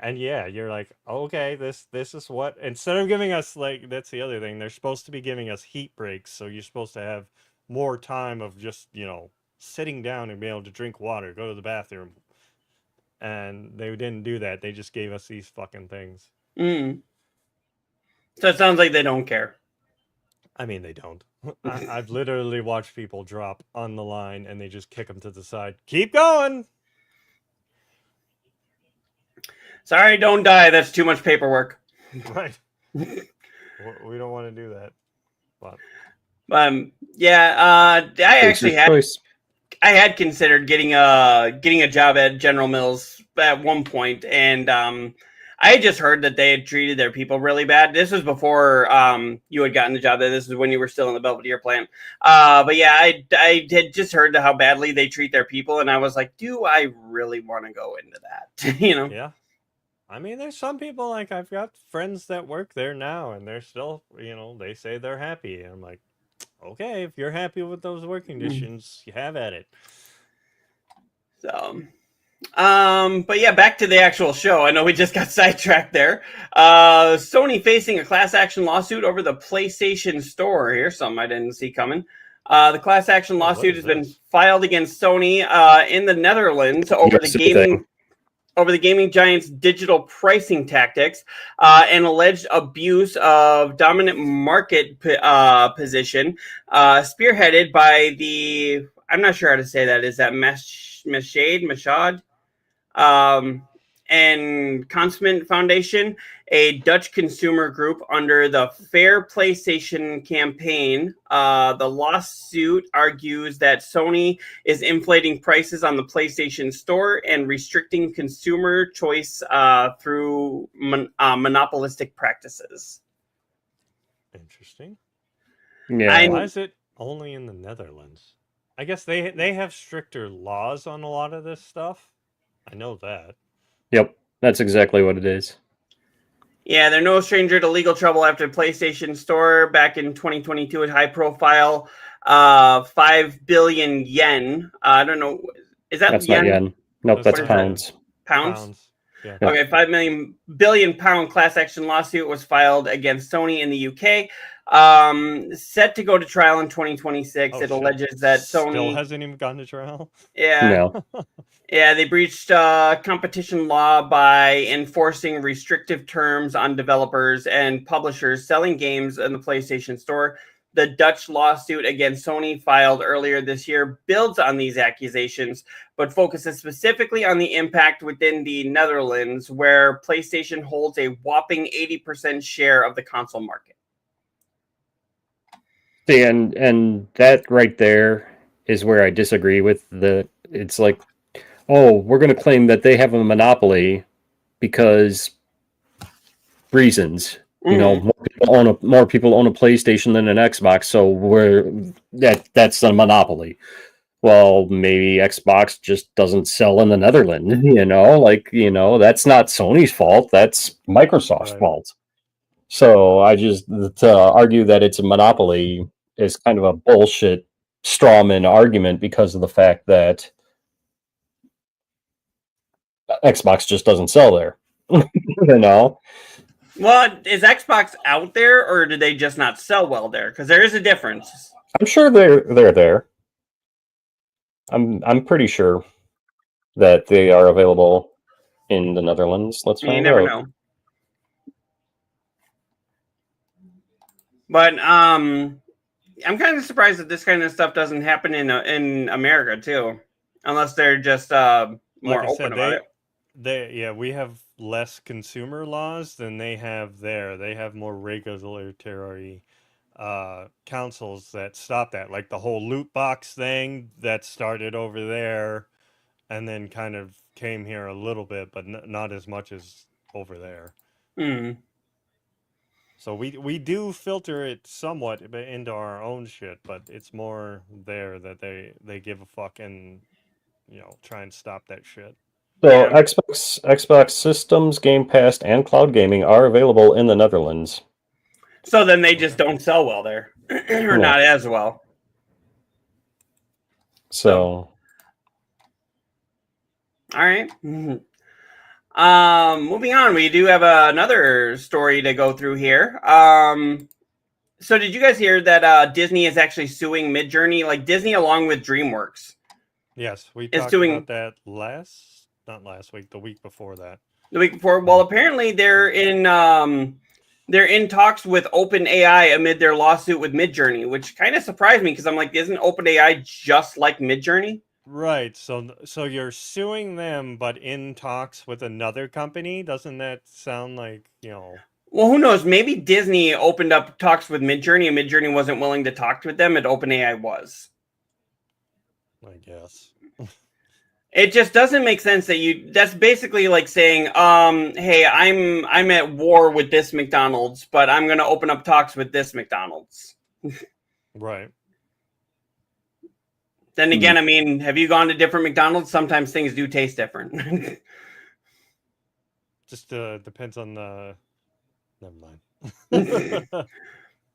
And yeah, you're like, okay, this is what, instead of giving us, like, that's the other thing, they're supposed to be giving us heat breaks, so you're supposed to have more time of just, sitting down and being able to drink water, go to the bathroom. And they didn't do that. They just gave us these fucking things. Mm. So it sounds like they don't care. I mean, they don't. I've literally watched people drop on the line and they just kick them to the side. Keep going. Sorry, don't die. That's too much paperwork. Right. We don't want to do that. But yeah. I actually had. Choice. I had considered getting a job at General Mills at one point, and I had just heard that they had treated their people really bad. This was before you had gotten the job there. This is when you were still in the Belvedere plant. But yeah, I had just heard how badly they treat their people, and I was like, do I really want to go into that? Yeah. I mean, there's some people, like, I've got friends that work there now, and they're still, they say they're happy. And I'm like, okay, if you're happy with those work conditions, you have at it. So, but yeah, back to the actual show. I know we just got sidetracked there. Sony facing a class action lawsuit over the PlayStation Store. Here's something I didn't see coming. The class action lawsuit has been filed against Sony in the Netherlands over the gaming giant's digital pricing tactics and alleged abuse of dominant market position, spearheaded by the, I'm not sure how to say that. Is that Mashad? And Consumment Foundation, a Dutch consumer group under the Fair PlayStation campaign. The lawsuit argues that Sony is inflating prices on the PlayStation Store and restricting consumer choice through monopolistic practices. Interesting. Yeah. Why is it only in the Netherlands? I guess they have stricter laws on a lot of this stuff. I know that. Yep, that's exactly what it is. Yeah, they're no stranger to legal trouble after PlayStation Store back in 2022 at high profile 5 billion yen. I don't know. Is that That's yen? not yen. Nope, that's What is pounds. Pounds? Yeah. Okay, 5 billion pound class action lawsuit was filed against Sony in the UK. Set to go to trial in 2026. It alleges that Sony still hasn't even gone to trial. Yeah. No. Yeah, they breached competition law by enforcing restrictive terms on developers and publishers selling games in the PlayStation Store. The Dutch lawsuit against Sony filed earlier this year builds on these accusations, but focuses specifically on the impact within the Netherlands, where PlayStation holds a whopping 80% share of the console market. See, and that right there is where I disagree with it's like, oh, we're going to claim that they have a monopoly because reasons. You know, more people own a PlayStation than an Xbox, so that's a monopoly. Well, maybe Xbox just doesn't sell in the Netherlands, that's not Sony's fault, that's Microsoft's fault. So to argue that it's a monopoly is kind of a bullshit strawman argument because of the fact that Xbox just doesn't sell there. Well, is Xbox out there, or do they just not sell well there? Because there is a difference. I'm sure they're there. I'm pretty sure that they are available in the Netherlands. Let's find out. You never know. But I'm kind of surprised that this kind of stuff doesn't happen in America too, unless they're just more open about it. We have less consumer laws than they have there. They have more regulatory councils that stop that, like the whole loot box thing that started over there and then kind of came here a little bit, but not as much as over there. So we do filter it somewhat into our own shit, but it's more there that they give a fuck and try and stop that shit. So Xbox systems, Game Pass, and cloud gaming are available in the Netherlands. So then they just don't sell well there, or not as well. So, all right. Moving on, we do have another story to go through here. So did you guys hear that Disney is actually suing Midjourney, like Disney along with DreamWorks? Yes, we talked about that not last week, the week before that. The week before. Well, apparently they're in talks with OpenAI amid their lawsuit with Midjourney, which kind of surprised me because I'm like, isn't OpenAI just like Midjourney? Right. So you're suing them, but in talks with another company. Doesn't that sound like Well, who knows? Maybe Disney opened up talks with Midjourney, and Midjourney wasn't willing to talk with them, and OpenAI was. I guess. It just doesn't make sense that's basically like saying, hey, I'm at war with this McDonald's, but I'm going to open up talks with this McDonald's. Right. Then again, I mean, have you gone to different McDonald's? Sometimes things do taste different. Just depends on the. Never mind.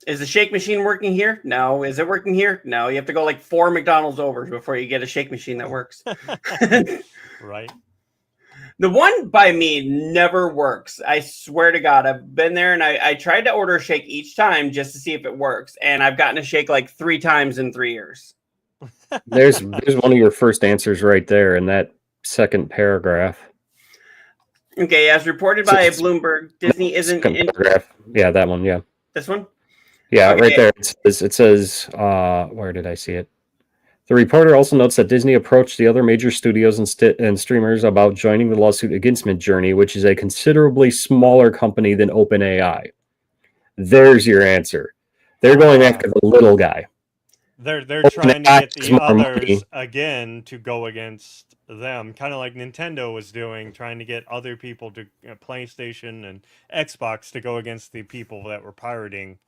Is the shake machine working here? No. Is it working here? No. You have to go like 4 McDonald's over before you get a shake machine that works. Right. The one by me never works. I swear to God, I've been there and I tried to order a shake each time just to see if it works, and I've gotten a shake like 3 times in 3 years. There's one of your first answers right there in that second paragraph. Okay, as reported by Bloomberg, Disney isn't Second paragraph. Yeah, that one. Yeah. This one? Yeah, Okay. right there. It says, where did I see it? The reporter also notes that Disney approached the other major studios and streamers about joining the lawsuit against Midjourney, which is a considerably smaller company than OpenAI. There's your answer. They're going after the little guy. They're trying to get the more others money. again to go against them, kind of like Nintendo was doing, trying to get other people to PlayStation and Xbox to go against the people that were pirating.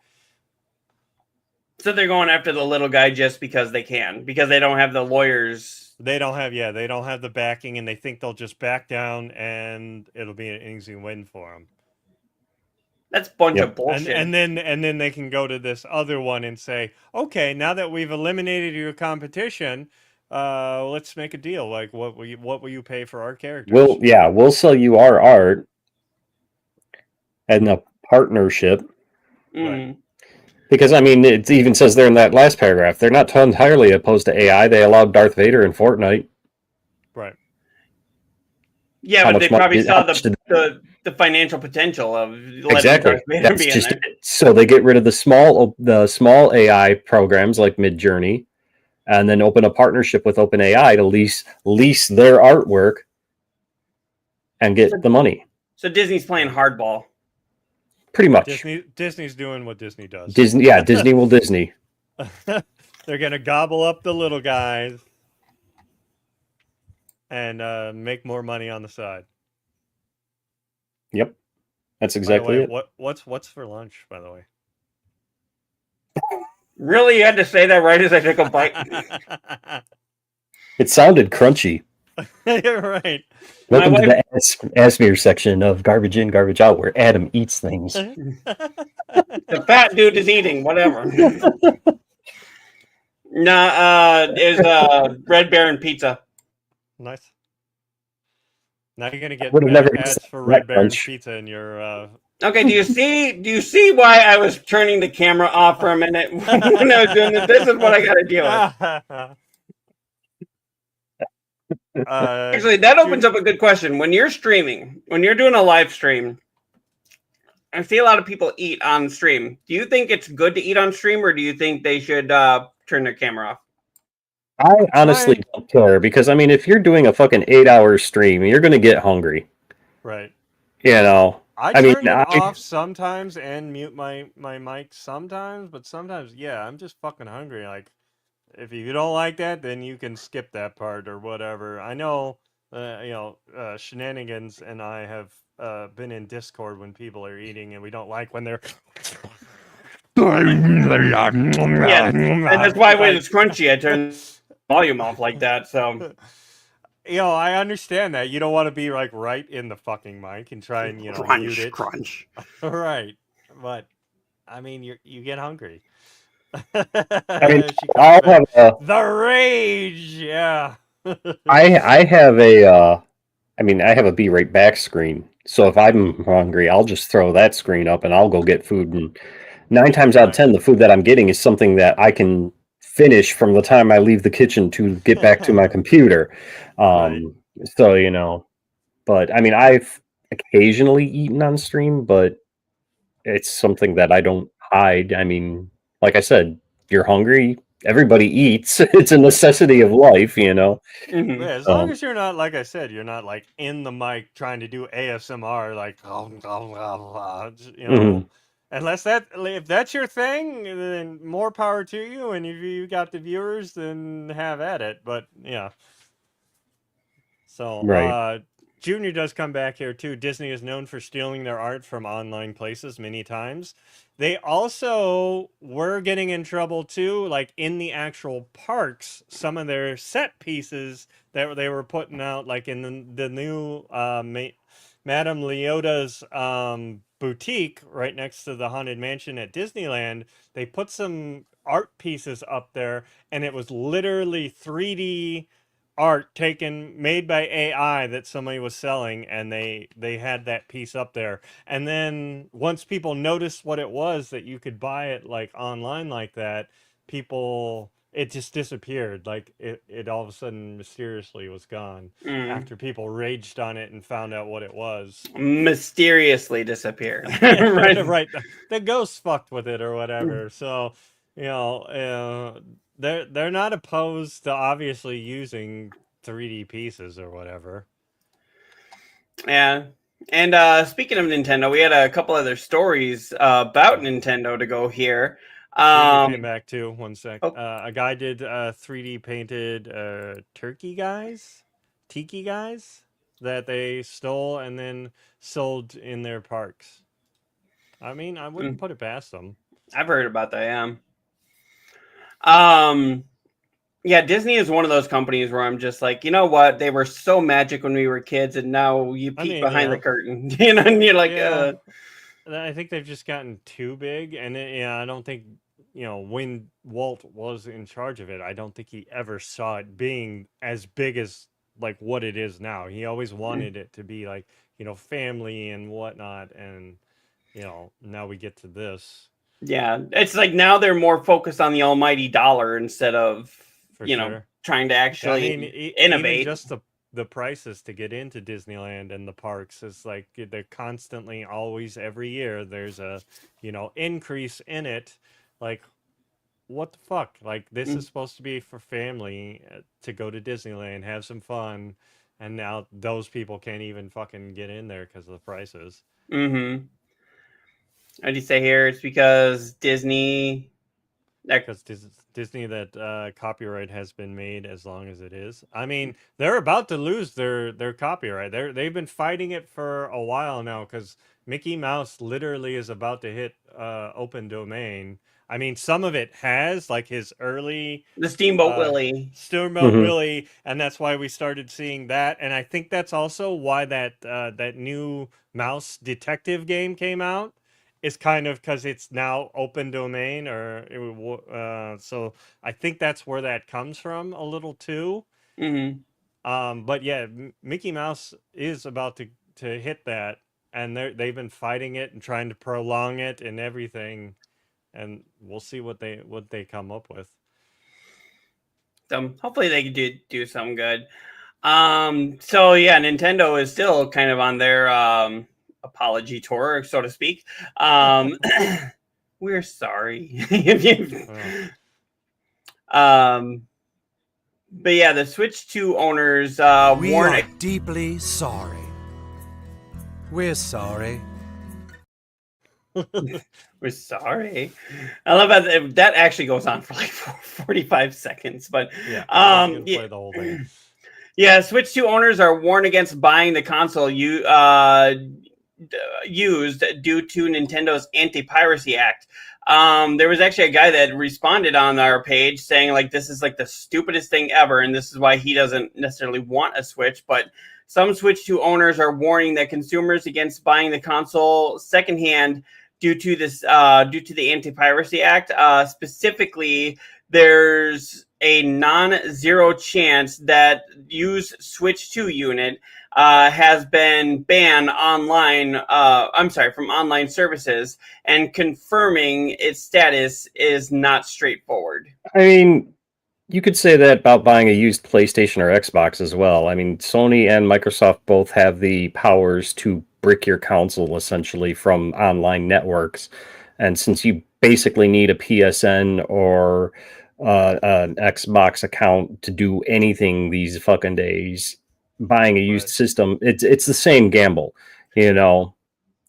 So they're going after the little guy just because they can, because they don't have the lawyers. They don't have the backing, and they think they'll just back down and it'll be an easy win for them. That's a bunch of bullshit. And then they can go to this other one and say, okay, now that we've eliminated your competition, let's make a deal. Like, what will you pay for our characters? We'll sell you our art and a partnership. Right. Because, I mean, it even says there in that last paragraph, they're not entirely opposed to AI. They allowed Darth Vader in Fortnite. Right. Yeah, but they probably saw the financial potential of exactly. Darth Vader That's be just in there. So they get rid of the small AI programs like Midjourney, and then open a partnership with OpenAI to lease their artwork and get the money. So Disney's playing hardball. Pretty much. Disney's doing what Disney does. Disney will Disney. They're gonna gobble up the little guys and make more money on the side. Yep, that's exactly it. What's for lunch, by the way? Really, you had to say that right as I took a bite. It sounded crunchy. You're right. Welcome to the Ask Me section of Garbage In, Garbage Out, where Adam eats things. The fat dude is eating, whatever. Is Red Baron pizza. Nice. Now you're gonna get ads for Red Baron pizza in your. Okay, do you see why I was turning the camera off for a minute when I was doing this? This is what I got to deal with. Actually, that opens up a good question. When you're streaming, when you're doing a live stream, I see a lot of people eat on stream. Do you think it's good to eat on stream, or do you think they should turn their camera off? I honestly don't care, because, I mean, if you're doing a fucking 8-hour stream, you're going to get hungry. Right. You know? I turn it off sometimes and mute my mic sometimes, but sometimes, yeah, I'm just fucking hungry. Like, if you don't like that, then you can skip that part or whatever. I know, Shenanigans and I have been in Discord when people are eating, and we don't like when they're. Yeah, and that's why when it's crunchy, I turn volume off like that. So, I understand that you don't want to be like right in the fucking mic and try and mute it. Crunch. Right, but I mean, you get hungry. I mean, I'll have the rage. Yeah. I have I have a be right back screen. So if I'm hungry, I'll just throw that screen up and I'll go get food. And 9 times out of 10, the food that I'm getting is something that I can finish from the time I leave the kitchen to get back to my computer. Right. So, but I mean, I've occasionally eaten on stream, but it's something that I don't hide. I mean, like I said, you're hungry, everybody eats. It's a necessity of life, Mm-hmm. Yeah, as long as you're not, like I said, you're not like in the mic trying to do ASMR, like, Mm-hmm. Unless if that's your thing, then more power to you. And if you got the viewers, then have at it. But yeah. So, right. Junior does come back here too. Disney is known for stealing their art from online places many times. They also were getting in trouble too, like in the actual parks. Some of their set pieces that they were putting out, like in the new Madame Leota's boutique right next to the Haunted Mansion at Disneyland, they put some art pieces up there, and it was literally 3D art made by AI that somebody was selling, and they had that piece up there. And then once people noticed what it was, that you could buy it like online like that, it just disappeared. Like it all of a sudden mysteriously was gone after people raged on it and found out what it was. Mysteriously disappeared. Right. Right. The ghost fucked with it or whatever. So, they're not opposed to obviously using 3D pieces or whatever. Yeah. And speaking of Nintendo, we had a couple other stories about Nintendo to go here. Came back too. 1 sec. Oh. A guy did 3D painted tiki guys that they stole and then sold in their parks. I mean, I wouldn't put it past them. I've heard about that, yeah. Yeah, Disney is one of those companies where I'm just like, you know what? They were so magic when we were kids, and now you peek behind the curtain, and you're like, I think they've just gotten too big, and I don't think, when Walt was in charge of it, I don't think he ever saw it being as big as like what it is now. He always wanted it to be like, family and whatnot, and now we get to this. Yeah, it's like now they're more focused on the almighty dollar instead of trying to actually innovate. Even just the prices to get into Disneyland and the parks is like they're constantly, always, every year there's a increase in it. Like, what the fuck? Like, this is supposed to be for family to go to Disneyland, have some fun, and now those people can't even fucking get in there because of the prices. Mm-hmm. How do you say here? It's because Disney. Because Disney, that copyright has been made as long as it is. I mean, they're about to lose their copyright. They've been fighting it for a while now because Mickey Mouse literally is about to hit open domain. I mean, some of it has, like his early... The Steamboat Willie. Steamboat Willie, and that's why we started seeing that. And I think that's also why that new Mouse detective game came out. Is kind of because it's now open domain, so I think that's where that comes from a little too. Mm-hmm. But yeah, Mickey Mouse is about to hit that, and they've been fighting it and trying to prolong it and everything, and we'll see what they come up with. So hopefully they can do something good. So yeah, Nintendo is still kind of on their apology tour, so to speak. We're sorry. But yeah, the Switch 2 owners we are deeply sorry. We're sorry. We're sorry. I love that actually goes on for like 45 seconds, but play the whole thing. Yeah, Switch 2 owners are warned against buying the console used due to Nintendo's Anti-Piracy Act. There was actually a guy that responded on our page saying like this is like the stupidest thing ever, and this is why he doesn't necessarily want a Switch. But some Switch 2 owners are warning that consumers against buying the console secondhand due to the Anti-Piracy Act. Specifically, there's a non-zero chance that used Switch 2 unit has been banned online. From online services, and confirming its status is not straightforward. I mean, you could say that about buying a used PlayStation or Xbox as well. I mean, Sony and Microsoft both have the powers to brick your console essentially from online networks, and since you basically need a PSN or an Xbox account to do anything these fucking days, buying a used system, it's the same gamble,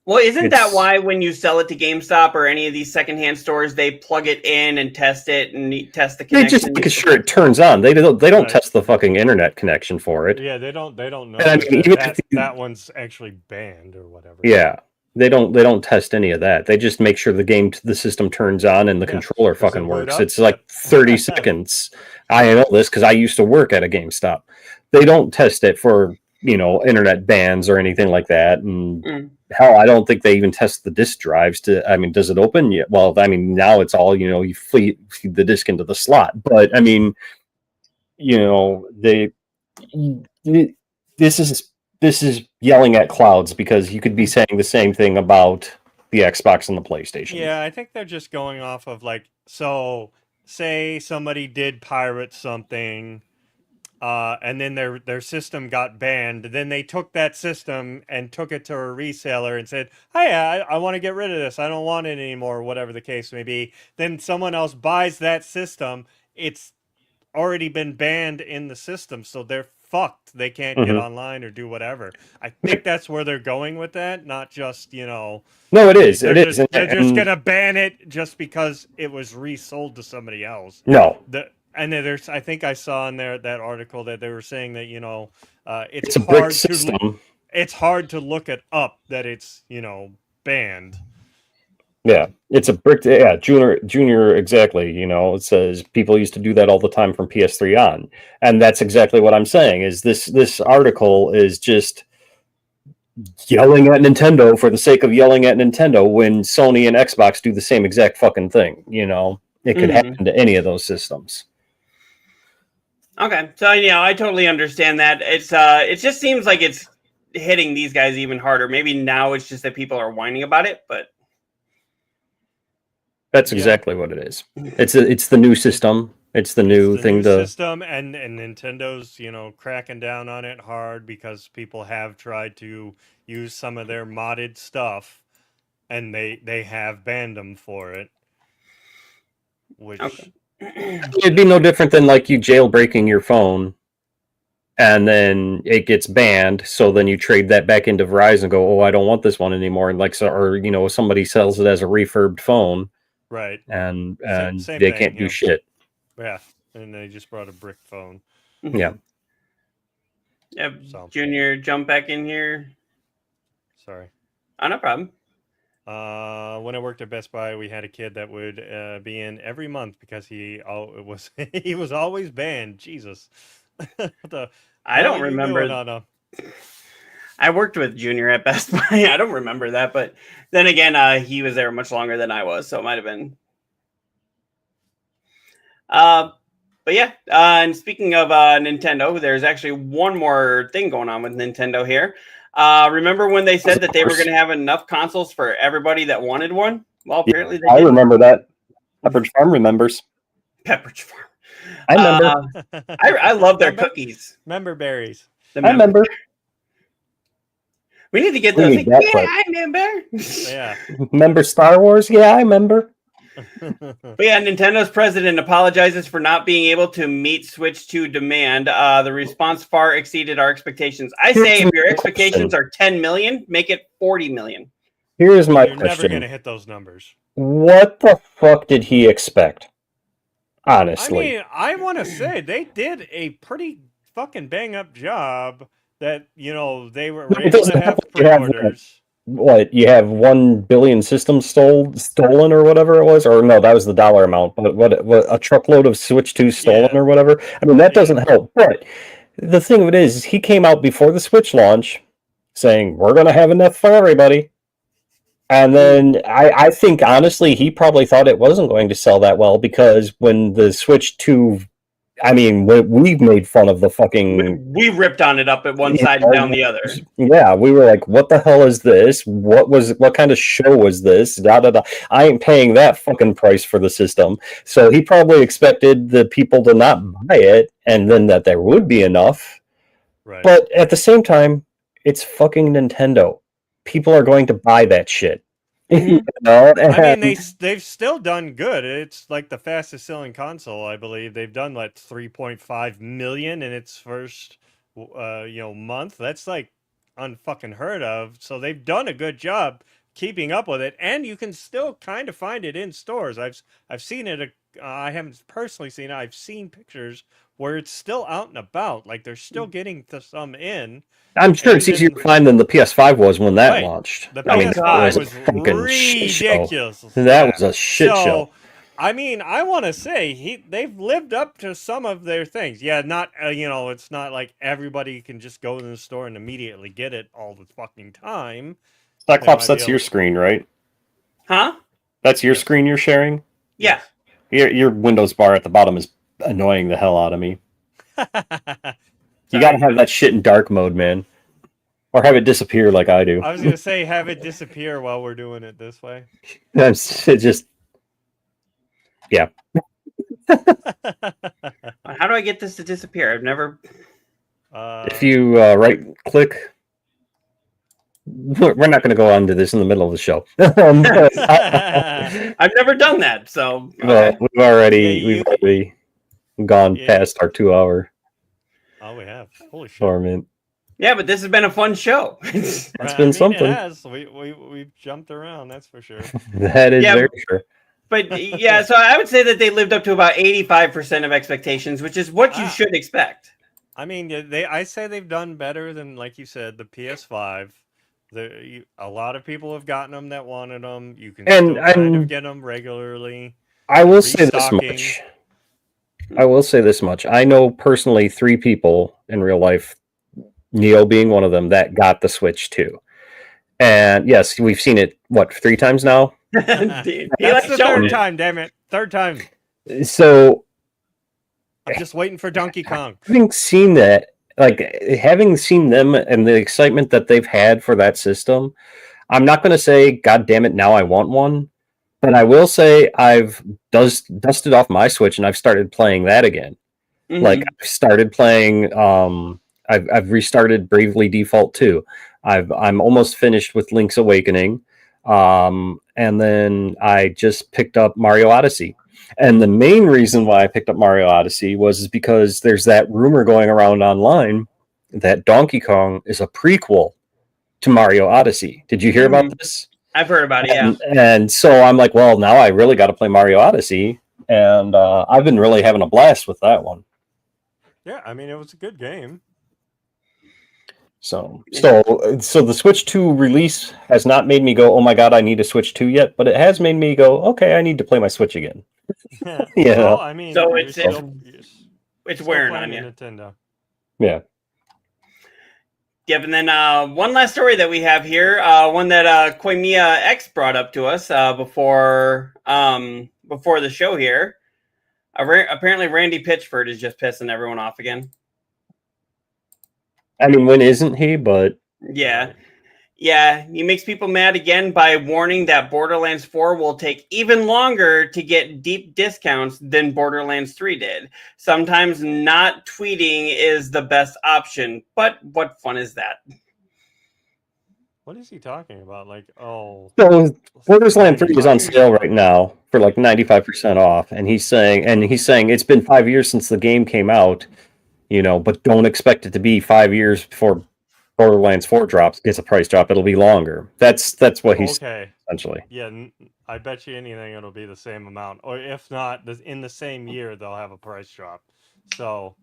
Well, isn't that why when you sell it to GameStop or any of these secondhand stores, they plug it in and test it and test the connection? They just make sure it turns on. They don't test the fucking internet connection for it. Yeah, they don't know that one's actually banned or whatever. Yeah, they don't test any of that. They just make sure the system turns on and the controller fucking works. It's like 30 seconds. I know this because I used to work at a GameStop. They don't test it for internet bans or anything like that. And Mm. hell, I don't think they even test the disk drives does it open yet? Well, now it's all, you feed the disk into the slot. But this is yelling at clouds, because you could be saying the same thing about the Xbox and the PlayStation. Yeah, I think they're just going off of so say somebody did pirate something, and then their system got banned. Then they took that system and took it to a reseller and said, "Hey, I want to get rid of this. I don't want it anymore," whatever the case may be. Then someone else buys that system. It's already been banned in the system, so they're fucked. They can't get online or do whatever. I think that's where they're going with that, not just, No, it is. they're It just, is. they're just gonna ban it just because it was resold to somebody else. No. And then I think I saw in there that article that they were saying that It's a brick system. It's hard to look it up that it's banned. Yeah, it's a brick. Yeah, Junior, exactly. It says people used to do that all the time from PS3 on, and that's exactly what I'm saying. Is this article is just yelling at Nintendo for the sake of yelling at Nintendo, when Sony and Xbox do the same exact fucking thing. It could happen to any of those systems. Okay, so I totally understand that. It just seems like it's hitting these guys even harder. Maybe now it's just that people are whining about it, but. That's exactly what it is. It's the new system. It's the new system, and Nintendo's cracking down on it hard, because people have tried to use some of their modded stuff, and they have banned them for it. Which it'd be no different than you jailbreaking your phone, and then it gets banned. So then you trade that back into Verizon and go, "Oh, I don't want this one anymore." And somebody sells it as a refurbed phone. Right. And Same they thing, can't do shit. Yeah. And they just brought a brick phone. Yeah. Yeah. Junior, jump back in here. Sorry. Oh, no problem. When I worked at Best Buy, we had a kid that would be in every month because he was always banned. Jesus. I don't remember. I worked with Junior at Best Buy. I don't remember that, but then again, he was there much longer than I was, so it might have been. But yeah, and speaking of Nintendo, there's actually one more thing going on with Nintendo here. Remember when they said that they were going to have enough consoles for everybody that wanted one? Well, apparently they didn't. Remember that. Pepperidge Farm remembers. Pepperidge Farm. I remember. I love their cookies. Member berries. I remember. We need to get those. I remember. Yeah. Remember Star Wars? Yeah, I remember. But yeah, Nintendo's president apologizes for not being able to meet Switch 2 demand. The response far exceeded our expectations. I say if your expectations are 10 million, make it 40 million. Here's my You're question. never going to hit those numbers. What the fuck did he expect? Honestly. I mean, I want to say they did a pretty fucking bang up job that, they were able to have pre-orders. What, you have 1 billion systems stolen or whatever it was? Or no, that was the dollar amount. But what a truckload of Switch 2 stolen or whatever? I mean, that doesn't help. But the thing of it is, he came out before the Switch launch saying, we're going to have enough for everybody. And then I think, honestly, he probably thought it wasn't going to sell that well, because when the Switch 2... I mean, we've made fun of the fucking... We ripped on it up at one side and down the other. Yeah, we were like, what the hell is this? What kind of show was this? Da, da, da. I ain't paying that fucking price for the system. So he probably expected the people to not buy it, and then that there would be enough. Right. But at the same time, it's fucking Nintendo. People are going to buy that shit. I mean, they've still done good. It's like the fastest selling console, I believe. They've done 3.5 million in its first month. That's unfucking heard of. So they've done a good job keeping up with it, and you can still kind of find it in stores. I've seen it. I haven't personally seen it. I've seen pictures where it's still out and about. They're still getting some in. I'm sure it's easier to find than the PS5 was when that launched. The PS5 was ridiculous. That was a shit show. I mean, I want to say they've lived up to some of their things. Yeah, not it's not like everybody can just go in the store and immediately get it all the fucking time. Cyclops, might be that's your screen, right? Huh? That's your screen you're sharing? Yeah. Your Windows bar at the bottom is annoying the hell out of me. You Sorry. gotta have that shit in dark mode, man. Or have it disappear like I do. I was gonna say have it disappear while we're doing it this way. It just, yeah. How do I get this to disappear? I've never. If you right click, we're not going to go on to this in the middle of the show. I've never done that, so. Well, we've already gone past our 2 hour. Oh, we have. Holy shit. Torment. Yeah, but this has been a fun show. It's been something. It has. We've jumped around, that's for sure. That is very sure. But yeah, so I would say that they lived up to about 85% of expectations, which is what you should expect. I mean, I say they've done better than, like you said, the PS5. A lot of people have gotten them that wanted them. You can still kind of get them regularly. I will say this much. I know personally 3 people in real life, Neo being one of them, that got the Switch too. And yes, we've seen it, 3 times now? That's the third time, damn it. Third time. So I'm just waiting for Donkey Kong. Having seen that, having seen them and the excitement that they've had for that system, I'm not going to say, God damn it, now I want one. But I will say I've dusted off my Switch and I've started playing that again. Mm-hmm. I've started playing, I've restarted Bravely Default 2. I'm almost finished with Link's Awakening. And then I just picked up Mario Odyssey. And the main reason why I picked up Mario Odyssey was because there's that rumor going around online that Donkey Kong is a prequel to Mario Odyssey. Did you hear about this? I've heard about it, yeah. And so I'm like, well, now I really got to play Mario Odyssey. And I've been really having a blast with that one. Yeah, I mean, it was a good game. So the Switch 2 release has not made me go, oh my god, I need a Switch 2 yet, but it has made me go, okay, I need to play my Switch again. Yeah. Well, I mean, so it's wearing on you. Nintendo. Yeah. Yep, and then one last story that we have here, one that KoimiaX brought up to us before the show here. Apparently, Randy Pitchford is just pissing everyone off again. I mean, when isn't he? But yeah, he makes people mad again by warning that Borderlands 4 will take even longer to get deep discounts than Borderlands 3 did. Sometimes not tweeting is the best option, but what fun is that? What is he talking about? So Borderlands 3 is on sale right now for 95% off, and he's saying it's been 5 years since the game came out. But don't expect it to be 5 years before Borderlands 4 gets a price drop. It'll be longer. That's what he's essentially. Yeah, I bet you anything it'll be the same amount, or if not, in the same year they'll have a price drop. So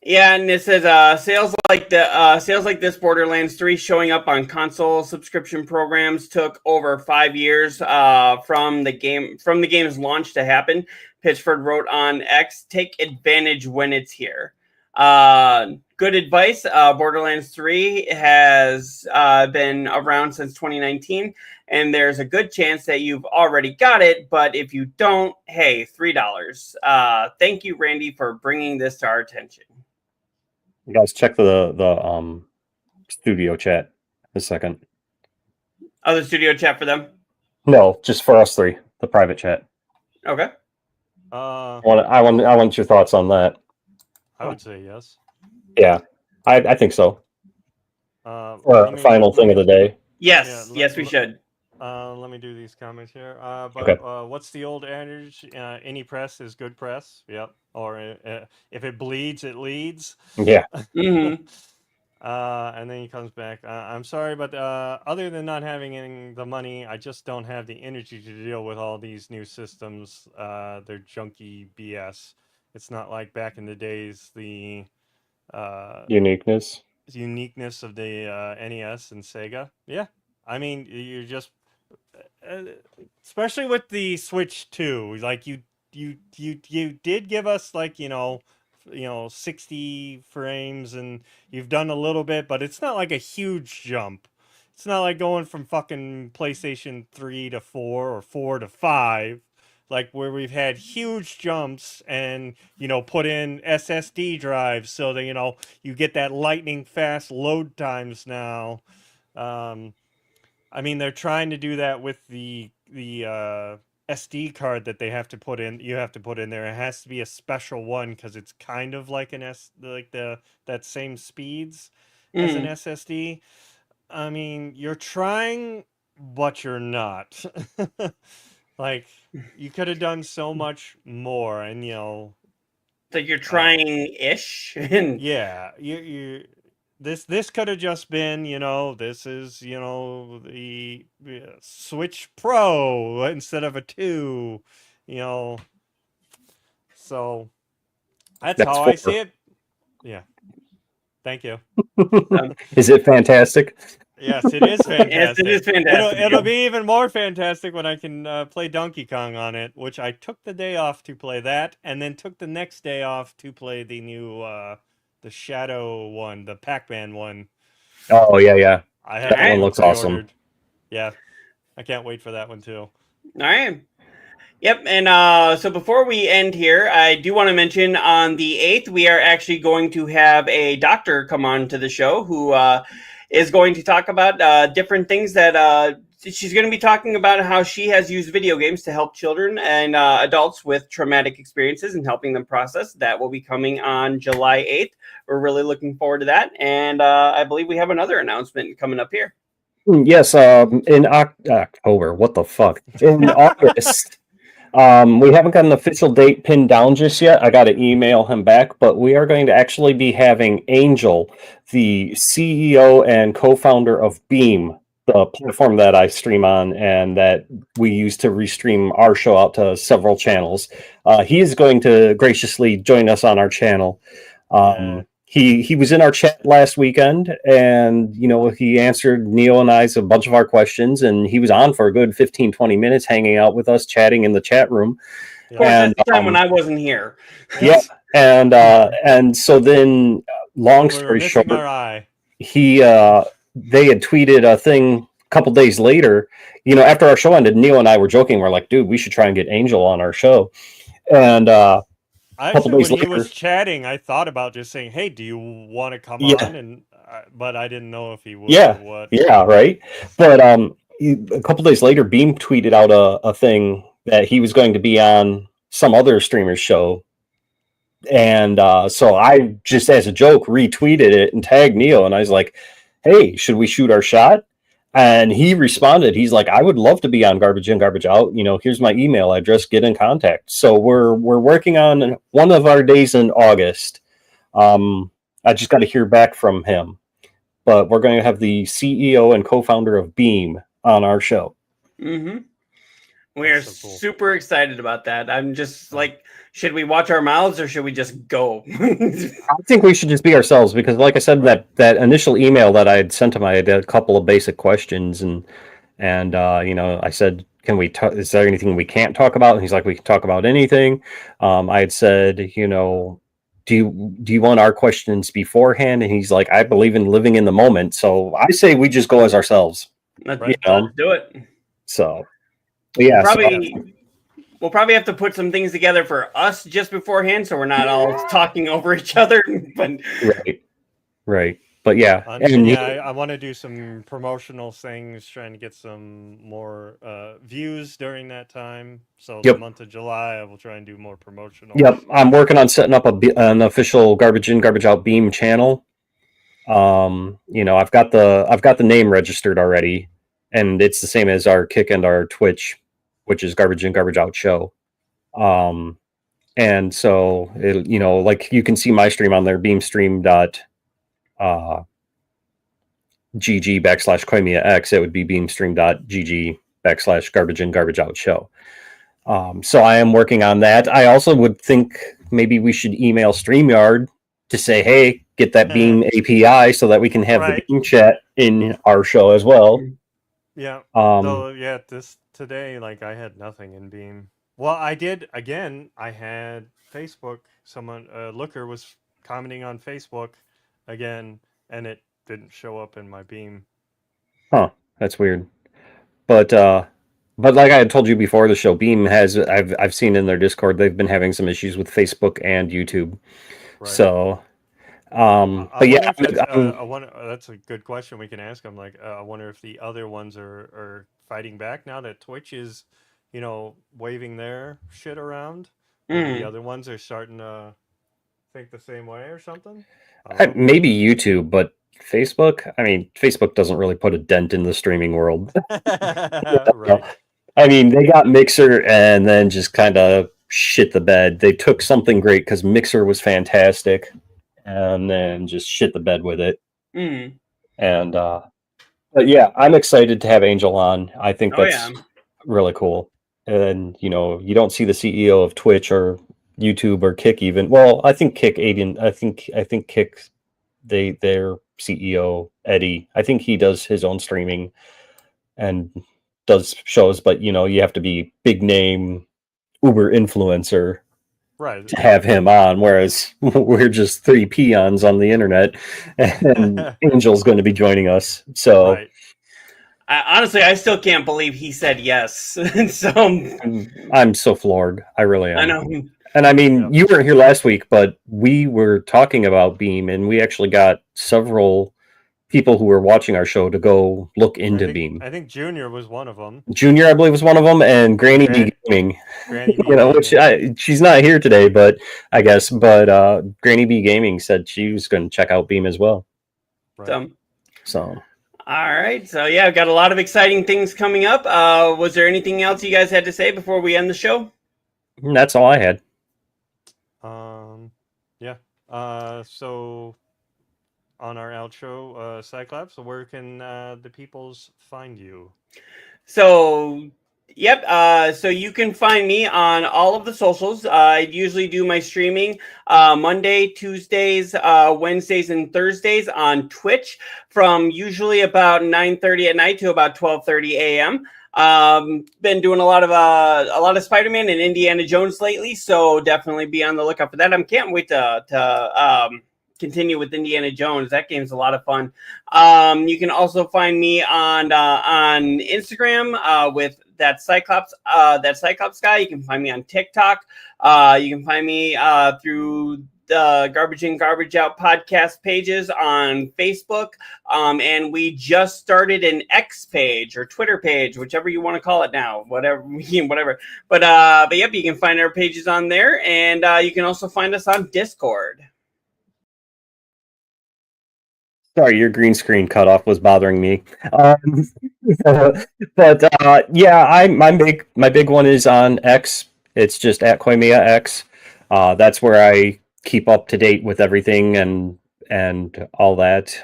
yeah, and it says sales like this Borderlands 3 showing up on console subscription programs took over 5 years from the game's launch to happen. Pitchford wrote on X, "Take advantage when it's here." Good advice. Borderlands 3 has been around since 2019, and there's a good chance that you've already got it. But if you don't, hey, $3. Thank you, Randy, for bringing this to our attention. You guys check the studio chat a second. Oh, the studio chat for them? No, just for us 3, the private chat. Okay. I want your thoughts on that. I would say yes. Yeah, I think so. Final thing of the day. Yes, we should. Let me do these comments here. Okay. What's the old adage? Any press is good press. Yep. Or if it bleeds, it leads. Yeah. Mm-hmm. And then he comes back. I'm sorry, but other than not having the money, I just don't have the energy to deal with all these new systems. They're junky BS. It's not like back in the days, the uniqueness of the NES and Sega. Yeah. I mean, you're just especially with the Switch 2, like you did give us like 60 frames, and you've done a little bit, but it's not like a huge jump. It's not like going from fucking PlayStation 3 to 4 or 4 to 5, like where we've had huge jumps and put in SSD drives so that you get that lightning fast load times now. I mean, they're trying to do that with the SD card that they have to put in. You have to put in there. It has to be a special one because it's kind of like that same speeds as an SSD. I mean, you're trying, but you're not. Like, you could have done so much more, and So you're trying-ish. yeah, you this could have just been, this is, the Switch Pro instead of a 2, so that's how I see it. Yeah. Thank you. Is it fantastic? Yes, it is fantastic. Yes, it is fantastic. It'll be even more fantastic when I can play Donkey Kong on it, which I took the day off to play that, and then took the next day off to play the new the Shadow one, the Pac-Man one. Oh yeah. That one looks awesome. Yeah, I can't wait for that one too. All right. Yep, and so before we end here, I do want to mention on the 8th, we are actually going to have a doctor come on to the show who is going to talk about different things that she's going to be talking about how she has used video games to help children and adults with traumatic experiences and helping them process. That will be coming on July 8th. We're really looking forward to that. And I believe we have another announcement coming up here. Yes, in October. What the fuck? In August. We haven't got an official date pinned down just yet. I got to email him back, but we are going to actually be having Angel, the CEO and co-founder of Beam, the platform that I stream on and that we use to restream our show out to several channels. He is going to graciously join us on our channel. He was in our chat last weekend, and he answered Neo and I's a bunch of our questions, and he was on for a good 15-20 minutes hanging out with us, chatting in the chat room. And that's the time when I wasn't here. Yeah, and so then, long story short, they had tweeted a thing a couple days later. After our show ended, Neo and I were joking. We're like, dude, we should try and get Angel on our show. And actually, when he was chatting, I thought about just saying, "Hey, do you want to come on?" And but I didn't know if he would. Yeah, or what. Yeah, right. But a couple days later, Beam tweeted out a thing that he was going to be on some other streamer's show, and so I just, as a joke, retweeted it and tagged Neo, and I was like, "Hey, should we shoot our shot?" And he responded. He's like, "I would love to be on Garbage In, Garbage Out. Here's my email address. Get in contact." So we're working on one of our days in August. I just got to hear back from him, but we're going to have the CEO and co-founder of Beam on our show. Mm-hmm. We are super excited about that. I'm just like, should we watch our mouths or should we just go? I think we should just be ourselves because, like I said, that initial email that I had sent him, I had a couple of basic questions, and I said, "Can we? Is there anything we can't talk about?" And he's like, "We can talk about anything." I had said, "Do you want our questions beforehand?" And he's like, "I believe in living in the moment, so I say we just go as ourselves." Let's do it. So, yeah. We'll probably have to put some things together for us just beforehand, so we're not all talking over each other. But right. But yeah, I want to do some promotional things, trying to get some more views during that time. So the month of July, I will try and do more promotional. Yep, I'm working on setting up an official Garbage In, Garbage Out Beam channel. I've got the name registered already, and it's the same as our Kick and our Twitch, which is Garbage In, Garbage Out Show. And so it, like you can see my stream on there, beamstream.gg /KoimiaX. It would be beamstream.gg /Garbage In, Garbage Out Show. So I am working on that. I also would think maybe we should email StreamYard to say, hey, get that Beam API so that we can have the Beam chat in our show as well. Yeah. Um, Yeah, this today, like I had nothing in Beam. Well, I did again. I had Facebook. Someone, Looker was commenting on Facebook again, and it didn't show up in my Beam. huh, that's weird. But but like I had told you before the show, Beam has I've seen in their Discord they've been having some issues with Facebook and YouTube. Right. So I but yeah, wonder if it's. I'm I wonder. That's a good question. We can ask them. Like, I wonder if the other ones are fighting back now that Twitch is, waving their shit around. Maybe the Mm. other ones are starting to think the same way or something. I don't know. maybe YouTube, but Facebook. I mean, Facebook doesn't really put a dent in the streaming world. Right. I mean, they got Mixer and then just kind of shit the bed. They took something great because Mixer was fantastic, and then just shit the bed with it. Mm. And but yeah, I'm excited to have Angel on. I think Oh yeah. that's really cool. And you don't see the CEO of Twitch or YouTube or Kick even. Well, I think Kick Aiden. I think Kick their CEO Eddie. I think he does his own streaming and does shows, but you have to be big name Uber influencer Right. to Yeah. have him on, whereas we're just three peons on the internet, and Angel's going to be joining us. So Right. Honestly, I still can't believe he said yes. So I'm so floored. I really I am. know. And I Yeah. mean, you weren't here last week, but we were talking about Beam, and we actually got several people who were watching our show to go look into Beam. I think Junior was one of them. Junior, I believe, was one of them, and Granny B Gaming. Granny B Which Gaming. she's not here today, but I guess, Granny B Gaming said she was going to check out Beam as well. Right. So, All right. So yeah, I've got a lot of exciting things coming up. Was there anything else you guys had to say before we end the show? that's all I had. Yeah. So on our outro, Cyclops, where can the peoples find you? So, yep. So you can find me on all of the socials. I usually do my streaming Monday, Tuesdays, Wednesdays, and Thursdays on Twitch from usually about 9:30 at night to about 12:30 a.m. Been doing a lot of Spider-Man and Indiana Jones lately, so definitely be on the lookout for that. I can't wait to continue with Indiana Jones. That game's a lot of fun. You can also find me on Instagram with that Cyclops Guy. You can find me on TikTok. You can find me through the Garbage In Garbage Out podcast pages on Facebook. And we just started an X page or Twitter page, whichever you want to call it now, whatever. But yep, you can find our pages on there, and you can also find us on Discord. Sorry, your green screen cutoff was bothering me. Yeah, my big one is on X. It's just at KoimiaX. That's where I keep up to date with everything and all that.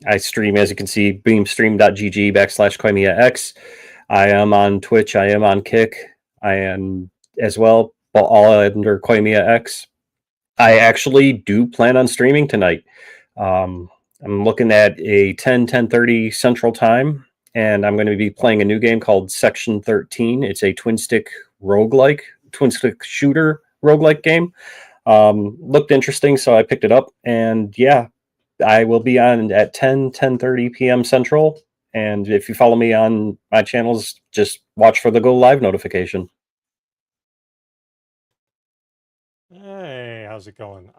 I stream, as you can see, beamstream.gg/KoimiaX. I am on Twitch. I am on Kick. I am as well, but all under KoimiaX. I actually do plan on streaming tonight. I'm looking at a 10:30 Central Time, and I'm going to be playing a new game called Section 13. It's a twin stick shooter roguelike game. Looked interesting, so I picked it up, and yeah, I will be on at 10:30 p.m. Central. And if you follow me on my channels, just watch for the go live notification. Hey, how's it going?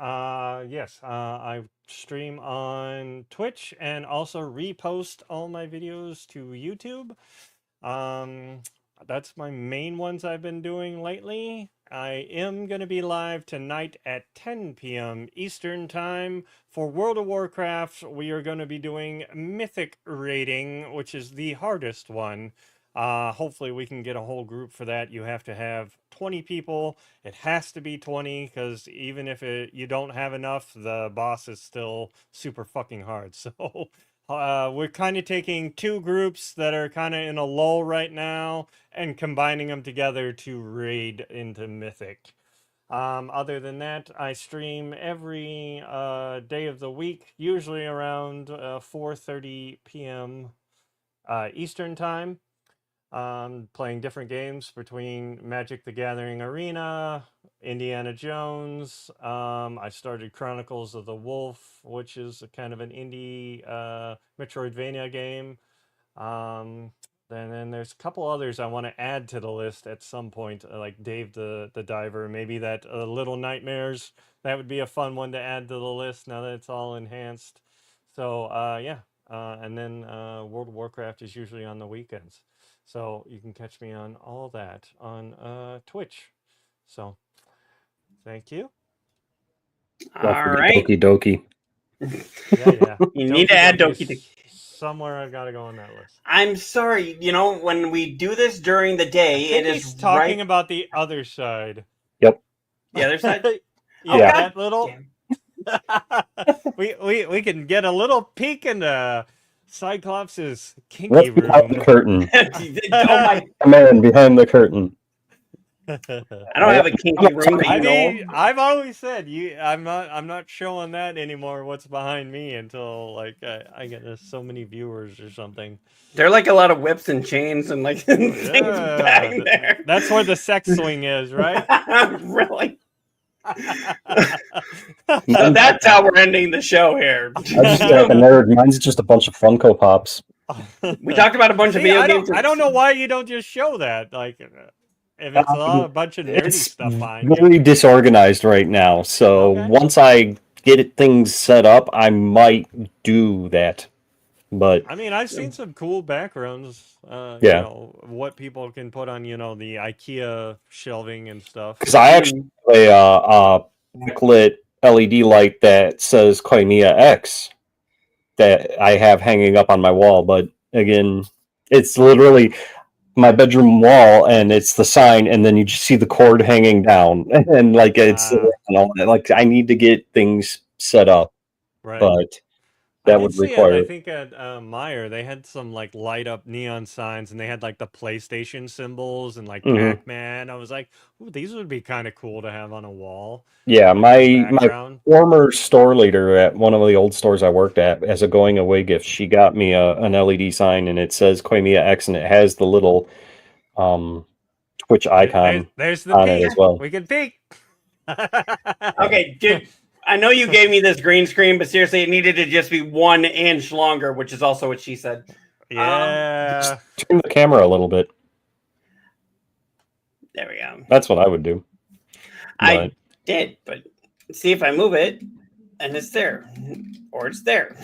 Yes, I stream on Twitch and also repost all my videos to YouTube. That's my main ones I've been doing lately. I am going to be live tonight at 10 p.m. Eastern Time for World of Warcraft. We are going to be doing Mythic raiding, which is the hardest one. Hopefully we can get a whole group for that. You have to have 20 people. It has to be 20 because even if you don't have enough, the boss is still super fucking hard. So we're kind of taking two groups that are kind of in a lull right now and combining them together to raid into Mythic. Other than that, I stream every day of the week, usually around 4:30 p.m. Eastern time. Playing different games between Magic the Gathering Arena, Indiana Jones. I started Chronicles of the Wolf, which is a kind of an indie Metroidvania game. And then there's a couple others I want to add to the list at some point, like Dave the Diver. Maybe that Little Nightmares. That would be a fun one to add to the list now that it's all enhanced. So yeah, and then World of Warcraft is usually on the weekends. So you can catch me on all that on Twitch. So thank you. Don't All forget right. Doki Doki. Yeah. You need to add Doki Doki Doki. is somewhere I gotta go on that list. I'm sorry, when we do this during the day, it is He's talking about the other side. Yep. The other side? Yeah, God that little. damn. we can get a little peek into Cyclops' kinky What's behind the room. curtain? Oh my! A man behind the curtain. I don't have a kinky room that I you know. mean, I've always said I'm not showing that anymore. What's behind me until like I get so many viewers or something. There are like a lot of whips and chains and like things Yeah, back there. that's where the sex swing is, right? Really? So that's how we're ending the show here. I'm just like a nerd. Mine's just a bunch of Funko Pops. We talked about a bunch of See, video I games. don't know why you don't just show that. Like, if it's a bunch of nerdy It's stuff behind very you. disorganized right now. So Okay. once I get things set up, I might do that. But I mean, I've seen some cool backgrounds. Yeah. You know, what people can put on, the IKEA shelving and stuff. because I actually have a backlit LED light that says KoimiaX that I have hanging up on my wall. But again, it's literally my bedroom wall, and it's the sign, and then you just see the cord hanging down, and like it's and all that. Like I need to get things set up, Right. but I that did would see it, require. I think at Meyer, they had some like light up neon signs, and they had like the PlayStation symbols and like Mhm. Pac-Man. I was like, ooh, these would be kind of cool to have on a wall. Yeah, like, this my background. former store leader at one of the old stores I worked at, as a going away gift, she got me an LED sign, and it says KoimiaX, and it has the little Twitch icon There's the on it peak. as well. We can peek. Okay, dude. I know you gave me this green screen, but seriously, it needed to just be 1 inch longer, which is also what she said. Yeah. Turn the camera a little bit. There we go. That's what I would do. I did, but see if I move it, and it's there, or it's there.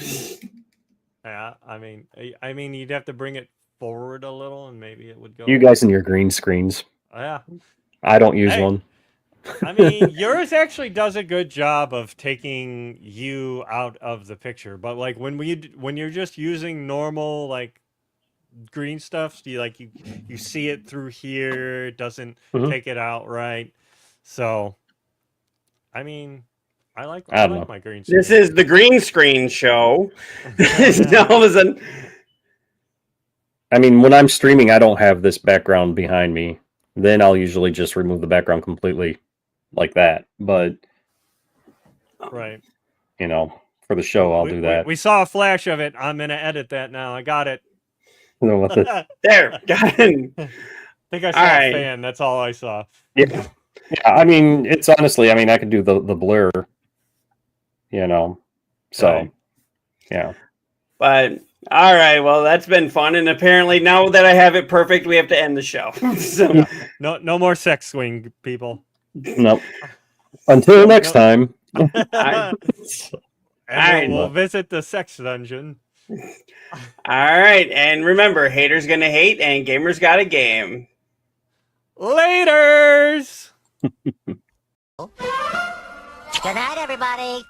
Yeah, I mean, you'd have to bring it forward a little, and maybe it would go. You guys and your green screens. Yeah. I don't use one. I mean, yours actually does a good job of taking you out of the picture, but like when you're just using normal like green stuff, you see it through here, it doesn't take it out right. So, I mean, I like my green screen. This is the green screen show. All of a sudden, I mean, when I'm streaming, I don't have this background behind me. Then I'll usually just remove the background completely, like that. But right, for the show, I'll do that. We saw a flash of it. I'm gonna edit that now. I got it. There, got it. I think I saw a fan. That's all I saw. Yeah. I mean, it's honestly, I could do the blur, so, Right. yeah. But, all right, well, that's been fun. And apparently now that I have it perfect, we have to end the show. So, No more sex swing, people. Nope. Until next time. I- And we'll visit the sex dungeon. all right. And remember, haters gonna hate and gamers got a game. Laters! Good night, everybody.